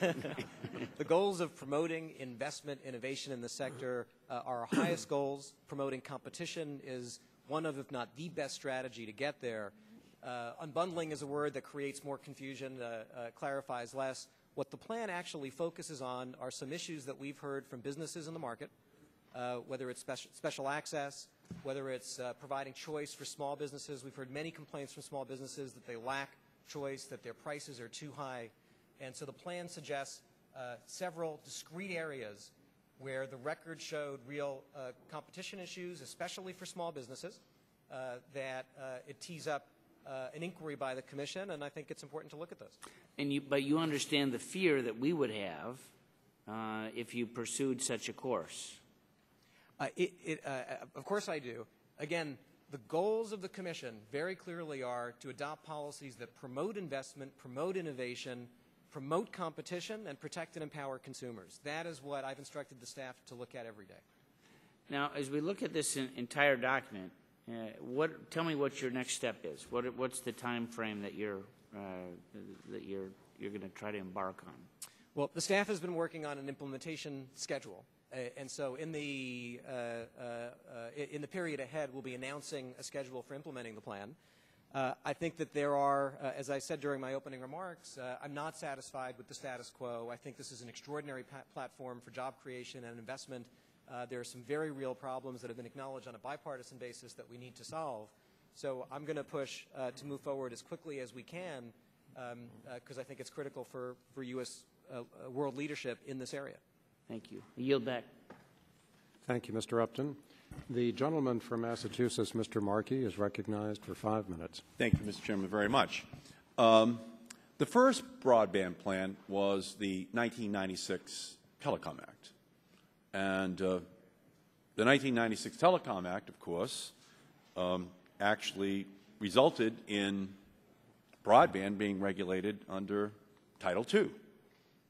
The goals of promoting investment, innovation in the sector are our highest goals. Promoting competition is one of, if not the best strategy to get there. Unbundling is a word that creates more confusion, clarifies less. What the plan actually focuses on are some issues that we've heard from businesses in the market, whether it's special access, whether it's providing choice for small businesses. We've heard many complaints from small businesses that they lack choice, that their prices are too high. And so the plan suggests several discrete areas where the record showed real competition issues, especially for small businesses, that it tees up an inquiry by the Commission, and I think it's important to look at those. But you understand the fear that we would have if you pursued such a course. Of course I do. Again, the goals of the Commission very clearly are to adopt policies that promote investment, promote innovation, promote competition, and protect and empower consumers. That is what I've instructed the staff to look at every day. Now, as we look at this entire document, tell me what your next step is. What's the time frame that you're going to try to embark on? Well, the staff has been working on an implementation schedule. And so in the period ahead, we'll be announcing a schedule for implementing the plan. I think that there are, as I said during my opening remarks, I'm not satisfied with the status quo. I think this is an extraordinary platform for job creation and investment. There are some very real problems that have been acknowledged on a bipartisan basis that we need to solve. So I'm going to push to move forward as quickly as we can because I think it's critical for U.S. World leadership in this area. Thank you. I yield back. Thank you, Mr. Upton. The gentleman from Massachusetts, Mr. Markey, is recognized for 5 minutes. Thank you, Mr. Chairman, very much. The first broadband plan was the 1996 Telecom Act. And the 1996 Telecom Act, of course, actually resulted in broadband being regulated under Title II.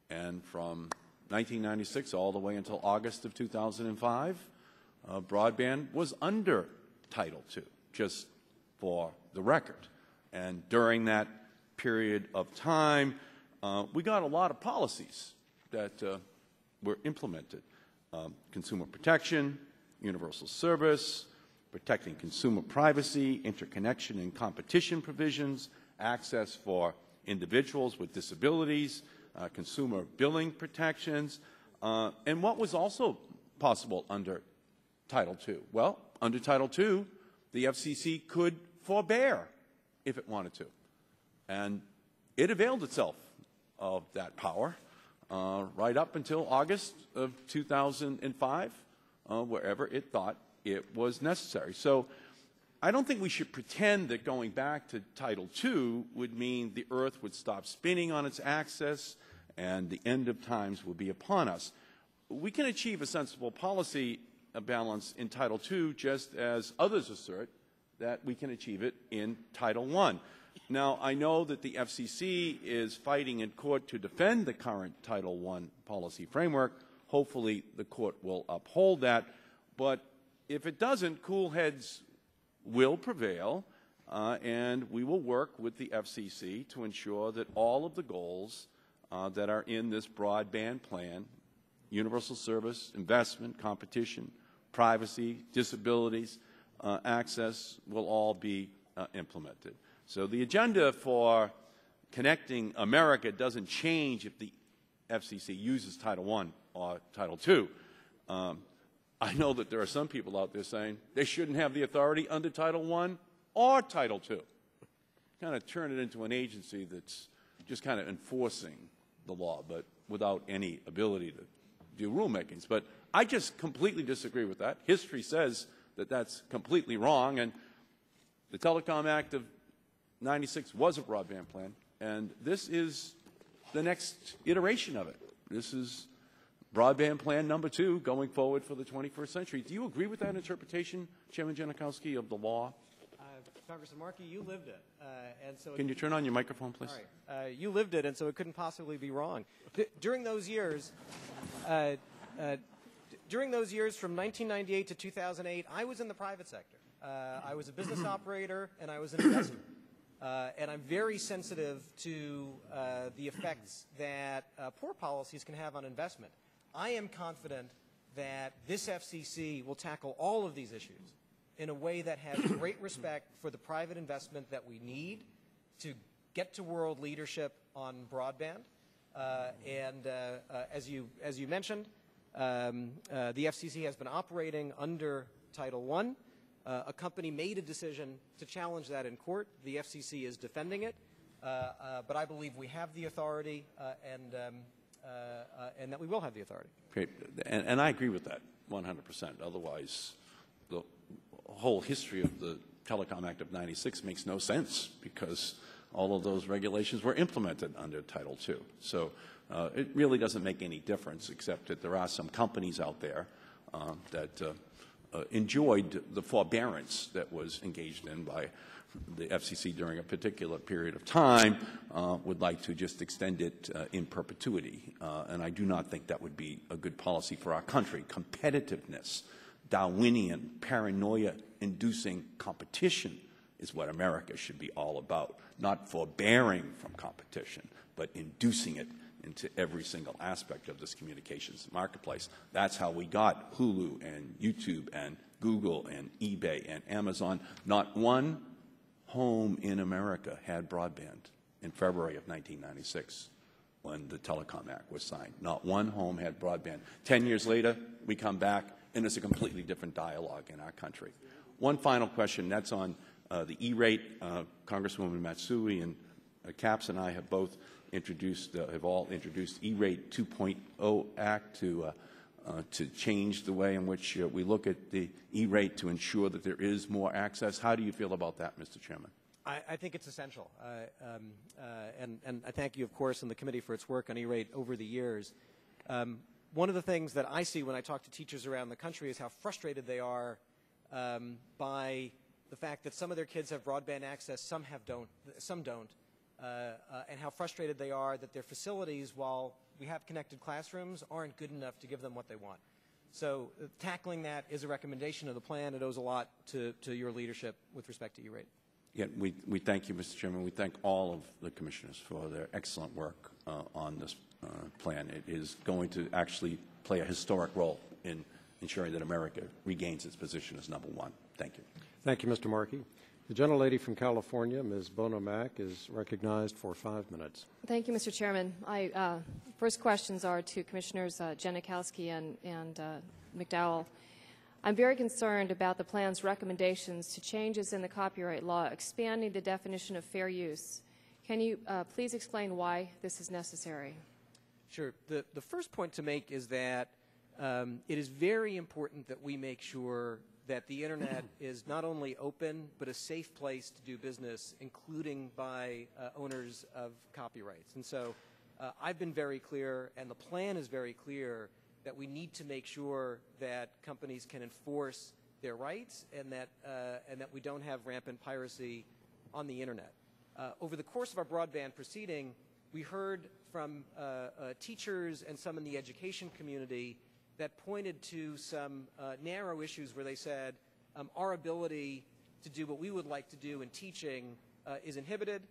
And from 1996 all the way until August of 2005, broadband was under Title II, just for the record. And during that period of time, we got a lot of policies that were implemented. Consumer protection, universal service, protecting consumer privacy, interconnection and competition provisions, access for individuals with disabilities, consumer billing protections, and what was also possible under Title II? Well, under Title II, the FCC could forbear if it wanted to. And it availed itself of that power right up until August of 2005, wherever it thought it was necessary. So I don't think we should pretend that going back to Title II would mean the earth would stop spinning on its axis and the end of times will be upon us. We can achieve a sensible policy balance in Title II just as others assert that we can achieve it in Title I. Now, I know that the FCC is fighting in court to defend the current Title I policy framework. Hopefully, the court will uphold that. But if it doesn't, cool heads will prevail, and we will work with the FCC to ensure that all of the goals that are in this broadband plan, universal service, investment, competition, privacy, disabilities, access, will all be implemented. So the agenda for connecting America doesn't change if the FCC uses Title I or Title II. I know that there are some people out there saying they shouldn't have the authority under Title I or Title II. Kind of turn it into an agency that's just kind of enforcing the law, but without any ability to do rulemakings. But I just completely disagree with that. History says that that's completely wrong, and the Telecom Act of 96 was a broadband plan, and this is the next iteration of it. This is broadband plan number 2 going forward for the 21st century. Do you agree with that interpretation, Chairman Janikowski, of the law? Congressman Markey, you lived it, and so. Can you turn on your microphone, please? All right. You lived it, and so it couldn't possibly be wrong. During those years, from 1998 to 2008, I was in the private sector. I was a business operator, and I was an investor. And I'm very sensitive to the effects that poor policies can have on investment. I am confident that this FCC will tackle all of these issues in a way that has great respect for the private investment that we need to get to world leadership on broadband. As you mentioned, the FCC has been operating under Title I. A company made a decision to challenge that in court. The FCC is defending it, but I believe we have the authority and that we will have the authority. Great. And I agree with that 100%. Otherwise, the whole history of the Telecom Act of 96 makes no sense, because all of those regulations were implemented under Title II. So it really doesn't make any difference, except that there are some companies out there that enjoyed the forbearance that was engaged in by the FCC during a particular period of time, would like to just extend it in perpetuity. And I do not think that would be a good policy for our country. Competitiveness, Darwinian, paranoia-inducing competition is what America should be all about, not forbearing from competition, but inducing it into every single aspect of this communications marketplace. That's how we got Hulu and YouTube and Google and eBay and Amazon. Not one home in America had broadband in February of 1996 when the Telecom Act was signed. Not one home had broadband. 10 years later, we come back, and it's a completely different dialogue in our country. One final question, that's on the E-rate. Congresswoman Matsui and Capps and I have both introduced, have all introduced E-rate 2.0 Act to change the way in which we look at the E-rate to ensure that there is more access. How do you feel about that, Mr. Chairman? I think it's essential. And I thank you, of course, and the committee for its work on E-rate over the years. One of the things that I see when I talk to teachers around the country is how frustrated they are by the fact that some of their kids have broadband access, some don't, and how frustrated they are that their facilities, while we have connected classrooms, aren't good enough to give them what they want. So tackling that is a recommendation of the plan. It owes a lot to your leadership with respect to E-rate. Yeah, we thank you, Mr. Chairman. We thank all of the commissioners for their excellent work on this plan. It is going to actually play a historic role in ensuring that America regains its position as #1. Thank you. Thank you, Mr. Markey. The gentlelady from California, Ms. Bono-Mack, is recognized for 5 minutes. Thank you, Mr. Chairman. First questions are to Commissioners Janikowski and McDowell. I'm very concerned about the plan's recommendations to changes in the copyright law expanding the definition of fair use. Can you please explain why this is necessary? Sure. The first point to make is that it is very important that we make sure that the Internet is not only open, but a safe place to do business, including by owners of copyrights. And so I've been very clear, and the plan is very clear, that we need to make sure that companies can enforce their rights and that we don't have rampant piracy on the Internet. Over the course of our broadband proceeding, we heard from teachers and some in the education community that pointed to some narrow issues where they said our ability to do what we would like to do in teaching is inhibited,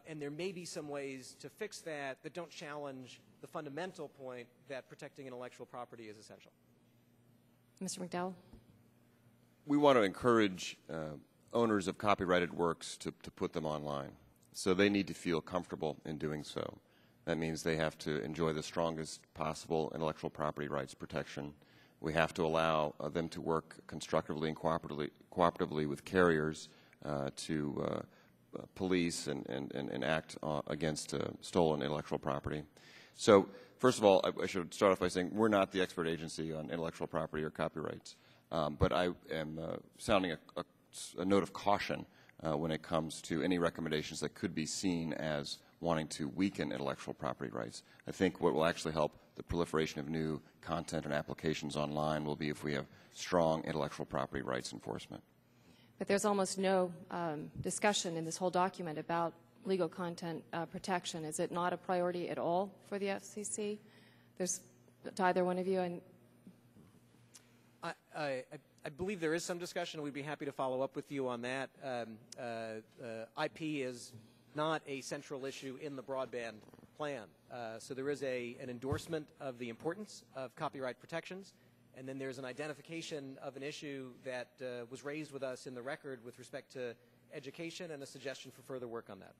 and there may be some ways to fix that that don't challenge the fundamental point that protecting intellectual property is essential. Mr. McDowell? We want to encourage owners of copyrighted works to put them online. So they need to feel comfortable in doing so. That means they have to enjoy the strongest possible intellectual property rights protection. We have to allow them to work constructively and cooperatively with carriers to police and act against stolen intellectual property. So first of all, I should start off by saying we're not the expert agency on intellectual property or copyrights, but I am sounding a note of caution when it comes to any recommendations that could be seen as wanting to weaken intellectual property rights. I think what will actually help the proliferation of new content and applications online will be if we have strong intellectual property rights enforcement. But there's almost no discussion in this whole document about legal content protection. Is it not a priority at all for the FCC? There's to either one of you. And I believe there is some discussion. We'd be happy to follow up with you on that. IP is not a central issue in the broadband plan. So there is an endorsement of the importance of copyright protections, and then there's an identification of an issue that was raised with us in the record with respect to education and a suggestion for further work on that.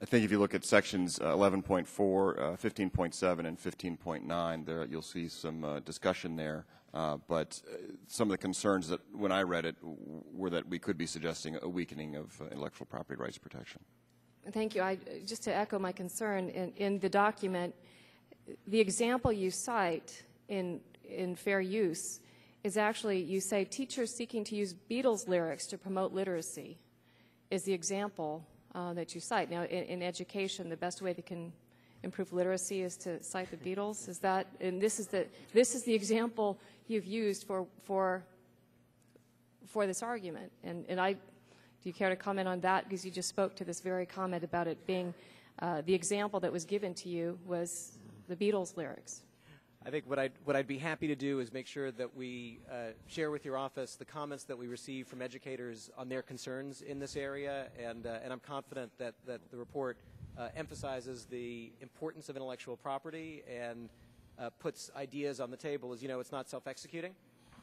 I think if you look at sections 11.4, 15.7, and 15.9, there you'll see some discussion there. But some of the concerns that, when I read it, were that we could be suggesting a weakening of intellectual property rights protection. thank you. Just to echo my concern, in the document, the example you cite in fair use is actually, you say, teachers seeking to use Beatles lyrics to promote literacy is the example that you cite. Now, in education, the best way they can improve literacy is to cite the Beatles. Is that? And this is the example you've used for this argument. And do you care to comment on that? Because you just spoke to this very comment about it being the example that was given to you was the Beatles lyrics. I think what I'd be happy to do is make sure that we share with your office the comments that we receive from educators on their concerns in this area, and I'm confident that the report emphasizes the importance of intellectual property and puts ideas on the table. As you know, it's not self-executing,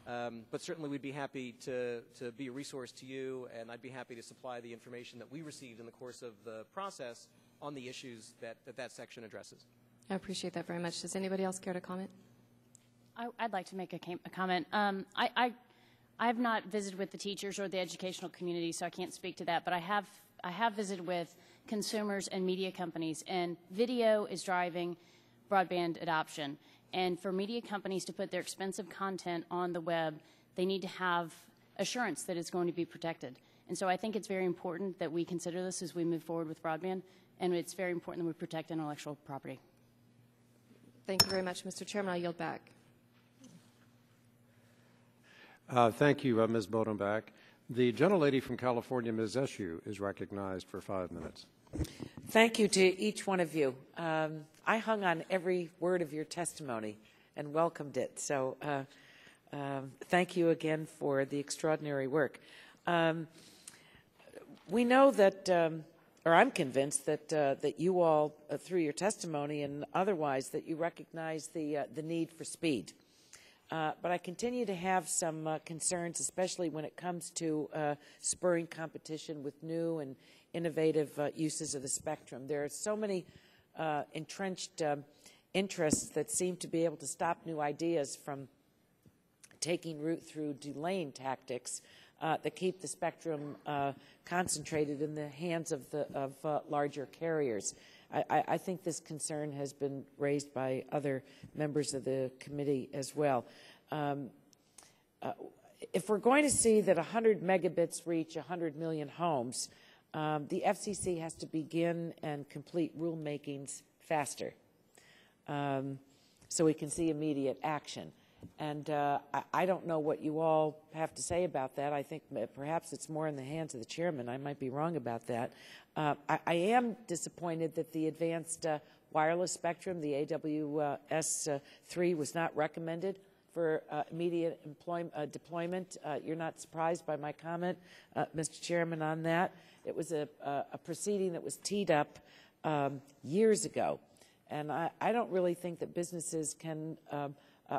but certainly we'd be happy to be a resource to you, and I'd be happy to supply the information that we received in the course of the process on the issues that section addresses. I appreciate that very much. Does anybody else care to comment? I'd like to make a comment. I have not visited with the teachers or the educational community, so I can't speak to that, but I have visited with consumers and media companies, and video is driving broadband adoption. And for media companies to put their expensive content on the web, they need to have assurance that it's going to be protected. And so I think it's very important that we consider this as we move forward with broadband, and it's very important that we protect intellectual property. Thank you very much, Mr. Chairman. I'll yield back. Thank you, Ms. Bodenbach. The gentlelady from California, Ms. Eshoo, is recognized for 5 minutes. Thank you to each one of you. I hung on every word of your testimony and welcomed it. So thank you again for the extraordinary work. We know that, or I'm convinced that you all, through your testimony and otherwise, that you recognize the need for speed. But I continue to have some concerns, especially when it comes to spurring competition with new and innovative uses of the spectrum. There are so many entrenched interests that seem to be able to stop new ideas from taking root through delaying tactics that keep the spectrum concentrated in the hands of larger carriers. I think this concern has been raised by other members of the committee as well. If we're going to see that 100 megabits reach 100 million homes, the FCC has to begin and complete rulemakings faster so we can see immediate action. And I don't know what you all have to say about that. I think perhaps it's more in the hands of the chairman. I might be wrong about that. I am disappointed that the advanced wireless spectrum, the AWS-3, was not recommended for immediate deployment. You're not surprised by my comment, Mr. Chairman, on that. It was a proceeding that was teed up years ago. And I don't really think that businesses can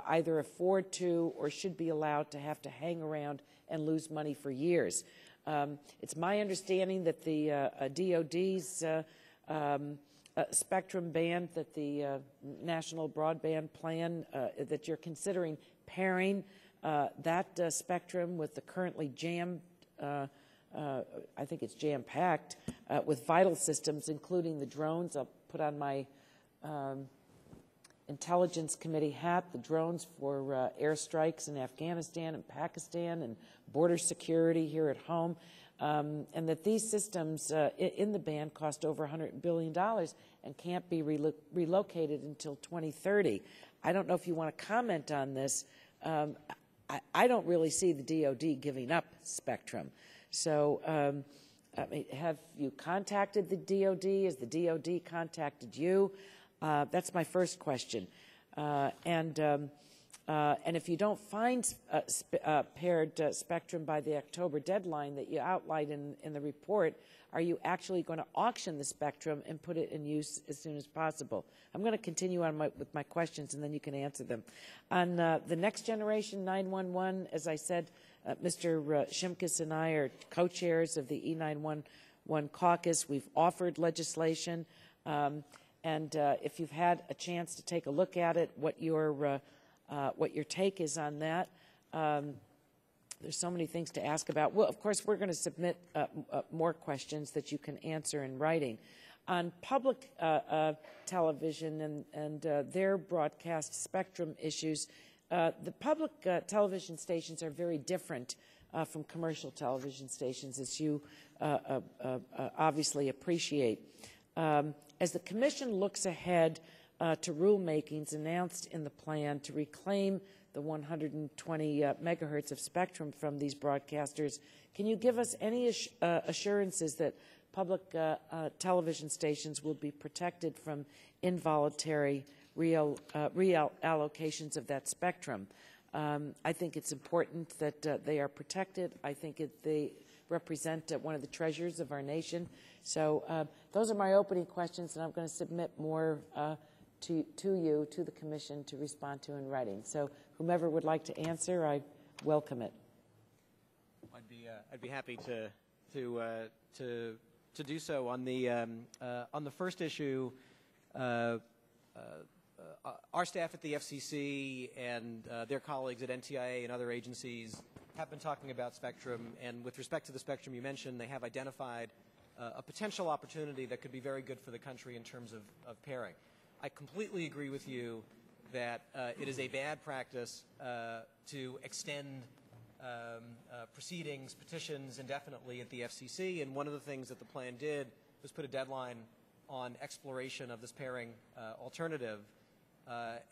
either afford to or should be allowed to have to hang around and lose money for years. It's my understanding that the DOD's spectrum band, that the National Broadband Plan, that you're considering pairing that spectrum with the currently jammed, I think it's jam-packed, with vital systems, including the drones. I'll put on my Intelligence Committee hat, the drones for airstrikes in Afghanistan and Pakistan and border security here at home, and that these systems in the band cost over $100 billion and can't be relocated until 2030. I don't know if you want to comment on this. I don't really see the DoD giving up spectrum. So I mean, have you contacted the DoD? Has the DoD contacted you? That's my first question. And if you don't find paired spectrum by the October deadline that you outlined in the report, are you actually going to auction the spectrum and put it in use as soon as possible? I'm going to continue on with my questions, and then you can answer them. On the next generation 911, as I said, Mr. Shimkus and I are co-chairs of the E911 caucus. We've offered legislation, and if you've had a chance to take a look at it, what your take is on that. There's so many things to ask about. Well, of course, we're going to submit more questions that you can answer in writing. On public television and their broadcast spectrum issues, the public television stations are very different from commercial television stations, as you obviously appreciate. As the Commission looks ahead to rulemakings announced in the plan to reclaim the 120 megahertz of spectrum from these broadcasters, can you give us any assurances that public television stations will be protected from involuntary reallocations of that spectrum? I think it's important that they are protected. I think they represent one of the treasures of our nation. So those are my opening questions, and I'm going to submit more to you, to the Commission, to respond to in writing. So whomever would like to answer, I welcome it. I'd be happy to do so. On the first issue, our staff at the FCC and their colleagues at NTIA and other agencies have been talking about spectrum, and with respect to the spectrum you mentioned, they have identified a potential opportunity that could be very good for the country in terms of pairing. I completely agree with you that it is a bad practice to extend proceedings, petitions indefinitely at the FCC, and one of the things that the plan did was put a deadline on exploration of this pairing alternative,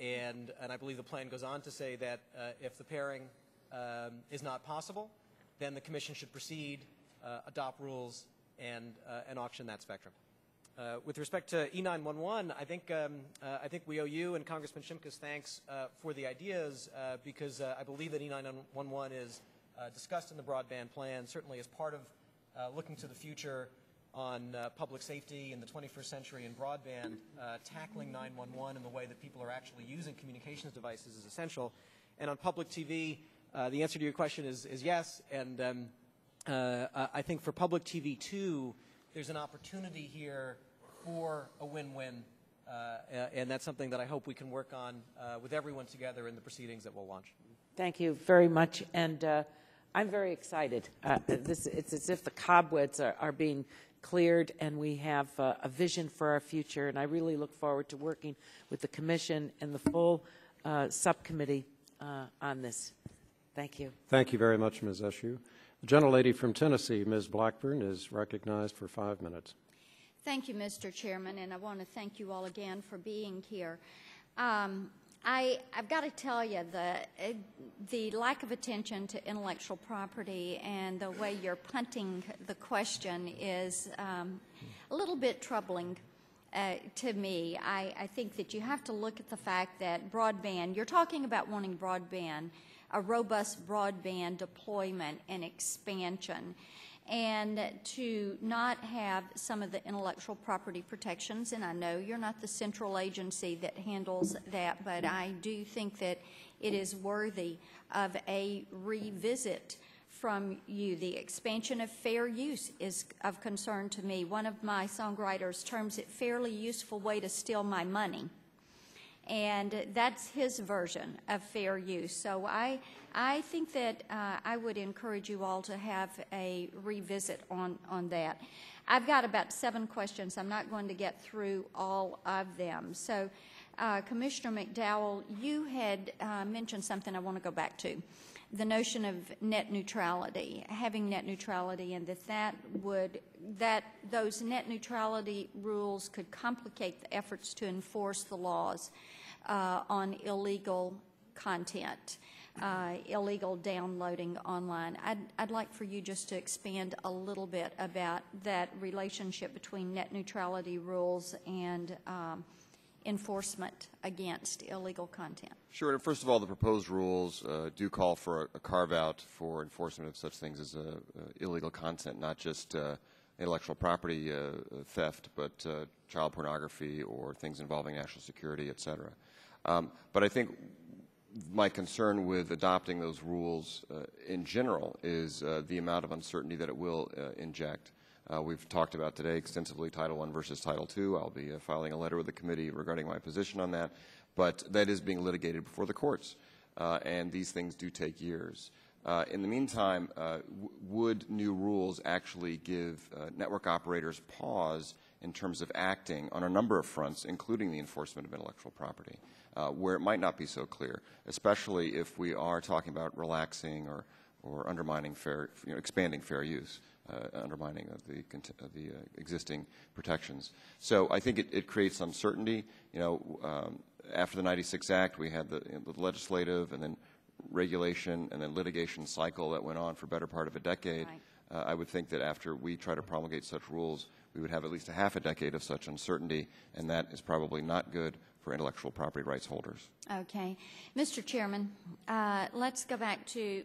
and I believe the plan goes on to say that if the pairing is not possible, then the Commission should proceed, adopt rules, and auction that spectrum. With respect to E911, I think we owe you and Congressman Shimkus thanks for the ideas because I believe that E911 is discussed in the broadband plan, certainly as part of looking to the future on public safety in the 21st century and broadband. Tackling 911 in the way that people are actually using communications devices is essential. And on public TV, the answer to your question is yes. And I think for public TV too, there's an opportunity here for a win-win, and that's something that I hope we can work on with everyone together in the proceedings that we'll launch. Thank you very much, and I'm very excited. It's as if the cobwebs are being cleared, and we have a vision for our future, and I really look forward to working with the Commission and the full subcommittee on this. Thank you. Thank you very much, Ms. Eshoo. The gentlelady from Tennessee, Ms. Blackburn, is recognized for 5 minutes. Thank you, Mr. Chairman, and I want to thank you all again for being here. I've got to tell you, the lack of attention to intellectual property and the way you're punting the question is a little bit troubling to me. I think that you have to look at the fact that broadband, you're talking about wanting broadband, a robust broadband deployment and expansion, and to not have some of the intellectual property protections. And I know you're not the central agency that handles that, but I do think that it is worthy of a revisit from you. The expansion of fair use is of concern to me. One of my songwriters terms it fairly useful way to steal my money. And that's his version of fair use. So I think that I would encourage you all to have a revisit on that. I've got about 7 questions. I'm not going to get through all of them. So Commissioner McDowell, you had mentioned something I want to go back to, the notion of net neutrality, having net neutrality, and that those net neutrality rules could complicate the efforts to enforce the laws on illegal content, illegal downloading online. I'd like for you just to expand a little bit about that relationship between net neutrality rules and enforcement against illegal content. Sure. First of all, the proposed rules do call for a carve-out for enforcement of such things as illegal content, not just intellectual property theft, but child pornography or things involving national security, et cetera. But I think my concern with adopting those rules in general is the amount of uncertainty that it will inject. We've talked about today extensively Title I versus Title II. I'll be filing a letter with the committee regarding my position on that, but that is being litigated before the courts, and these things do take years. In the meantime, would new rules actually give network operators pause in terms of acting on a number of fronts, including the enforcement of intellectual property, where it might not be so clear, especially if we are talking about relaxing or undermining expanding fair use? Undermining of the existing protections. So I think it creates uncertainty. You know, after the '96 Act, we had the legislative and then regulation and then litigation cycle that went on for a better part of a decade. Right. I would think that after we try to promulgate such rules, we would have at least a half a decade of such uncertainty, and that is probably not good for intellectual property rights holders. Okay. Mr. Chairman, let's go back to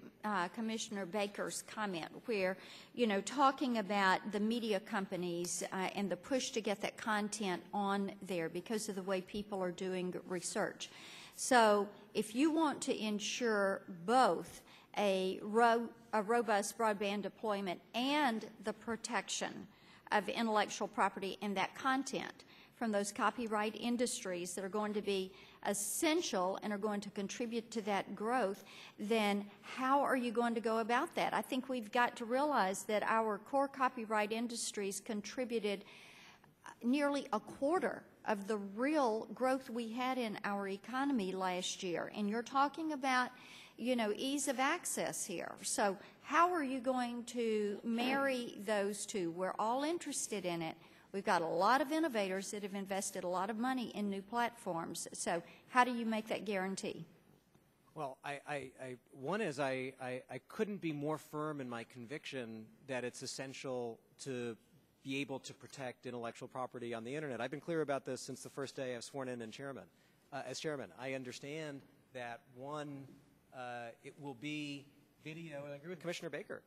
Commissioner Baker's comment where, you know, talking about the media companies and the push to get that content on there because of the way people are doing research. So if you want to ensure both a robust broadband deployment and the protection of intellectual property and that content from those copyright industries that are going to be essential and are going to contribute to that growth, then how are you going to go about that? I think we've got to realize that our core copyright industries contributed nearly a quarter of the real growth we had in our economy last year. And you're talking about, you know, ease of access here. So how are you going to marry those two? We're all interested in it. We've got a lot of innovators that have invested a lot of money in new platforms. So how do you make that guarantee? Well, one is I couldn't be more firm in my conviction that it's essential to be able to protect intellectual property on the Internet. I've been clear about this since the first day I've sworn in as chairman. I understand that, one, it will be video, and I agree with Commissioner Baker,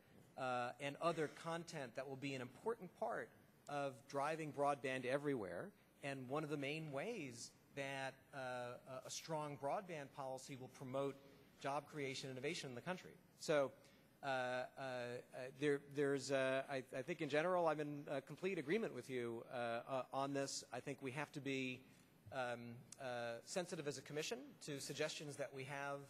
and other content that will be an important part of driving broadband everywhere, and one of the main ways that a strong broadband policy will promote job creation and innovation in the country. So there's, I think in general, I'm in complete agreement with you on this. I think we have to be sensitive as a commission to suggestions that we have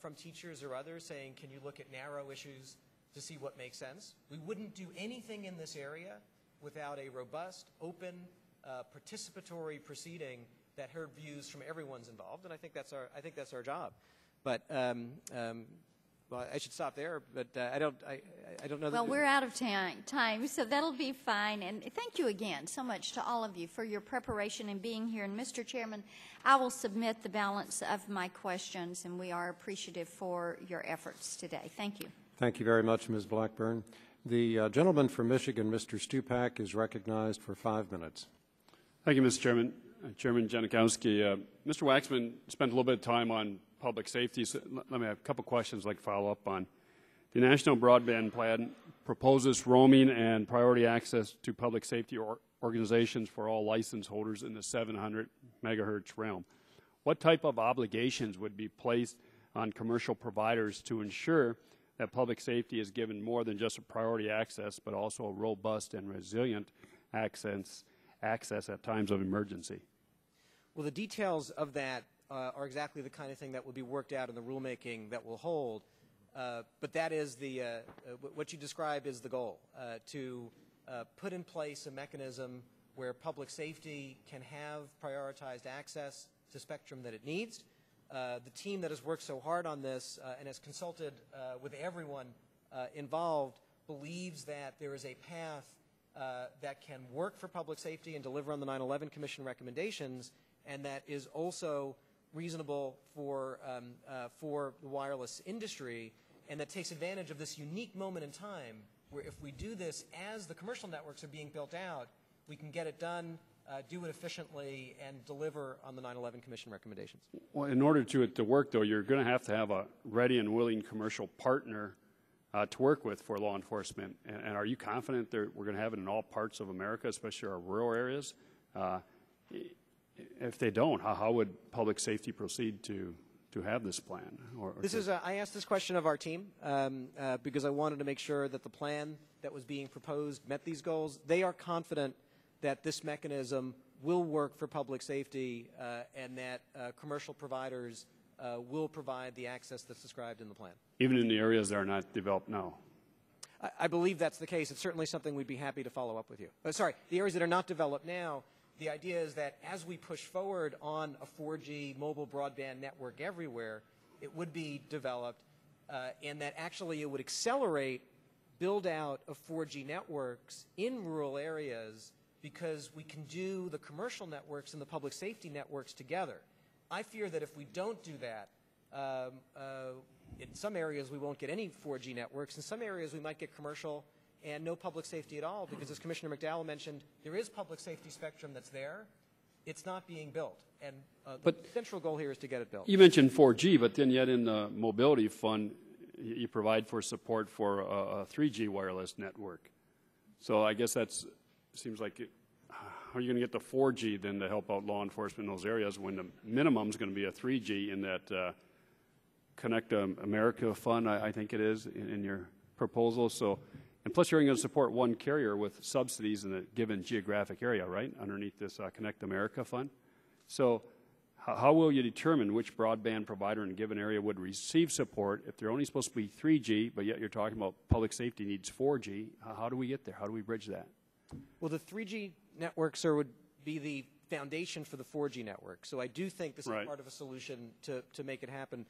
from teachers or others saying, can you look at narrow issues to see what makes sense? We wouldn't do anything in this area without a robust, open, participatory proceeding that heard views from everyone's involved, and I think that's our job. But well, I should stop there. But I don't know. Well, we're out of time, so that'll be fine. And thank you again so much to all of you for your preparation and being here. And Mr. Chairman, I will submit the balance of my questions, and we are appreciative for your efforts today. Thank you. Thank you very much, Ms. Blackburn. The gentleman from Michigan, Mr. Stupak, is recognized for 5 minutes. Thank you, Mr. Chairman. Chairman Janikowski, Mr. Waxman spent a little bit of time on public safety. So let me have a couple questions I'd like to follow up on. The National Broadband Plan proposes roaming and priority access to public safety organizations for all license holders in the 700 megahertz realm. What type of obligations would be placed on commercial providers to ensure that public safety is given more than just a priority access, but also a robust and resilient access at times of emergency? Well, the details of that are exactly the kind of thing that will be worked out in the rulemaking that will hold. But that is what you describe is the goal, to put in place a mechanism where public safety can have prioritized access to spectrum that it needs. The team that has worked so hard on this and has consulted with everyone involved believes that there is a path that can work for public safety and deliver on the 9/11 Commission recommendations, and that is also reasonable for the wireless industry, and that takes advantage of this unique moment in time where if we do this as the commercial networks are being built out, we can get it done, do it efficiently, and deliver on the 9/11 Commission recommendations. Well, in order to it to work, though, you're going to have a ready and willing commercial partner to work with for law enforcement. And are you confident that we're going to have it in all parts of America, especially our rural areas? If they don't, how would public safety proceed to have this plan? I asked this question of our team because I wanted to make sure that the plan that was being proposed met these goals. They are confident that this mechanism will work for public safety and that commercial providers will provide the access that's described in the plan. Even in the areas that are not developed now? I believe that's the case. It's certainly something we'd be happy to follow up with you. The areas that are not developed now, the idea is that as we push forward on a 4G mobile broadband network everywhere, it would be developed and that actually it would accelerate build out of 4G networks in rural areas because we can do the commercial networks and the public safety networks together. I fear that if we don't do that, in some areas we won't get any 4G networks. In some areas we might get commercial and no public safety at all because, as Commissioner McDowell mentioned, there is public safety spectrum that's there. It's not being built. And the central goal here is to get it built. You mentioned 4G, but then yet in the Mobility Fund, you provide for support for a 3G wireless network. So I guess that seems like how are you going to get the 4G then to help out law enforcement in those areas when the minimum is going to be a 3G in that Connect America Fund, I think it is, in your proposal. So, and plus you're going to support one carrier with subsidies in a given geographic area, right, underneath this Connect America Fund. So how will you determine which broadband provider in a given area would receive support if they're only supposed to be 3G, but yet you're talking about public safety needs 4G? How do we get there? How do we bridge that? Well, the 3G network, sir, would be the foundation for the 4G network. So I do think this is part of a solution to make it happen.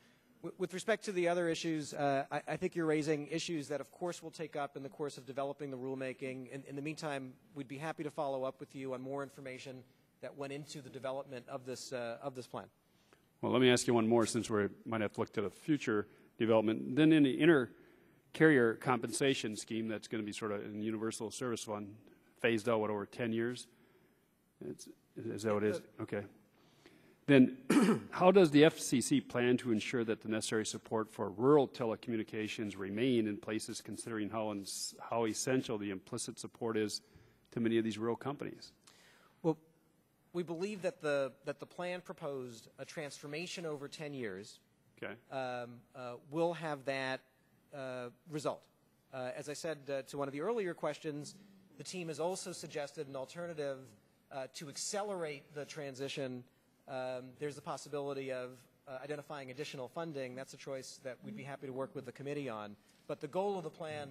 With respect to the other issues, I think you're raising issues that, of course, we'll take up in the course of developing the rulemaking. In the meantime, we'd be happy to follow up with you on more information that went into the development of this plan. Well, let me ask you one more, since we might have to look to the future development. Then in the inter-carrier compensation scheme that's going to be sort of in the Universal Service Fund, phased out, over 10 years? Is that what it is? Okay. Then how does the FCC plan to ensure that the necessary support for rural telecommunications remain in places, considering how essential the implicit support is to many of these rural companies? Well, we believe that the plan proposed a transformation over 10 years will have that result. As I said to one of the earlier questions, the team has also suggested an alternative to accelerate the transition. There's the possibility of identifying additional funding. That's a choice that we'd be happy to work with the committee on. But the goal of the plan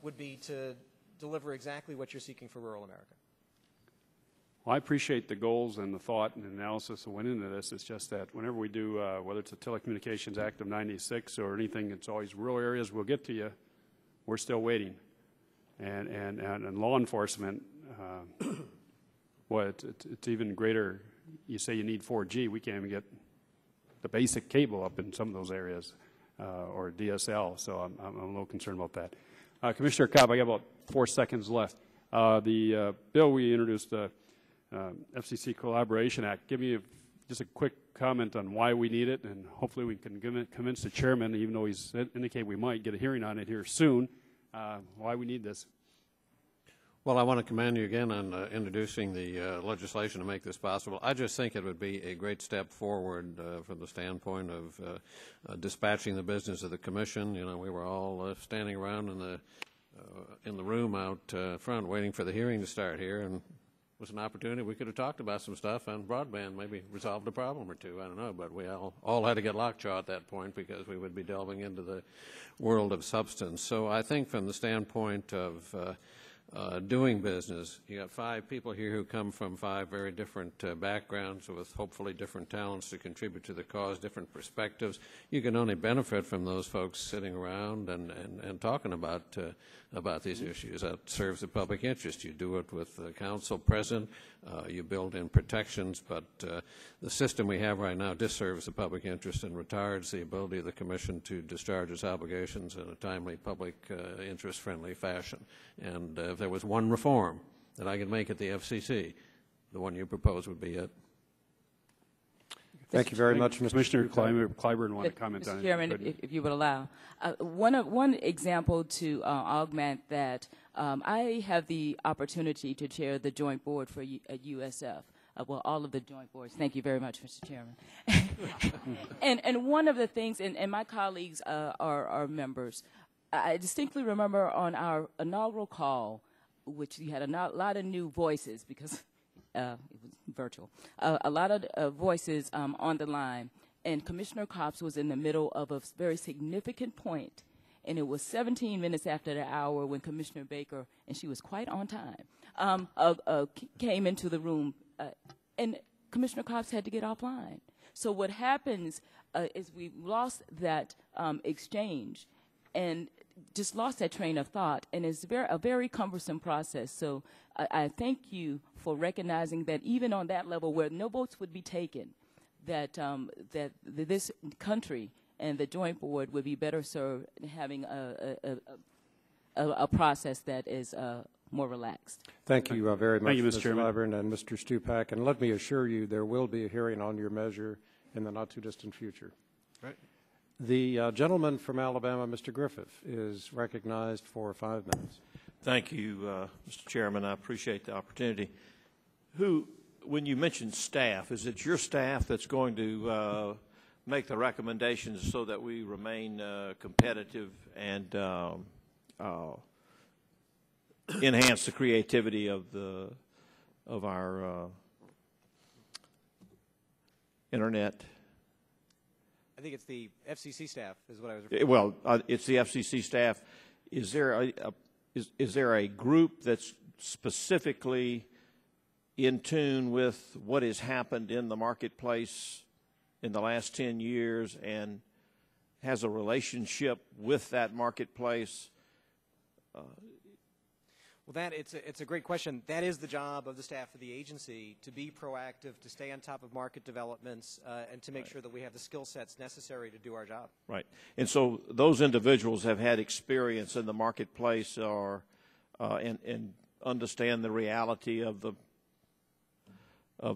would be to deliver exactly what you're seeking for rural America. Well, I appreciate the goals and the thought and analysis that went into this. It's just that whenever we do, whether it's the Telecommunications Act of '96 or anything, it's always rural areas. We'll get to you. We're still waiting. And law enforcement, well, it's even greater. You say you need 4G. We can't even get the basic cable up in some of those areas, or DSL. So I'm a little concerned about that. Commissioner Cobb, I got about 4 seconds left. The bill we introduced, the FCC Collaboration Act. Give me just a quick comment on why we need it, and hopefully we can convince the chairman, even though he's indicated we might get a hearing on it here soon, why we need this. Well, I want to commend you again on introducing the legislation to make this possible. I just think it would be a great step forward from the standpoint of dispatching the business of the Commission. You know, we were all standing around in the room out front waiting for the hearing to start here, and it was an opportunity. We could have talked about some stuff on broadband, maybe resolved a problem or two, I don't know, but we all had to get lockjaw at that point because we would be delving into the world of substance. So I think from the standpoint of doing business. You got 5 people here who come from 5 very different backgrounds with hopefully different talents to contribute to the cause, different perspectives. You can only benefit from those folks sitting around and talking about these issues. That serves the public interest. You do it with the council present. You build in protections, but the system we have right now disserves the public interest and retards the ability of the Commission to discharge its obligations in a timely, public interest-friendly fashion. And if there was one reform that I could make at the FCC, the one you propose would be it. Thank you very much, Mr. Commissioner Clyburn wanted to comment on Mr. it. Chairman, if you would allow. One example to augment that, I have the opportunity to chair the joint board for USF. Well, all of the joint boards. Thank you very much, Mr. Chairman. and one of the things, and my colleagues are members, I distinctly remember on our inaugural call, which we had a lot of new voices because it was virtual, a lot of voices on the line, and Commissioner Copps was in the middle of a very significant point, and it was 17 minutes after the hour when Commissioner Baker, and she was quite on time, came into the room, and Commissioner Copps had to get offline. So what happens is we lost that exchange and just lost that train of thought, and it's a very cumbersome process. So I thank you for recognizing that even on that level where no votes would be taken, that this country and the joint board would be better served having a process that is more relaxed. Thank you very much, Mr. Chairman. Clyburn and Mr. Stupak. And let me assure you there will be a hearing on your measure in the not-too-distant future. Right. The gentleman from Alabama, Mr. Griffith, is recognized for 5 minutes. Thank you, Mr. Chairman. I appreciate the opportunity. When you mention staff, is it your staff that's going to make the recommendations so that we remain competitive and enhance the creativity of our internet? I think it's the FCC staff is what I was referring to. Well, it's the FCC staff. Is there a group that's specifically in tune with what has happened in the marketplace in the last 10 years and has a relationship with that marketplace? Well, it's a great question. That is the job of the staff of the agency, to be proactive, to stay on top of market developments, and to make sure that we have the skill sets necessary to do our job. Right. And so those individuals have had experience in the marketplace and understand the reality of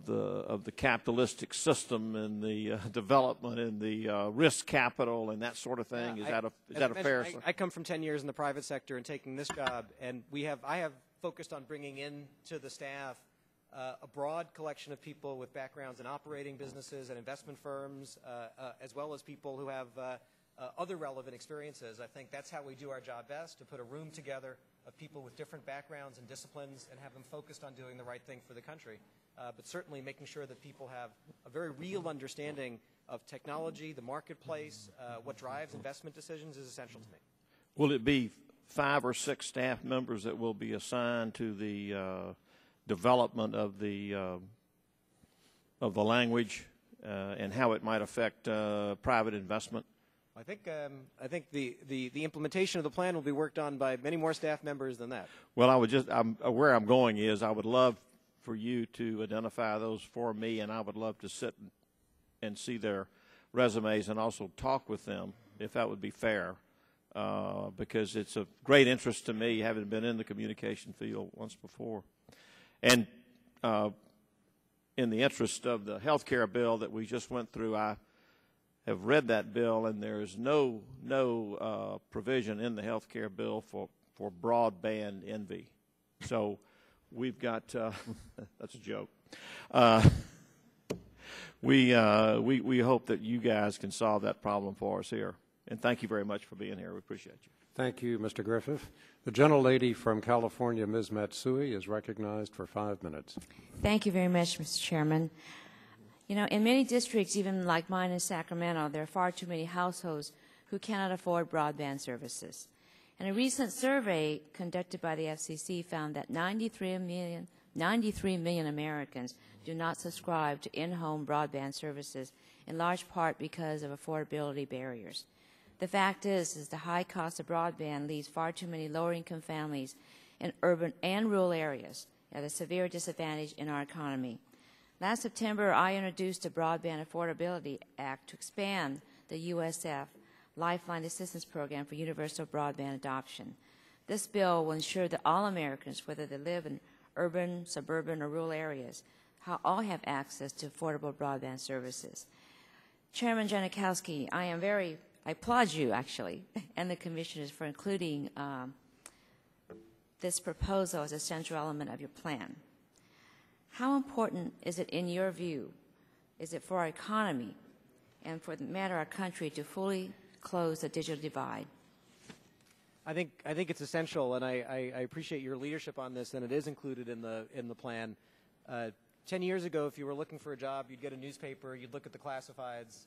the capitalistic system and the development and the risk capital and that sort of thing. Is that a fair? I come from 10 years in the private sector and taking this job, and I have focused on bringing in to the staff a broad collection of people with backgrounds in operating businesses and investment firms, as well as people who have other relevant experiences. I think that's how we do our job best, to put a room together of people with different backgrounds and disciplines and have them focused on doing the right thing for the country. But certainly making sure that people have a very real understanding of technology, the marketplace, what drives investment decisions is essential to me. Will it be 5 or 6 staff members that will be assigned to the development of the language and how it might affect private investment? I think the implementation of the plan will be worked on by many more staff members than that. Well, where I'm going is I would love for you to identify those for me, and I would love to sit and see their resumes and also talk with them, if that would be fair, because it's of great interest to me, having been in the communication field once before. And in the interest of the health care bill that we just went through, I have read that bill, and there is no provision in the health care bill for broadband envy. So we've got that's a joke. We hope that you guys can solve that problem for us here. And thank you very much for being here. We appreciate you. Thank you, Mr. Griffith. The gentlelady from California, Ms. Matsui, is recognized for 5 minutes. Thank you very much, Mr. Chairman. You know, in many districts, even like mine in Sacramento, there are far too many households who cannot afford broadband services. And a recent survey conducted by the FCC found that 93 million Americans do not subscribe to in-home broadband services, in large part because of affordability barriers. The fact is the high cost of broadband leaves far too many lower-income families in urban and rural areas at a severe disadvantage in our economy. Last September, I introduced a Broadband Affordability Act to expand the USF Lifeline Assistance Program for universal broadband adoption. This bill will ensure that all Americans, whether they live in urban, suburban, or rural areas, all have access to affordable broadband services. Chairman Janikowski, I applaud you, actually, and the commissioners for including this proposal as a central element of your plan. How important is it, in your view, is it for our economy and for the matter our country to fully close the digital divide? I think it's essential, and I appreciate your leadership on this, and it is included in the plan. 10 years ago, if you were looking for a job, you'd get a newspaper, you'd look at the classifieds,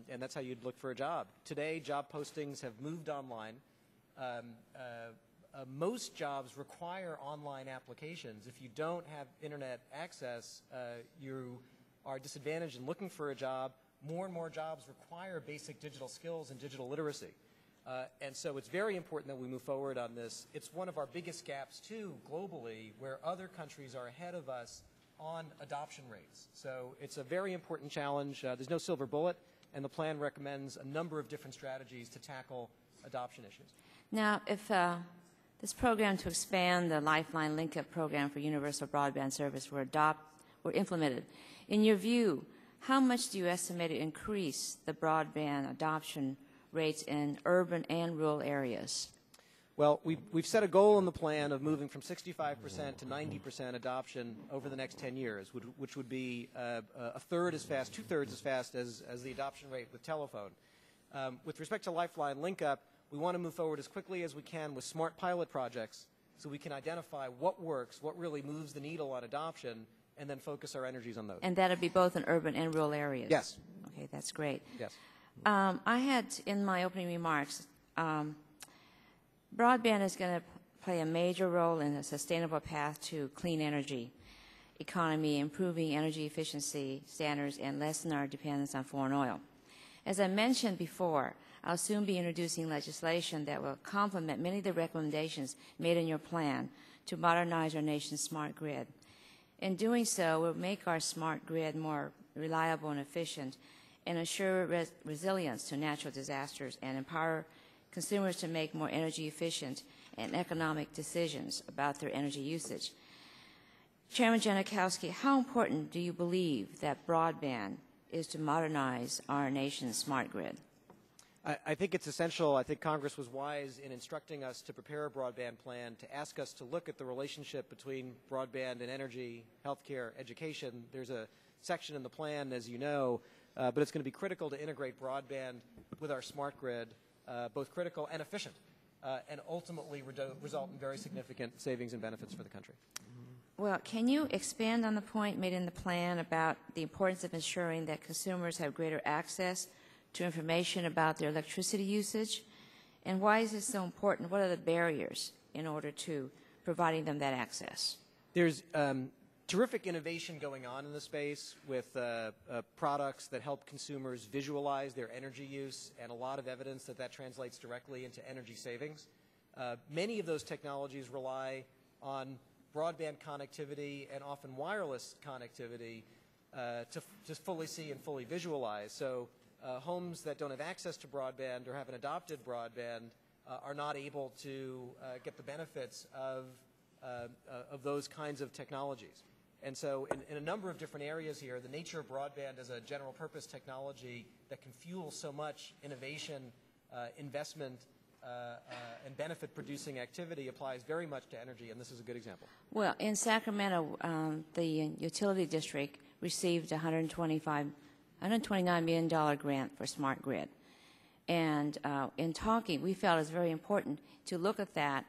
and that's how you'd look for a job. Today, job postings have moved online. Most jobs require online applications. If you don't have internet access, you are disadvantaged in looking for a job. More and more jobs require basic digital skills and digital literacy. And so it's very important that we move forward on this. It's one of our biggest gaps, too, globally, where other countries are ahead of us on adoption rates. So it's a very important challenge. There's no silver bullet, and the plan recommends a number of different strategies to tackle adoption issues. Now, if this program to expand the Lifeline Link-Up program for universal broadband service were implemented, in your view, how much do you estimate it increase the broadband adoption rates in urban and rural areas? Well, we've set a goal in the plan of moving from 65% to 90% adoption over the next 10 years, which would be a third as fast, two-thirds as fast as the adoption rate with telephone. With respect to Lifeline Link-Up, we want to move forward as quickly as we can with smart pilot projects so we can identify what works, what really moves the needle on adoption, and then focus our energies on those. And that would be both in urban and rural areas? Yes. Okay, that's great. Yes. I had, in my opening remarks, broadband is going to play a major role in a sustainable path to clean energy economy, improving energy efficiency standards, and lessen our dependence on foreign oil. As I mentioned before, I'll soon be introducing legislation that will complement many of the recommendations made in your plan to modernize our nation's smart grid. In doing so, we'll make our smart grid more reliable and efficient and ensure resilience to natural disasters and empower consumers to make more energy efficient and economic decisions about their energy usage. Chairman Janikowski, how important do you believe that broadband is to modernize our nation's smart grid? I think it's essential. I think Congress was wise in instructing us to prepare a broadband plan, to ask us to look at the relationship between broadband and energy, healthcare, education. There's a section in the plan, as you know, but it's going to be critical to integrate broadband with our smart grid, both critical and efficient, and ultimately result in very significant savings and benefits for the country. Well, can you expand on the point made in the plan about the importance of ensuring that consumers have greater access to information about their electricity usage? And why is this so important? What are the barriers in order to providing them that access? There's terrific innovation going on in the space with products that help consumers visualize their energy use, and a lot of evidence that that translates directly into energy savings. Many of those technologies rely on broadband connectivity and often wireless connectivity to fully see and fully visualize. So homes that don't have access to broadband or haven't adopted broadband are not able to get the benefits of those kinds of technologies. And so in a number of different areas here, the nature of broadband as a general purpose technology that can fuel so much innovation, investment, and benefit producing activity applies very much to energy, and this is a good example. Well, in Sacramento, the utility district received $129 million grant for smart grid. And in talking, we felt it was very important to look at that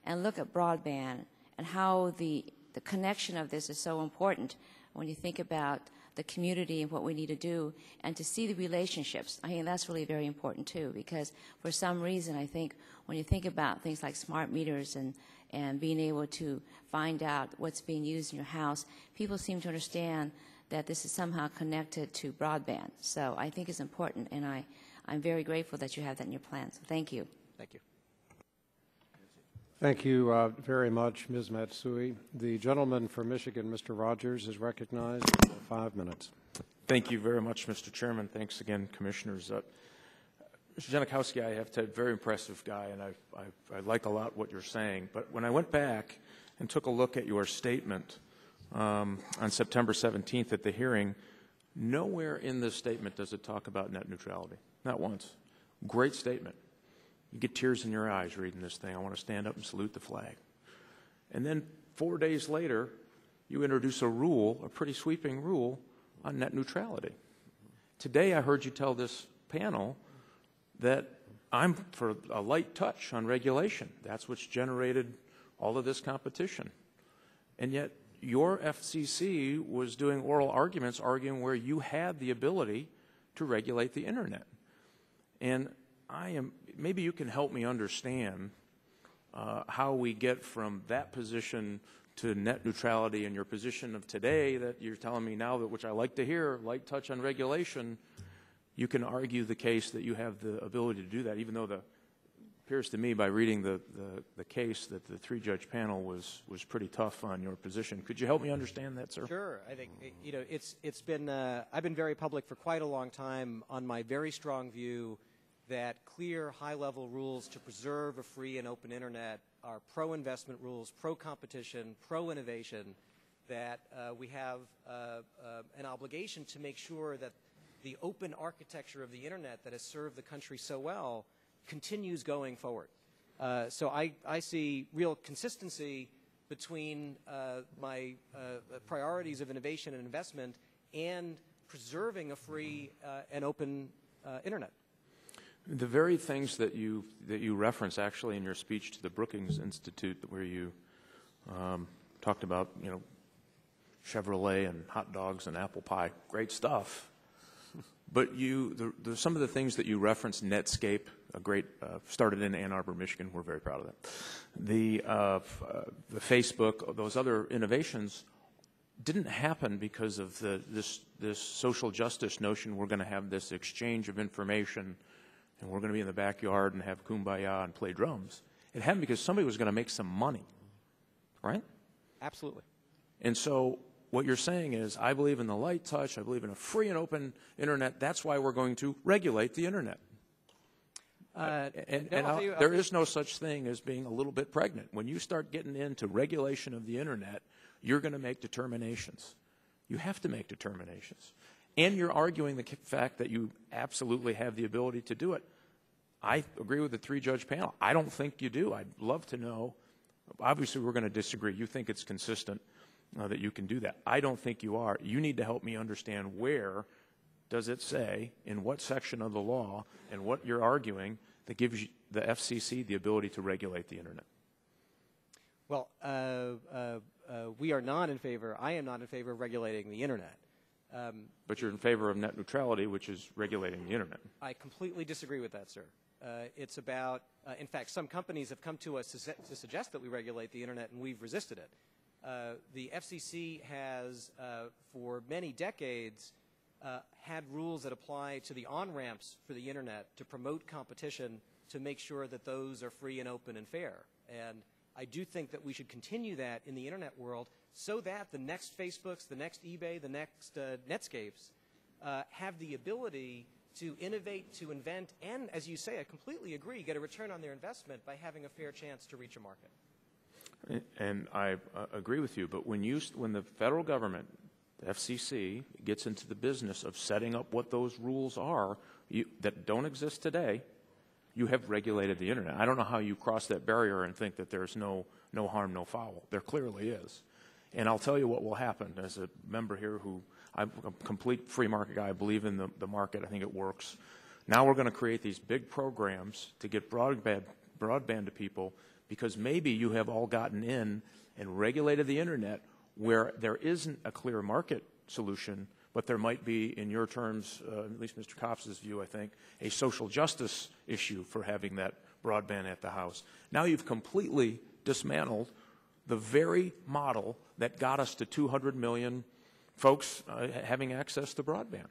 and look at broadband and how the connection of this is so important when you think about the community and what we need to do, and to see the relationships. I think that's really very important too, because for some reason I think when you think about things like smart meters and being able to find out what's being used in your house, people seem to understand that this is somehow connected to broadband. So I think it's important, and I'm very grateful that you have that in your plan. So thank you. Thank you. Thank you very much, Ms. Matsui. The gentleman from Michigan, Mr. Rogers, is recognized for 5 minutes. Thank you very much, Mr. Chairman. Thanks again, Commissioners. Mr. Janikowski, I have to say, very impressive guy, and I like a lot what you're saying. But when I went back and took a look at your statement on September 17th at the hearing, nowhere in this statement does it talk about net neutrality. Not once. Great statement. You get tears in your eyes reading this thing. I want to stand up and salute the flag. And then 4 days later, you introduce a rule, a pretty sweeping rule, on net neutrality. Today I heard you tell this panel that I'm for a light touch on regulation. That's what's generated all of this competition. And yet your FCC was doing oral arguments arguing where you had the ability to regulate the Internet. And maybe you can help me understand how we get from that position to net neutrality and your position of today that you're telling me now, that which I like to hear, light touch on regulation. You can argue the case that you have the ability to do that, even though it appears to me by reading the case that the three-judge panel was pretty tough on your position. Could you help me understand that, sir? Sure. I think, you know, it's been, I've been very public for quite a long time on my very strong view that clear, high-level rules to preserve a free and open Internet are pro-investment rules, pro-competition, pro-innovation, that we have an obligation to make sure that the open architecture of the Internet that has served the country so well continues going forward. So I see real consistency between my priorities of innovation and investment and preserving a free and open Internet. The very things that you reference actually in your speech to the Brookings Institute, where you talked about, you know, Chevrolet and hot dogs and apple pie, great stuff. But some of the things that you referenced, Netscape, a great started in Ann Arbor, Michigan. We're very proud of that. The Facebook, those other innovations didn't happen because of this social justice notion. We're going to have this exchange of information, and we're going to be in the backyard and have kumbaya and play drums. It happened because somebody was going to make some money, right? Absolutely. And so what you're saying is, I believe in the light touch, I believe in a free and open Internet, that's why we're going to regulate the Internet. There is no such thing as being a little bit pregnant. When you start getting into regulation of the Internet, you're going to make determinations. You have to make determinations. And you're arguing the fact that you absolutely have the ability to do it. I agree with the three-judge panel. I don't think you do. I'd love to know. Obviously, we're going to disagree. You think it's consistent that you can do that. I don't think you are. You need to help me understand where does it say, in what section of the law, and what you're arguing that gives you, the FCC the ability to regulate the Internet. Well, we are not in favor, I am not in favor of regulating the Internet. But you're in favor of net neutrality, which is regulating the Internet. I completely disagree with that, sir. It's about, in fact, some companies have come to us to suggest that we regulate the Internet, and we've resisted it. The FCC has, for many decades, had rules that apply to the on-ramps for the Internet to promote competition, to make sure that those are free and open and fair. And I do think that we should continue that in the Internet world so that the next Facebooks, the next eBay, the next Netscapes have the ability to innovate, to invent, and, as you say, I completely agree, get a return on their investment by having a fair chance to reach a market. And I agree with you, but when the federal government, the FCC, gets into the business of setting up what those rules are that don't exist today, you have regulated the Internet. I don't know how you cross that barrier and think that there's no harm, no foul. There clearly is. And I'll tell you what will happen. As a member here I'm a complete free market guy, I believe in the market, I think it works. Now we're going to create these big programs to get broadband to people, because maybe you have all gotten in and regulated the Internet where there isn't a clear market solution, but there might be, in your terms, at least Mr. Kopps's view, I think, a social justice issue for having that broadband at the house. Now you've completely dismantled the very model that got us to 200 million folks having access to broadband.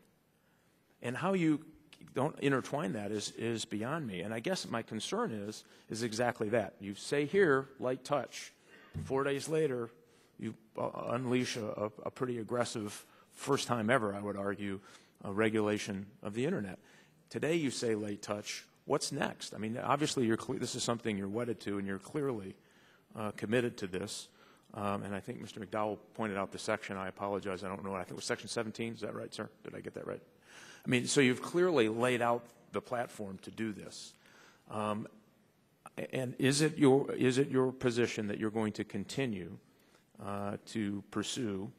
And how you don't intertwine that is beyond me. And I guess my concern is exactly that. You say here, light touch. 4 days later, you unleash a pretty aggressive, first time ever, I would argue, regulation of the Internet. Today you say light touch. What's next? I mean, obviously this is something you're wedded to, and you're clearly committed to this. And I think Mr. McDowell pointed out the section. I apologize. I don't know. I think it was section 17. Is that right, sir? Did I get that right? I mean, so you've clearly laid out the platform to do this. And is it your position that you're going to continue to pursue,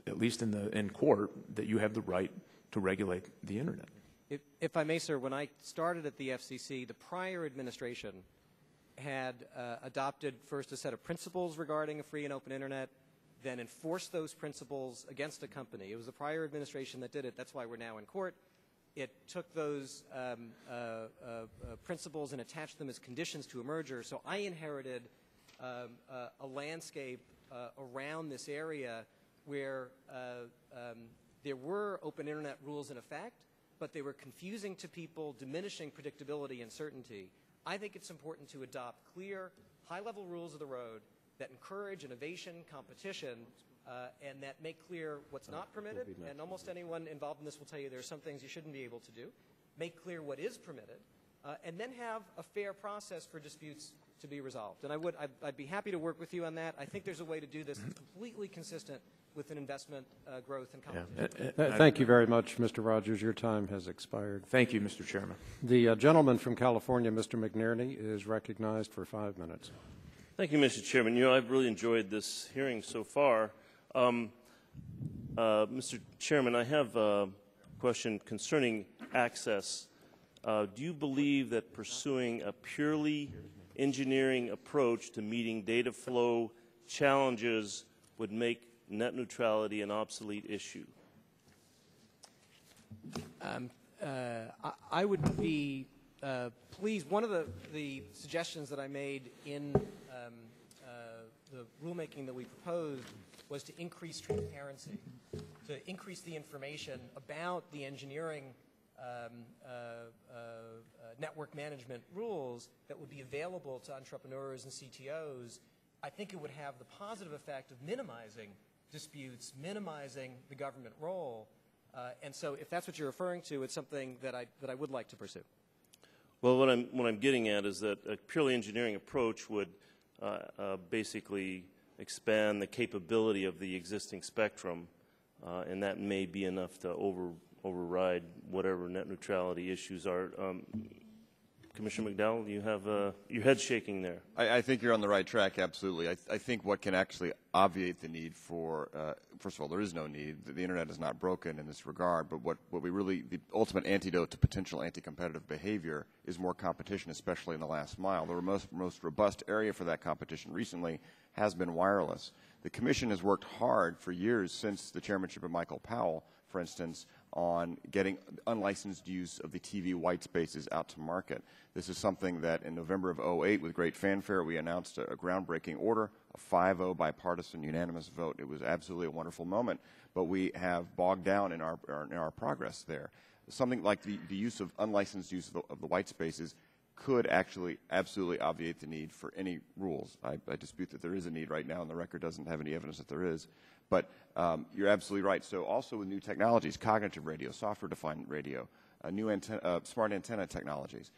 at least in court, that you have the right to regulate the Internet? If I may, sir, when I started at the FCC, the prior administration had adopted first a set of principles regarding a free and open Internet, then enforced those principles against a company. It was the prior administration that did it. That's why we're now in court. It took those principles and attached them as conditions to a merger. So I inherited a landscape around this area where there were open Internet rules in effect, but they were confusing to people, diminishing predictability and certainty. I think it's important to adopt clear, high-level rules of the road that encourage innovation, competition, and that make clear what's not permitted. And almost anyone involved in this will tell you there are some things you shouldn't be able to do. Make clear what is permitted, and then have a fair process for disputes to be resolved. And I'd be happy to work with you on that. I think there's a way to do this that's completely consistent with an investment, growth, and competition. Thank you very much, Mr. Rogers. Your time has expired. Thank you, Mr. Chairman. The gentleman from California, Mr. McNerney, is recognized for 5 minutes. Thank you, Mr. Chairman. You know, I've really enjoyed this hearing so far. Mr. Chairman, I have a question concerning access. Do you believe that pursuing a purely engineering approach to meeting data flow challenges would make net neutrality an obsolete issue? I would be pleased. One of the suggestions that I made in the rulemaking that we proposed was to increase transparency, to increase the information about the engineering network management rules that would be available to entrepreneurs and CTOs. I think it would have the positive effect of minimizing disputes, minimizing the government role. And so if that's what you're referring to, it's something that I would like to pursue. Well, what I'm getting at is that a purely engineering approach would basically expand the capability of the existing spectrum, and that may be enough to override whatever net neutrality issues are. Commissioner McDowell, you have your head shaking there. I think you're on the right track, absolutely. I think what can actually obviate the need for, first of all, there is no need. The Internet is not broken in this regard, but what we really, the ultimate antidote to potential anti-competitive behavior is more competition, especially in the last mile. The most robust area for that competition recently has been wireless. The Commission has worked hard for years since the chairmanship of Michael Powell, for instance, on getting unlicensed use of the TV white spaces out to market. This is something that in November of 2008, with great fanfare, we announced a groundbreaking order, a 5-0 bipartisan unanimous vote. It was absolutely a wonderful moment, but we have bogged down in our progress there. Something like the use of unlicensed use of the white spaces could actually absolutely obviate the need for any rules. I dispute that there is a need right now, and the record doesn't have any evidence that there is. But you're absolutely right. So also with new technologies, cognitive radio, software-defined radio, new smart antenna technologies,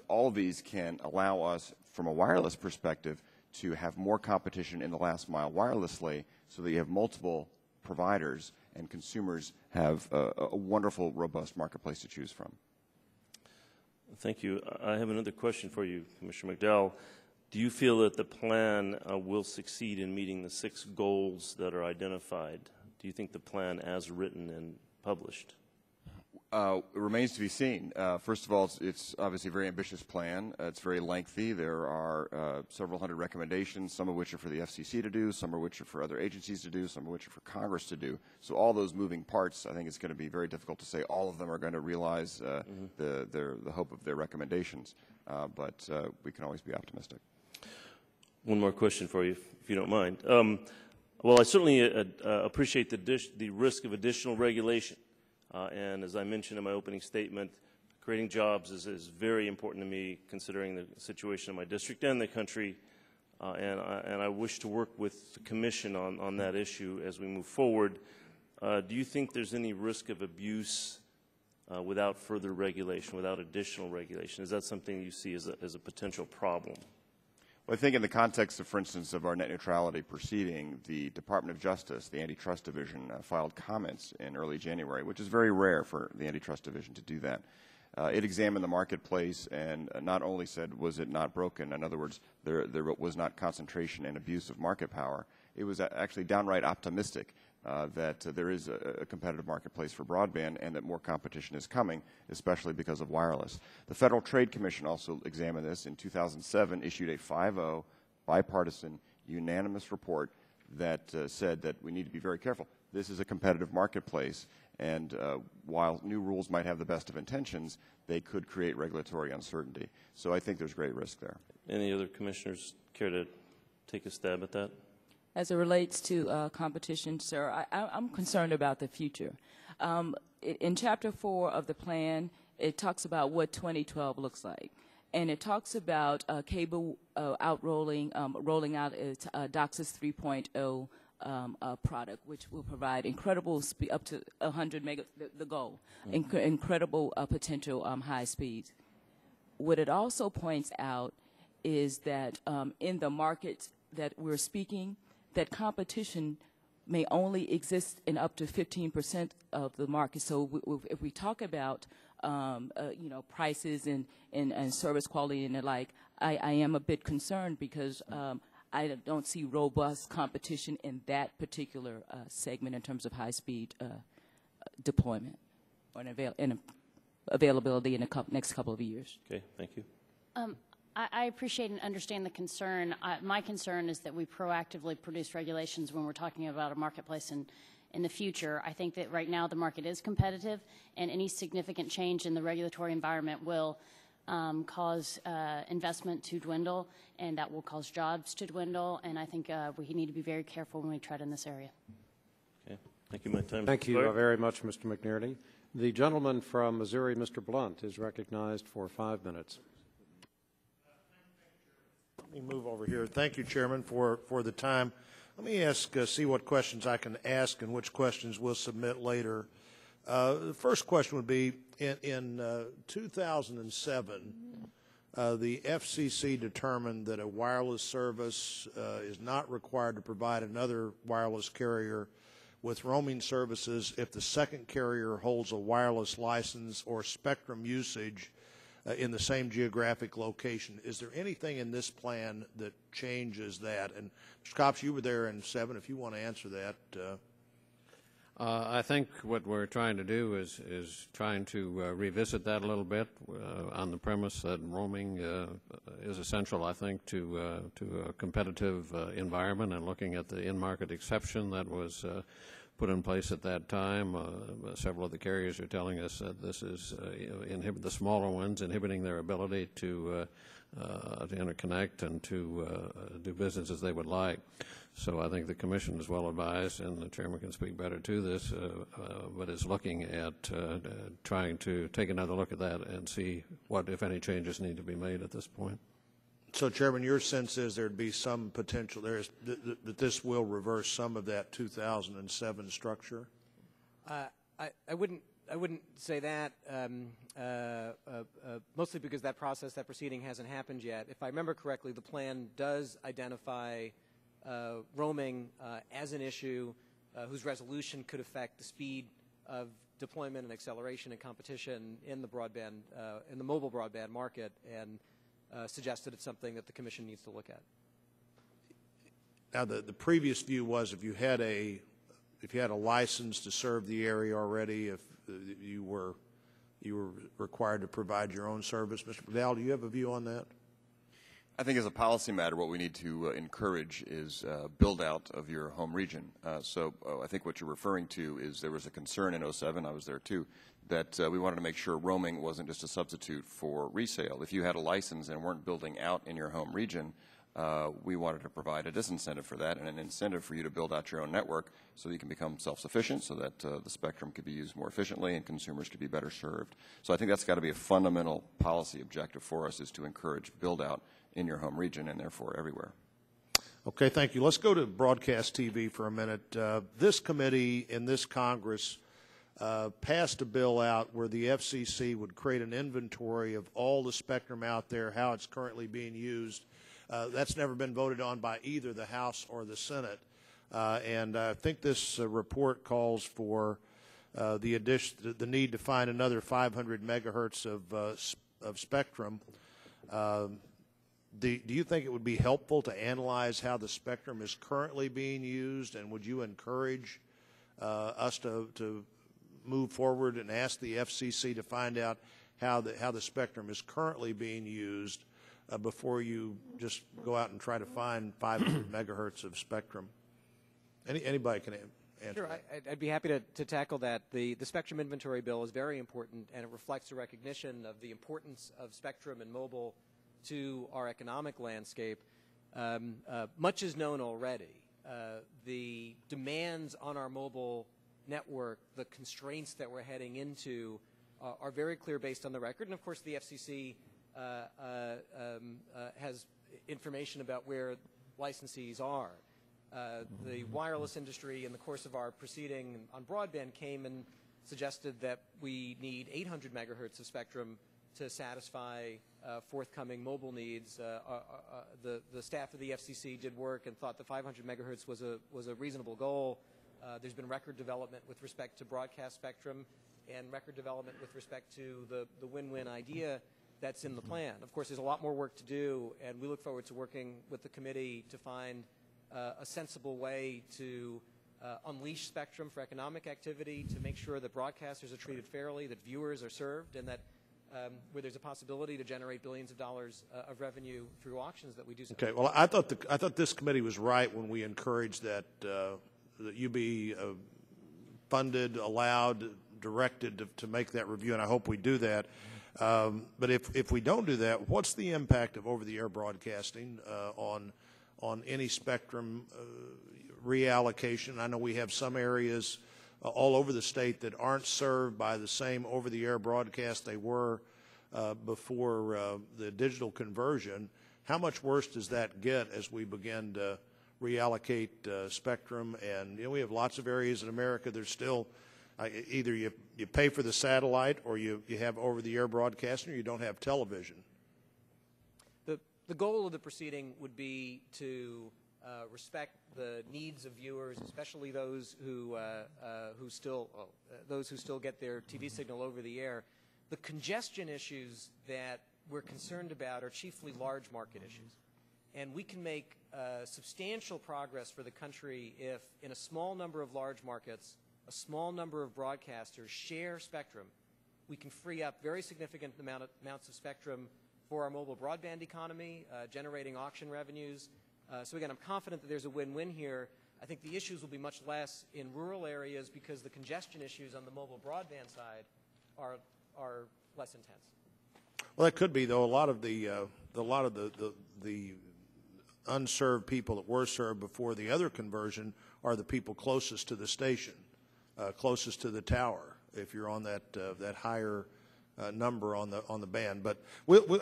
all of these can allow us, from a wireless perspective, to have more competition in the last mile wirelessly so that you have multiple providers and consumers have a wonderful, robust marketplace to choose from. Thank you. I have another question for you, Commissioner McDowell. Do you feel that the plan will succeed in meeting the 6 goals that are identified? Do you think the plan as written and published? It remains to be seen. First of all, it's obviously a very ambitious plan. It's very lengthy. There are several hundred recommendations, some of which are for the FCC to do, some of which are for other agencies to do, some of which are for Congress to do. So all those moving parts, I think it's going to be very difficult to say all of them are going to realize the hope of their recommendations. But we can always be optimistic. One more question for you, if you don't mind. Well, I certainly appreciate the risk of additional regulation. And as I mentioned in my opening statement, creating jobs is very important to me, considering the situation in my district and the country. And I wish to work with the Commission on that issue as we move forward. Do you think there's any risk of abuse without further regulation, without additional regulation? Is that something you see as a potential problem? Well, I think in the context of, for instance, of our net neutrality proceeding, the Department of Justice, the Antitrust Division, filed comments in early January, which is very rare for the Antitrust Division to do that. It examined the marketplace and not only said, was it not broken? In other words, there was not concentration and abuse of market power. It was actually downright optimistic that there is a competitive marketplace for broadband and that more competition is coming, especially because of wireless. The Federal Trade Commission also examined this in 2007, issued a 5-0 bipartisan unanimous report that said that we need to be very careful. This is a competitive marketplace, and while new rules might have the best of intentions, they could create regulatory uncertainty. So I think there's great risk there. Any other commissioners care to take a stab at that? As it relates to competition, sir, I'm concerned about the future. In Chapter 4 of the plan, it talks about what 2012 looks like. And it talks about cable rolling out its DOCSIS 3.0 product, which will provide incredible speed, up to 100 mega, the goal, incredible potential high speeds. What it also points out is that in the markets that we're speaking, that competition may only exist in up to 15% of the market. So if we talk about prices and service quality and the like, I am a bit concerned because I don't see robust competition in that particular segment in terms of high-speed deployment or availability in the next couple of years. Okay, thank you. I appreciate and understand the concern. My concern is that we proactively produce regulations when we're talking about a marketplace in the future. I think that right now the market is competitive, and any significant change in the regulatory environment will cause investment to dwindle, and that will cause jobs to dwindle, and I think we need to be very careful when we tread in this area. Okay, thank you. My time. Thank you very much, Mr. McNerney. The gentleman from Missouri, Mr. Blunt, is recognized for 5 minutes. Let me move over here. Thank you, Chairman, for the time. Let me see what questions I can ask and which questions we'll submit later. The first question would be, in 2007, the FCC determined that a wireless service is not required to provide another wireless carrier with roaming services if the second carrier holds a wireless license or spectrum usage in the same geographic location. Is there anything in this plan that changes that? And Mr. Copps, you were there in 7. If you want to answer that. I think what we're trying to do is trying to revisit that a little bit on the premise that roaming is essential, I think, to a competitive environment, and looking at the in-market exception that was put in place at that time. Several of the carriers are telling us that this is the smaller ones inhibiting their ability to interconnect and to do business as they would like. So I think the Commission is well advised, and the Chairman can speak better to this, but is looking at trying to take another look at that and see what, if any, changes need to be made at this point. So, Chairman, your sense is there'd be some potential there that this will reverse some of that 2007 structure? I wouldn't say that, mostly because that proceeding hasn't happened yet. If I remember correctly, the plan does identify roaming as an issue whose resolution could affect the speed of deployment and acceleration and competition in the broadband, in the mobile broadband market, and suggested it's something that the Commission needs to look at. Now, the previous view was if you had a license to serve the area already, if you were you were required to provide your own service. Mr. McDowell, do you have a view on that? I think as a policy matter, what we need to encourage is build out of your home region. I think what you're referring to is there was a concern in 07, I was there too, that we wanted to make sure roaming wasn't just a substitute for resale. If you had a license and weren't building out in your home region, we wanted to provide a disincentive for that and an incentive for you to build out your own network so that you can become self-sufficient, so that the spectrum could be used more efficiently and consumers could be better served. So I think that's got to be a fundamental policy objective for us, is to encourage build-out in your home region and therefore everywhere. Okay, thank you. Let's go to broadcast TV for a minute. This committee in this Congress passed a bill out where the FCC would create an inventory of all the spectrum out there, how it's currently being used. That's never been voted on by either the House or the Senate. And I think this report calls for the need to find another 500 megahertz of spectrum. Do you think it would be helpful to analyze how the spectrum is currently being used, and would you encourage us to move forward and ask the FCC to find out how the spectrum is currently being used before you just go out and try to find 500 megahertz of spectrum? Anybody can answer. Sure, that. I'd be happy to tackle that. The spectrum inventory bill is very important, and it reflects a recognition of the importance of spectrum and mobile to our economic landscape. Much is known already. The demands on our mobile network, the constraints that we're heading into are very clear based on the record. And of course the FCC has information about where licensees are. The wireless industry in the course of our proceeding on broadband came and suggested that we need 800 megahertz of spectrum to satisfy forthcoming mobile needs. The staff of the FCC did work and thought the 500 megahertz was a reasonable goal. There's been record development with respect to broadcast spectrum and record development with respect to the win-win idea that's in the plan. Of course, there's a lot more work to do, and we look forward to working with the committee to find a sensible way to unleash spectrum for economic activity, to make sure that broadcasters are treated fairly, that viewers are served, and that where there's a possibility to generate billions of dollars of revenue through auctions, that we do so. Okay. Well, I thought this committee was right when we encouraged that that you be funded, allowed, directed to make that review, and I hope we do that. But if we don't do that, what's the impact of over-the-air broadcasting on any spectrum reallocation? I know we have some areas all over the state that aren't served by the same over-the-air broadcast they were before the digital conversion. How much worse does that get as we begin to reallocate spectrum? And we have lots of areas in America that are still either you pay for the satellite, or you have over-the-air broadcasting, or you don't have television. The goal of the proceeding would be to respect the needs of viewers, especially those who still get their TV signal over the air. The congestion issues that we're concerned about are chiefly large market issues, and we can make substantial progress for the country if, in a small number of large markets, a small number of broadcasters share spectrum. We can free up very significant amounts of spectrum for our mobile broadband economy, generating auction revenues. So again, I'm confident that there's a win-win here. I think the issues will be much less in rural areas because the congestion issues on the mobile broadband side are less intense. Well, that could be, though. A lot of the unserved people that were served before the other conversion are the people closest to the station, closest to the tower, if you're on that higher number on the band. But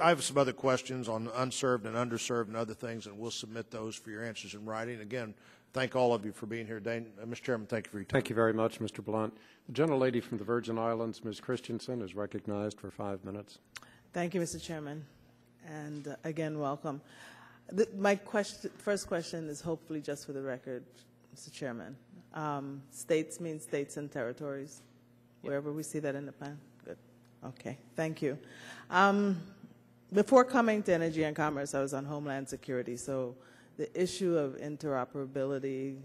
I have some other questions on unserved and underserved and other things, and we'll submit those for your answers in writing. Again, thank all of you for being here. Mr. Chairman, thank you for your time. Thank you very much, Mr. Blunt. The gentlelady from the Virgin Islands, Ms. Christensen, is recognized for 5 minutes. Thank you, Mr. Chairman, and again, welcome. My first question is hopefully just for the record, Mr. Chairman. States mean states and territories, wherever we see that in the plan. Good. Okay. Thank you. Before coming to Energy and Commerce, I was on Homeland Security, so the issue of interoperability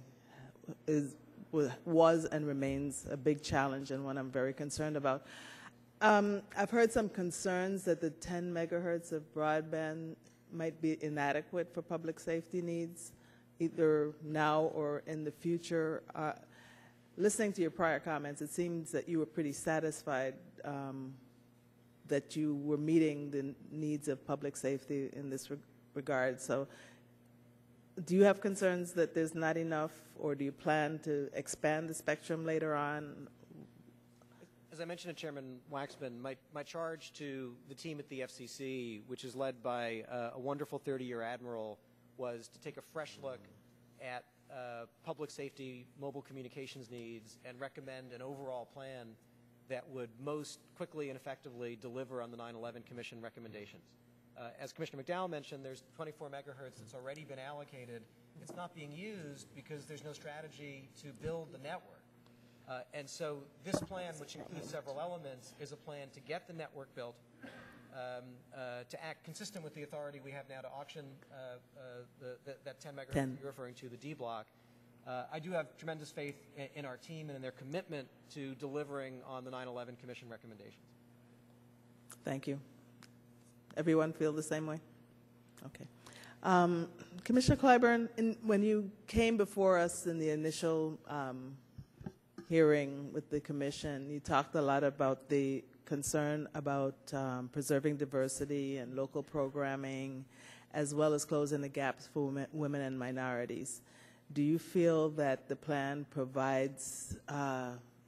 was and remains a big challenge and one I'm very concerned about. I've heard some concerns that the 10 megahertz of broadband might be inadequate for public safety needs, either now or in the future. Listening to your prior comments, it seems that you were pretty satisfied that you were meeting the needs of public safety in this regard. So do you have concerns that there's not enough, or do you plan to expand the spectrum later on? As I mentioned to Chairman Waxman, my charge to the team at the FCC, which is led by a wonderful 30-year admiral, was to take a fresh look at public safety mobile communications needs and recommend an overall plan that would most quickly and effectively deliver on the 9/11 Commission recommendations. As Commissioner McDowell mentioned, there's 24 megahertz that's already been allocated. It's not being used because there's no strategy to build the network. And so this plan, which includes several elements, is a plan to get the network built, to act consistent with the authority we have now to auction that 10 megahertz you're referring to, the D block. I do have tremendous faith in our team and in their commitment to delivering on the 9/11 Commission recommendations. Thank you. Everyone feel the same way? Okay. Commissioner Clyburn, when you came before us in the initial hearing with the Commission, you talked a lot about the concern about preserving diversity and local programming, as well as closing the gaps for women and minorities. Do you feel that the plan provides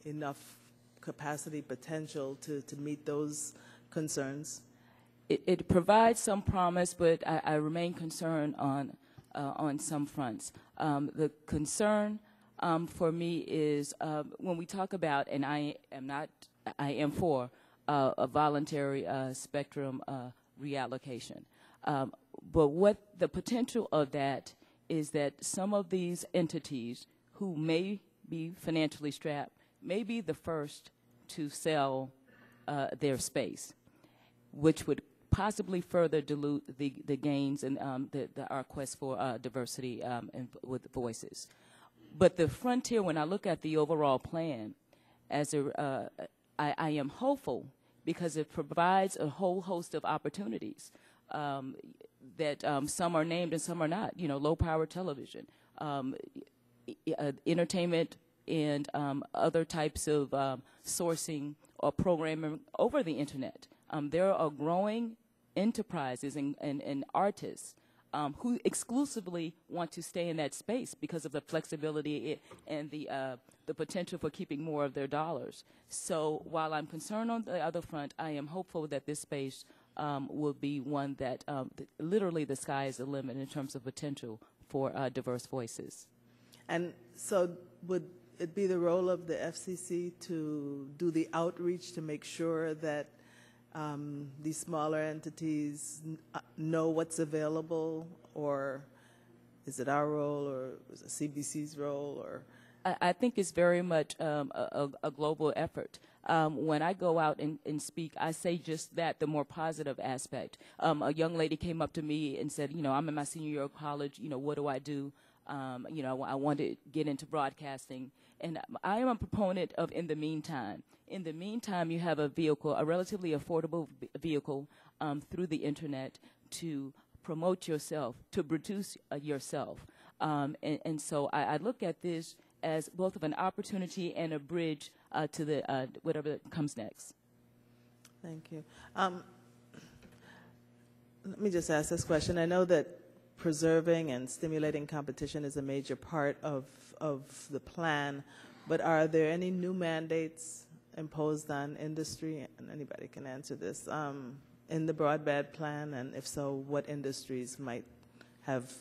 enough capacity potential to meet those concerns? It provides some promise, but I remain concerned on some fronts. The concern for me is when we talk about, and I am for a voluntary spectrum reallocation. But what the potential of that is that some of these entities who may be financially strapped may be the first to sell their space, which would possibly further dilute the gains and our quest for diversity and with voices. But the frontier, when I look at the overall plan, I am hopeful because it provides a whole host of opportunities that some are named and some are not. You know, low-power television, entertainment, and other types of sourcing or programming over the internet. There are growing enterprises and artists who exclusively want to stay in that space because of the flexibility and the potential for keeping more of their dollars. So while I'm concerned on the other front, I am hopeful that this space will be one that literally the sky is the limit in terms of potential for diverse voices. And so would it be the role of the FCC to do the outreach to make sure that these smaller entities know what's available, or is it our role, or is it CBC's role, or? I think it's very much a global effort. When I go out and speak, I say just that, the more positive aspect. A young lady came up to me and said, you know, I'm in my senior year of college, you know, what do I do? You know, I want to get into broadcasting. And I am a proponent of in the meantime. In the meantime, you have a vehicle, a relatively affordable vehicle through the internet to promote yourself, to produce yourself. And so I look at this as both of an opportunity and a bridge to the whatever comes next. Thank you. Let me just ask this question. I know that preserving and stimulating competition is a major part of the plan, but are there any new mandates imposed on industry, and anybody can answer this, in the broadband plan, and if so, what industries might have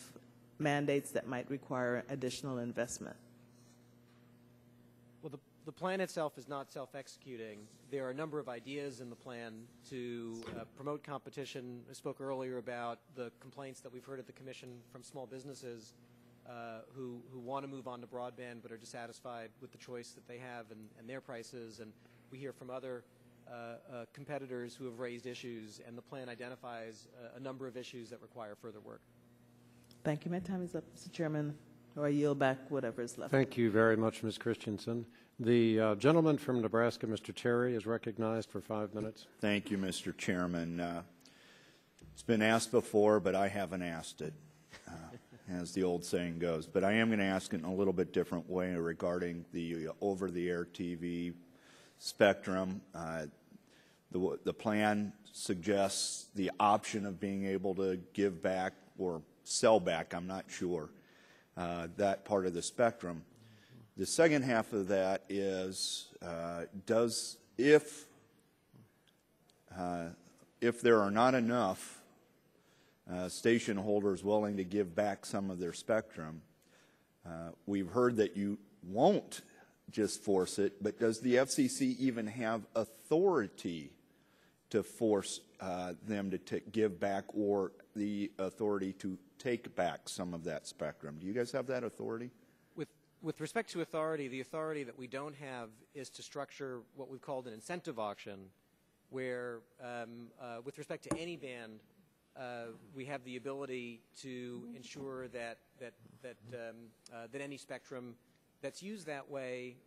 mandates that might require additional investment? Well, the plan itself is not self-executing. There are a number of ideas in the plan to promote competition. I spoke earlier about the complaints that we've heard at the Commission from small businesses who want to move on to broadband but are dissatisfied with the choice that they have and their prices. And we hear from other competitors who have raised issues, and the plan identifies a number of issues that require further work. Thank you. My time is up, Mr. Chairman, or I yield back whatever is left. Thank you very much, Ms. Christensen. The gentleman from Nebraska, Mr. Terry, is recognized for 5 minutes. Thank you, Mr. Chairman. It's been asked before, but I haven't asked it, as the old saying goes. But I am going to ask it in a little bit different way regarding the over-the-air TV spectrum. The plan suggests the option of being able to give back or sell back, I'm not sure, that part of the spectrum. The second half of that is, if there are not enough station holders willing to give back some of their spectrum, we've heard that you won't just force it, but does the FCC even have authority to force them to give back, or the authority to take back some of that spectrum? Do you guys have that authority? With respect to authority, the authority that we don't have is to structure what we've called an incentive auction, where with respect to any band, we have the ability to ensure that any spectrum that's used that way,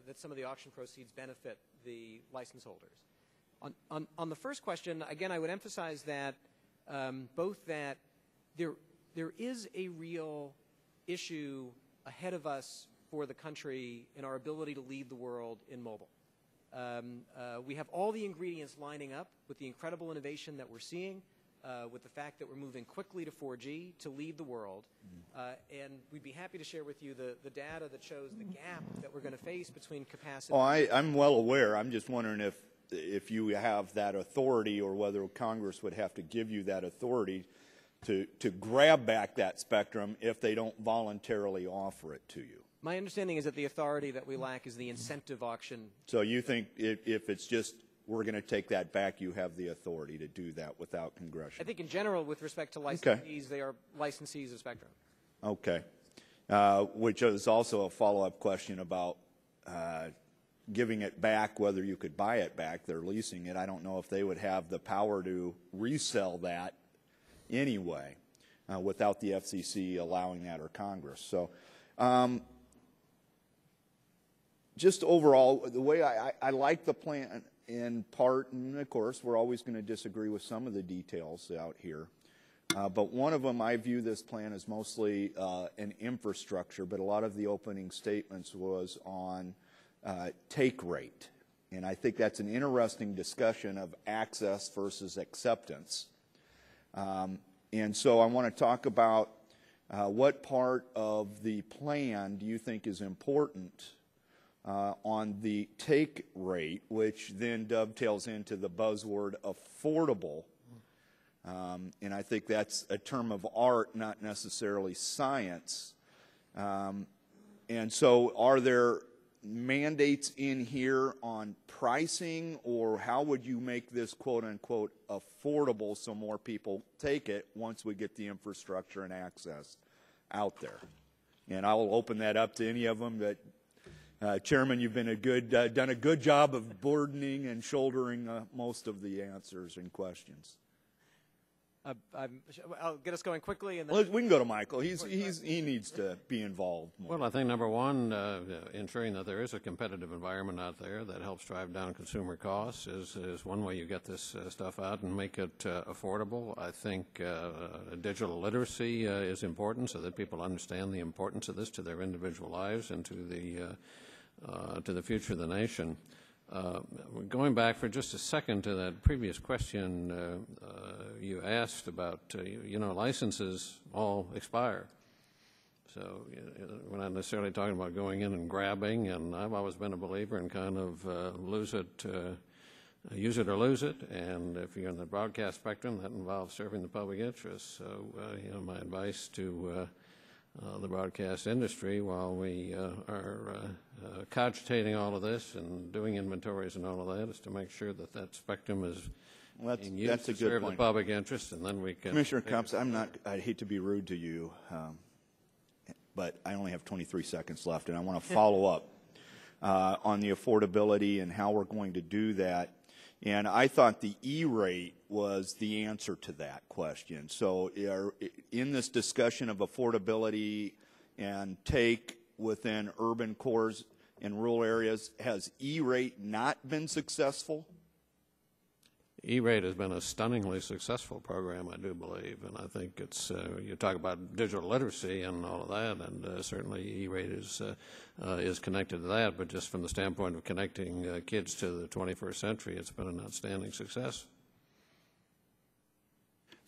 that some of the auction proceeds benefit the license holders. On the first question, again, I would emphasize that both that there is a real issue ahead of us for the country in our ability to lead the world in mobile. We have all the ingredients lining up with the incredible innovation that we're seeing, with the fact that we're moving quickly to 4G to lead the world. And we'd be happy to share with you the data that shows the gap that we're going to face between capacity. Oh, I'm well aware. I'm just wondering if you have that authority, or whether Congress would have to give you that authority to grab back that spectrum if they don't voluntarily offer it to you. My understanding is that the authority that we lack is the incentive auction. So you think if it's just we're going to take that back, you have the authority to do that without congressional? I think in general, with respect to licensees, they are licensees of spectrum. Okay. Which is also a follow-up question about giving it back, whether you could buy it back. They're leasing it. I don't know if they would have the power to resell that anyway, without the FCC allowing that, or Congress. So just overall, the way I like the plan in part, and of course we're always going to disagree with some of the details out here, but one of them, I view this plan as mostly an infrastructure, but a lot of the opening statements was on take rate. And I think that's an interesting discussion of access versus acceptance. And so I want to talk about what part of the plan do you think is important on the take rate, which then dovetails into the buzzword affordable. And I think that's a term of art, not necessarily science. And so are there mandates in here on pricing, or how would you make this quote-unquote affordable so more people take it once we get the infrastructure and access out there? And I will open that up to any of them. That Chairman, you've been done a good job of burdening and shouldering most of the answers and questions. I'll get us going quickly, and then Well, we can go to Michael. He needs to be involved more. Well, I think number one, ensuring that there is a competitive environment out there that helps drive down consumer costs is one way you get this stuff out and make it affordable. I think digital literacy is important, so that people understand the importance of this to their individual lives and to the future of the nation. Going back for just a second to that previous question you asked about, licenses all expire. So we're not necessarily talking about going in and grabbing, and I've always been a believer in kind of use it or lose it, and if you're in the broadcast spectrum, that involves serving the public interest. So, my advice to the broadcast industry, while we are cogitating all of this and doing inventories and all of that, is to make sure that that spectrum is being used to serve the public interest, and then we can... Commissioner Copps, I hate to be rude to you, but I only have 23 seconds left, and I want to follow up on the affordability and how we're going to do that. And I thought the E-rate was the answer to that question. So in this discussion of affordability and take within urban cores, in rural areas. Has E-rate not been successful? E-rate has been a stunningly successful program, I do believe, and I think it's, you talk about digital literacy and all of that, and certainly E-rate is connected to that, but just from the standpoint of connecting kids to the 21st century, it's been an outstanding success.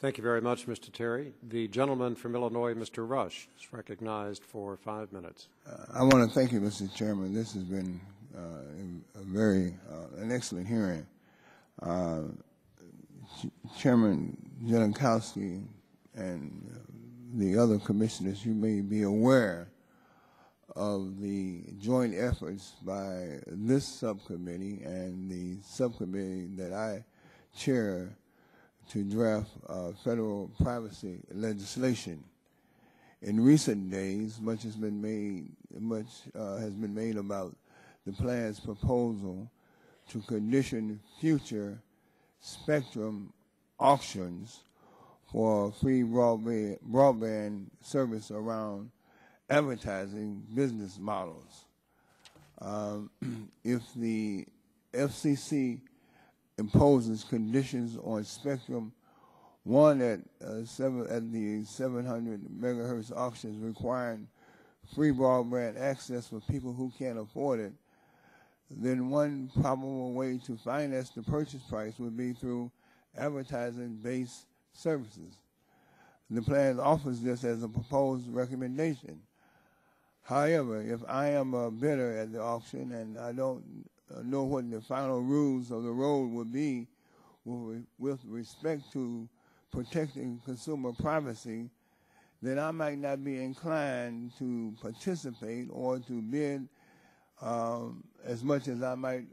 Thank you very much, Mr. Terry. The gentleman from Illinois, Mr. Rush, is recognized for 5 minutes. I want to thank you, Mr. Chairman. This has been an excellent hearing. Chairman Janikowski and the other commissioners, you may be aware of the joint efforts by this subcommittee and the subcommittee that I chair to draft federal privacy legislation. In recent days, much has been made about the plan's proposal to condition future spectrum auctions for free broadband service around advertising business models. If the FCC imposes conditions on spectrum, one at the 700 megahertz auctions requiring free broadband access for people who can't afford it, then one probable way to finance the purchase price would be through advertising-based services. The plan offers this as a proposed recommendation. However, if I am a bidder at the auction and I don't know what the final rules of the road would be with respect to protecting consumer privacy, then I might not be inclined to participate or to bid as much as I might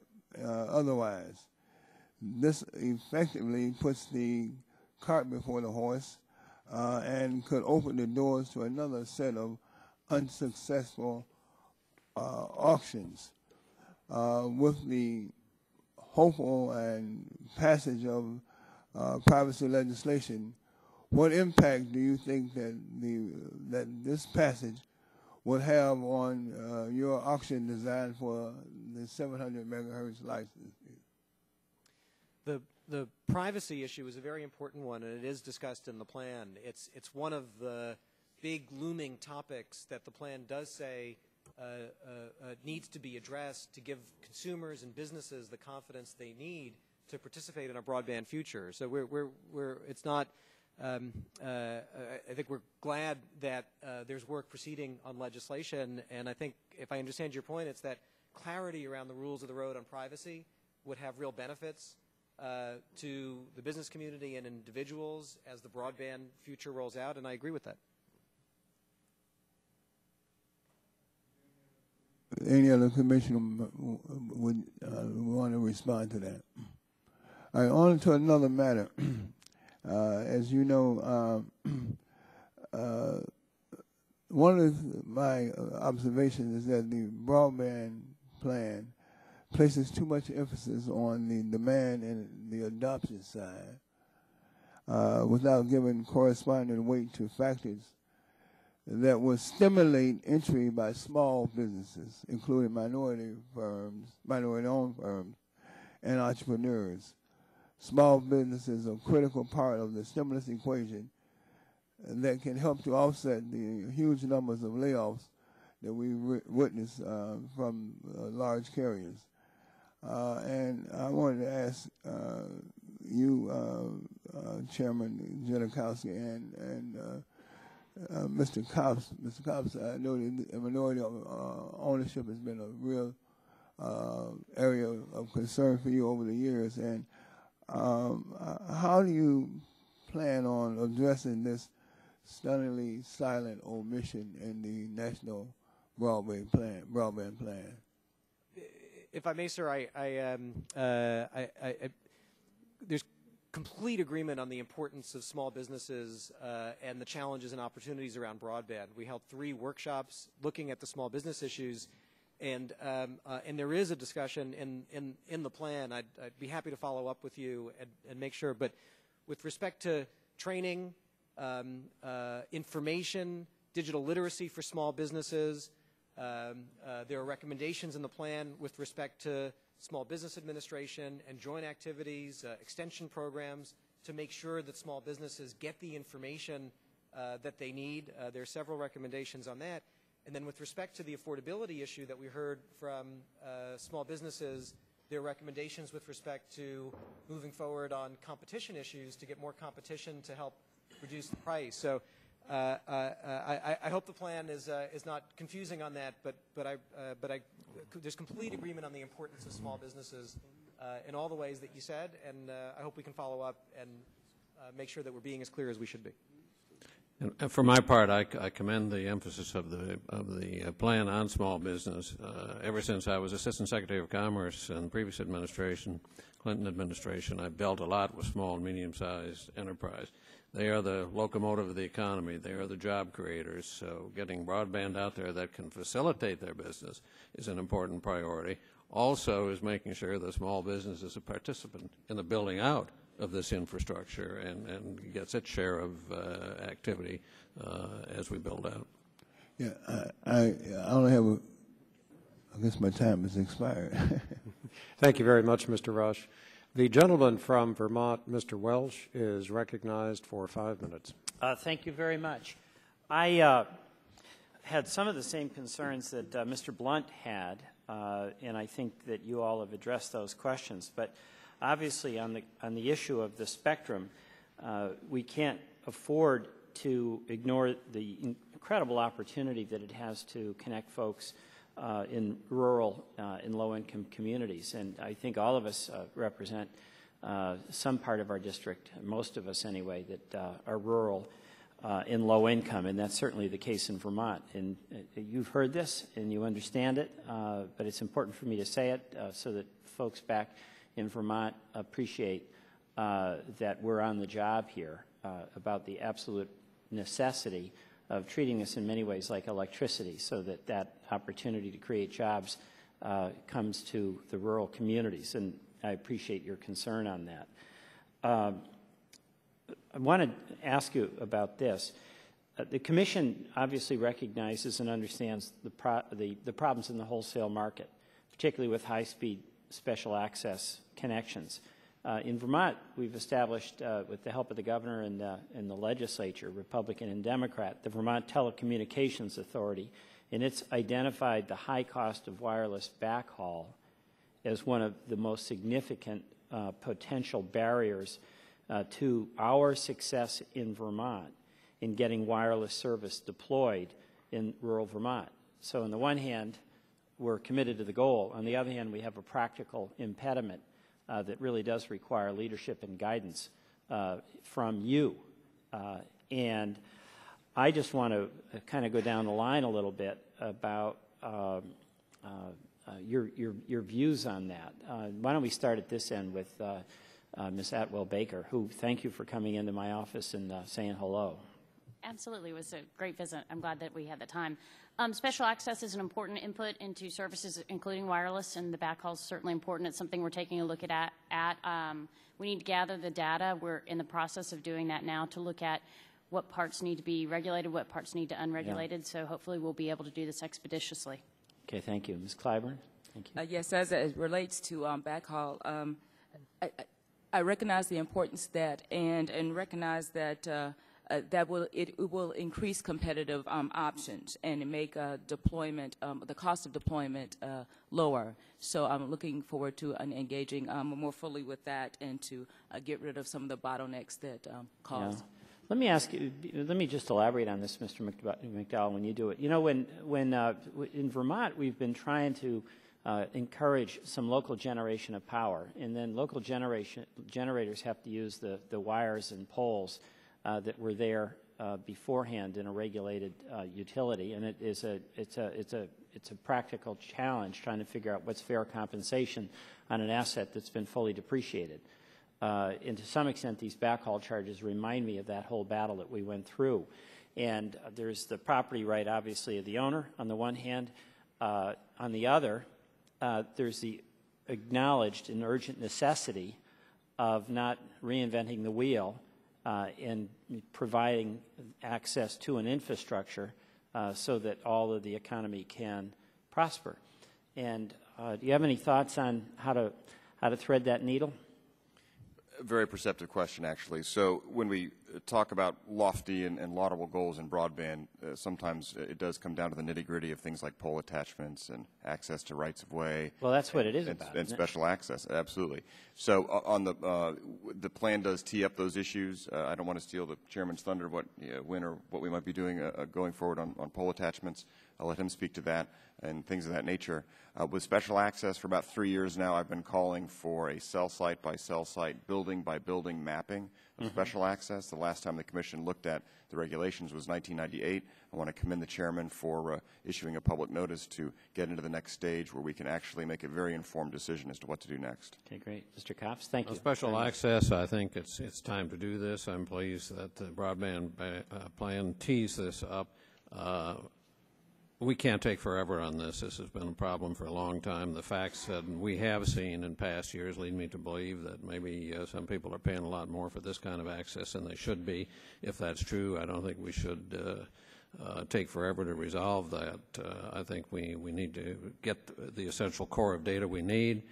otherwise. This effectively puts the cart before the horse and could open the doors to another set of unsuccessful auctions. With the hopeful and passage of privacy legislation, what impact do you think that this passage would have on your auction design for the 700 megahertz license? The privacy issue is a very important one, and it is discussed in the plan. It's one of the big looming topics that the plan does say needs to be addressed to give consumers and businesses the confidence they need to participate in a broadband future. So it's not. I think we're glad that there's work proceeding on legislation, and I think if I understand your point, it's that clarity around the rules of the road on privacy would have real benefits to the business community and individuals as the broadband future rolls out, and I agree with that. Any other commissioner would want to respond to that? All right, on to another matter. As you know, one of my observations is that the broadband plan places too much emphasis on the demand and the adoption side without giving corresponding weight to factors that will stimulate entry by small businesses, including minority-owned firms, and entrepreneurs. Small businesses are a critical part of the stimulus equation that can help to offset the huge numbers of layoffs that we witness from large carriers. And I wanted to ask you, Chairman Janikowski, and Mr. Cops. Mr. Cops, I know the minority ownership has been a real area of concern for you over the years, and how do you plan on addressing this stunningly silent omission in the National Broadband Plan? If I may, sir, there's complete agreement on the importance of small businesses and the challenges and opportunities around broadband. We held 3 workshops looking at the small business issues, and there is a discussion in the plan. I'd be happy to follow up with you and make sure. But with respect to training, information, digital literacy for small businesses, There are recommendations in the plan with respect to small business administration and joint activities, extension programs, to make sure that small businesses get the information that they need. There are several recommendations on that. And then with respect to the affordability issue that we heard from small businesses, there are recommendations with respect to moving forward on competition issues to get more competition to help reduce the price. So I hope the plan is not confusing on that, but there's complete agreement on the importance of small businesses in all the ways that you said, and I hope we can follow up and make sure that we're being as clear as we should be. And for my part, I commend the emphasis of the plan on small business. Ever since I was Assistant Secretary of Commerce in the previous administration, Clinton administration, I've dealt a lot with small and medium-sized enterprise. They are the locomotive of the economy. They are the job creators. So getting broadband out there that can facilitate their business is an important priority. Also is making sure the small business is a participant in the building out of this infrastructure and gets its share of activity as we build out. Yeah, I only have I guess my time has expired. Thank you very much, Mr. Rush. The gentleman from Vermont, Mr. Welsh, is recognized for 5 minutes. Thank you very much. I had some of the same concerns that Mr. Blunt had, and I think that you all have addressed those questions. But obviously, on the issue of the spectrum, we can't afford to ignore the incredible opportunity that it has to connect folks in rural and low-income communities. And I think all of us represent some part of our district, most of us anyway, that are rural and low-income, and that's certainly the case in Vermont. And you've heard this and you understand it, but it's important for me to say it so that folks back in Vermont appreciate that we're on the job here about the absolute necessity of treating this in many ways like electricity, so that that opportunity to create jobs comes to the rural communities, and I appreciate your concern on that. I want to ask you about this. The Commission obviously recognizes and understands the problems in the wholesale market, particularly with high-speed special access connections. In Vermont, we've established, with the help of the governor and the legislature, Republican and Democrat, the Vermont Telecommunications Authority, and it's identified the high cost of wireless backhaul as one of the most significant potential barriers to our success in Vermont in getting wireless service deployed in rural Vermont. So on the one hand, we're committed to the goal. On the other hand, we have a practical impediment that really does require leadership and guidance from you. And I just want to kind of go down the line a little bit about your views on that. Why don't we start at this end with Ms. Atwell-Baker, who, thank you for coming into my office and saying hello. Absolutely. It was a great visit. I'm glad that we had the time. Special access is an important input into services, including wireless, and the backhaul is certainly important. It's something we're taking a look at. We need to gather the data. We're in the process of doing that now to look at what parts need to be regulated, what parts need to unregulated. Yeah. So hopefully we'll be able to do this expeditiously. Okay, thank you. Ms. Clyburn? Thank you. Yes, as it relates to backhaul, I recognize the importance of that and recognize that it will increase competitive options and make deployment, the cost of deployment lower. So I'm looking forward to engaging more fully with that and to get rid of some of the bottlenecks that cause. Yeah. Let me ask you, let me just elaborate on this, Mr. McDowell, when you do it. You know, when in Vermont, we've been trying to encourage some local generation of power, and then local generators have to use the wires and poles that were there beforehand in a regulated utility, and it's a practical challenge trying to figure out what's fair compensation on an asset that's been fully depreciated. And to some extent, these backhaul charges remind me of that whole battle that we went through. And there's the property right, obviously, of the owner on the one hand. On the other, there's the acknowledged and urgent necessity of not reinventing the wheel in providing access to an infrastructure so that all of the economy can prosper. And do you have any thoughts on how to thread that needle? A very perceptive question, actually. So when we talk about lofty and laudable goals in broadband, sometimes it does come down to the nitty-gritty of things like pole attachments and access to rights-of-way. Well, that's what it is and, about, and special access, absolutely. So on the plan does tee up those issues. I don't want to steal the chairman's thunder of when or what we might be doing going forward on pole attachments. I'll let him speak to that and things of that nature. With special access, for about 3 years now, I've been calling for a cell site by cell site, building by building mapping of special access. The last time the Commission looked at the regulations was 1998. I want to commend the chairman for issuing a public notice to get into the next stage where we can actually make a very informed decision as to what to do next. Okay, great. Mr. Copps, thank you. Special access, I think it's time to do this. I'm pleased that the broadband plan tees this up. We can't take forever on this. This has been a problem for a long time. The facts that we have seen in past years lead me to believe that maybe some people are paying a lot more for this kind of access than they should be. If that's true, I don't think we should take forever to resolve that. I think we need to get the essential core of data we need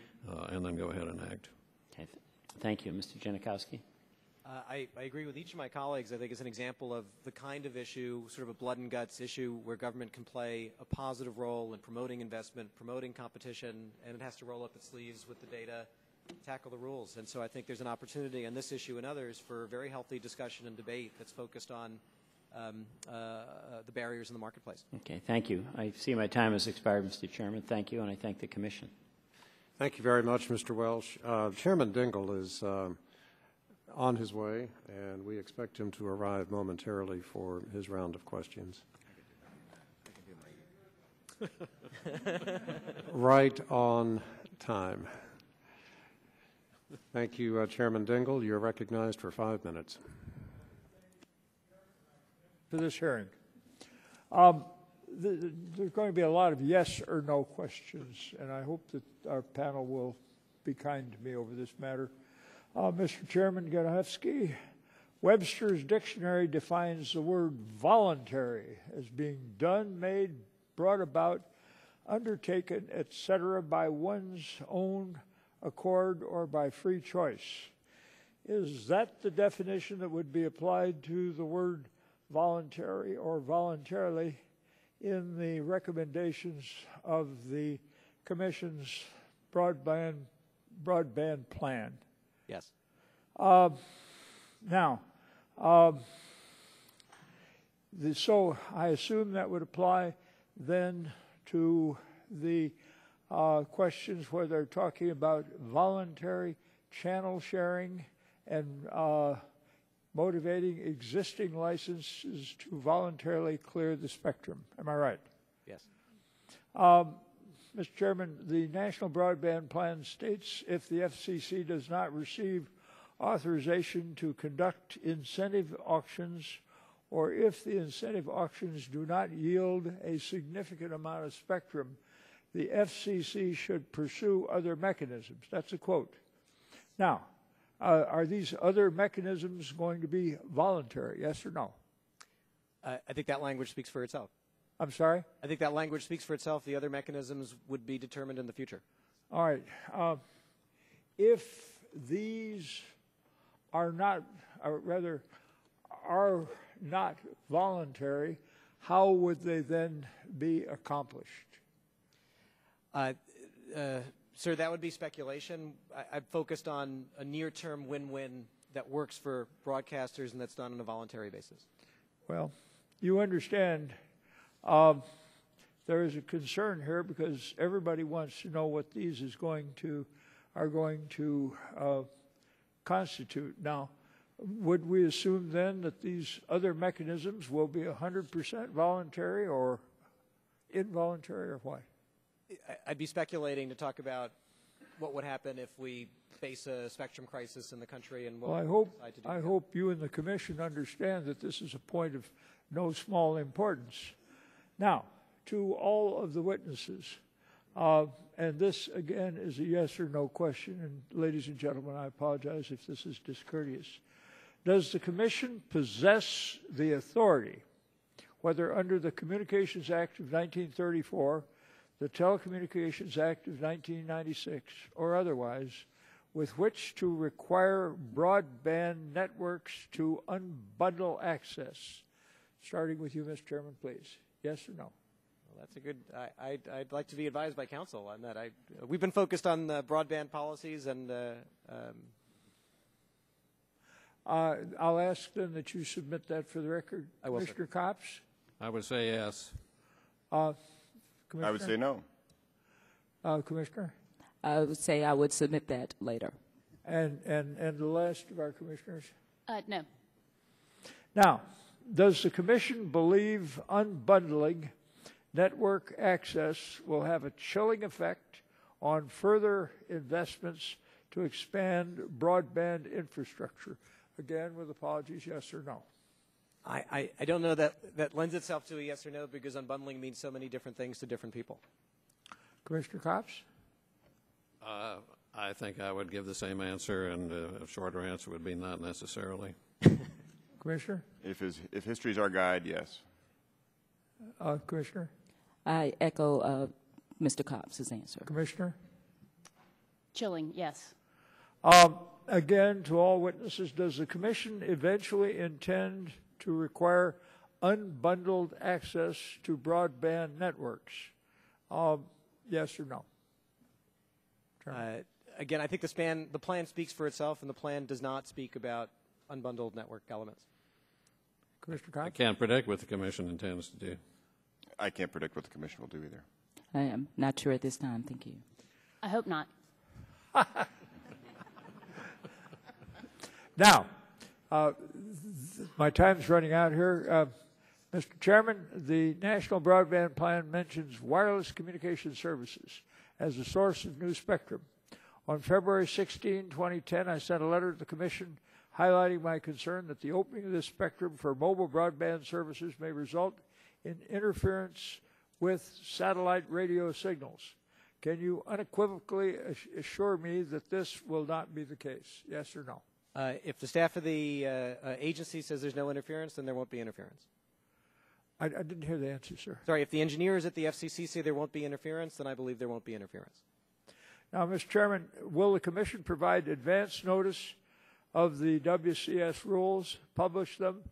and then go ahead and act. Okay. Thank you. Mr. Janikowski. I agree with each of my colleagues. I think it's an example of the kind of issue, sort of a blood and guts issue, where government can play a positive role in promoting investment, promoting competition, and it has to roll up its sleeves with the data, tackle the rules. And so I think there's an opportunity on this issue and others for very healthy discussion and debate that's focused on the barriers in the marketplace. Okay, thank you. I see my time has expired, Mr. Chairman. Thank you, and I thank the Commission. Thank you very much, Mr. Welsh. Chairman Dingell is on his way, and we expect him to arrive momentarily for his round of questions. Right on time. Thank you, Chairman Dingell. You're recognized for 5 minutes. For this hearing. There's going to be a lot of yes or no questions, and I hope that our panel will be kind to me over this matter. Mr. Chairman Gadowski, Webster's Dictionary defines the word voluntary as being done, made, brought about, undertaken, etc. by one's own accord or by free choice. Is that the definition that would be applied to the word voluntary or voluntarily in the recommendations of the Commission's broadband plan? Yes. Now, so I assume that would apply then to the questions where they're talking about voluntary channel sharing and motivating existing licenses to voluntarily clear the spectrum. Am I right? Yes. Mr. Chairman, the National Broadband Plan states if the FCC does not receive authorization to conduct incentive auctions, or if the incentive auctions do not yield a significant amount of spectrum, the FCC should pursue other mechanisms. That's a quote. Now, are these other mechanisms going to be voluntary, yes or no? I think that language speaks for itself. I'm sorry? I think that language speaks for itself. The other mechanisms would be determined in the future. All right. If these are not, or rather, are not voluntary, how would they then be accomplished? Sir, that would be speculation. I'm focused on a near-term win-win that works for broadcasters and that's done on a voluntary basis. Well, you understand there is a concern here because everybody wants to know what these are going to constitute. Now, would we assume then that these other mechanisms will be 100% voluntary or involuntary or what? I'd be speculating to talk about what would happen if we face a spectrum crisis in the country and what well, I hope you and the Commission understand that this is a point of no small importance. Now, to all of the witnesses, and this again is a yes or no question, and ladies and gentlemen, I apologize if this is discourteous. Does the Commission possess the authority whether under the Communications Act of 1934, the Telecommunications Act of 1996, or otherwise, with which to require broadband networks to unbundle access. Starting with you, Mr. Chairman, please. Yes or no? Well, that's a good. I'd like to be advised by counsel on that. We've been focused on broadband policies, and I'll ask then that you submit that for the record. I will, Commissioner Copps? I would say yes. I would say no. Commissioner? I would say I would submit that later. And the last of our commissioners? No. Now, does the commission believe unbundling network access will have a chilling effect on further investments to expand broadband infrastructure? Again, with apologies, yes or no? I don't know that lends itself to a yes or no, because unbundling means so many different things to different people. Commissioner Copps? I think I would give the same answer, and a shorter answer would be not necessarily. Commissioner? If history is our guide, yes. Commissioner? I echo Mr. Copps' answer. Commissioner? Chilling, yes. Again, to all witnesses, does the commission eventually intend to require unbundled access to broadband networks? Yes or no? Again, I think the plan speaks for itself, and the plan does not speak about unbundled network elements. Commissioner Cox? I can't predict what the commission intends to do. I can't predict what the commission will do either. I am not sure at this time. Thank you. I hope not. Now, my time's running out here. Mr. Chairman, the National Broadband Plan mentions wireless communication services as a source of new spectrum. On February 16, 2010, I sent a letter to the Commission highlighting my concern that the opening of this spectrum for mobile broadband services may result in interference with satellite radio signals. Can you unequivocally assure me that this will not be the case? Yes or no? If the staff of the agency says there's no interference, then there won't be interference. I didn't hear the answer, sir. Sorry, if the engineers at the FCC say there won't be interference, then I believe there won't be interference. Now, Mr. Chairman, will the Commission provide advance notice of the WCS rules, publish them,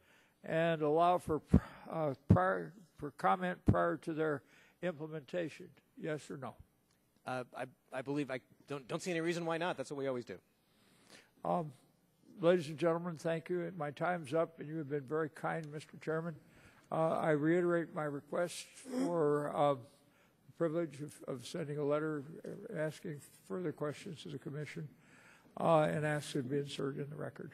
and allow for comment prior to their implementation? Yes or no? I believe I don't see any reason why not. That's what we always do. Ladies and gentlemen, thank you. My time's up, and you have been very kind, Mr. Chairman. I reiterate my request for the privilege of sending a letter asking further questions to the Commission and ask it to be inserted in the record.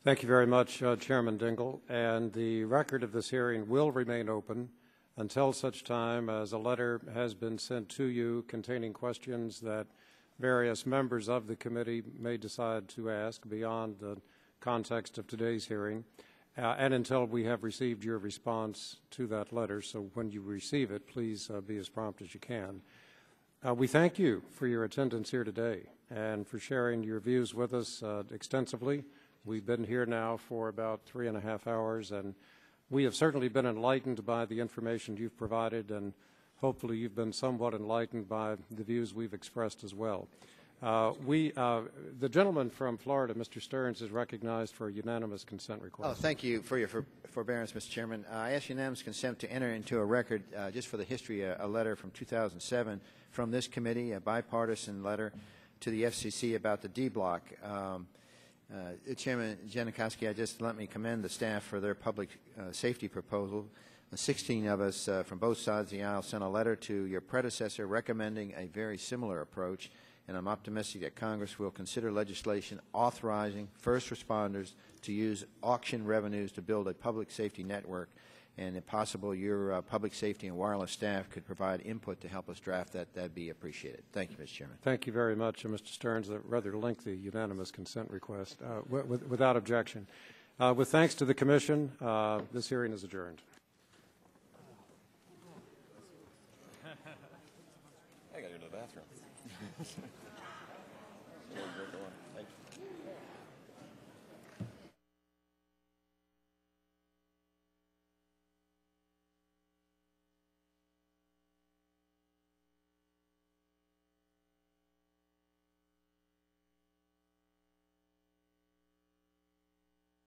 Thank you very much, Chairman Dingell. And the record of this hearing will remain open until such time as a letter has been sent to you containing questions that various members of the committee may decide to ask beyond the context of today's hearing, and until we have received your response to that letter. So when you receive it, please be as prompt as you can. We thank you for your attendance here today and for sharing your views with us extensively. We've been here now for about 3.5 hours, and we have certainly been enlightened by the information you've provided, and hopefully you've been somewhat enlightened by the views we've expressed as well. The gentleman from Florida, Mr. Stearns, is recognized for a unanimous consent request. Oh, thank you for your forbearance, Mr. Chairman. I ask unanimous consent to enter into a record, just for the history, a letter from 2007 from this committee, a bipartisan letter to the FCC about the D block. Chairman Janikowski, let me commend the staff for their public safety proposal. 16 of us from both sides of the aisle sent a letter to your predecessor recommending a very similar approach, and I'm optimistic that Congress will consider legislation authorizing first responders to use auction revenues to build a public safety network, and if possible, your public safety and wireless staff could provide input to help us draft that. That'd be appreciated. Thank you, Mr. Chairman. Thank you very much, Mr. Stearns. A rather lengthy unanimous consent request, without objection. With thanks to the Commission, this hearing is adjourned. I got to go to the bathroom.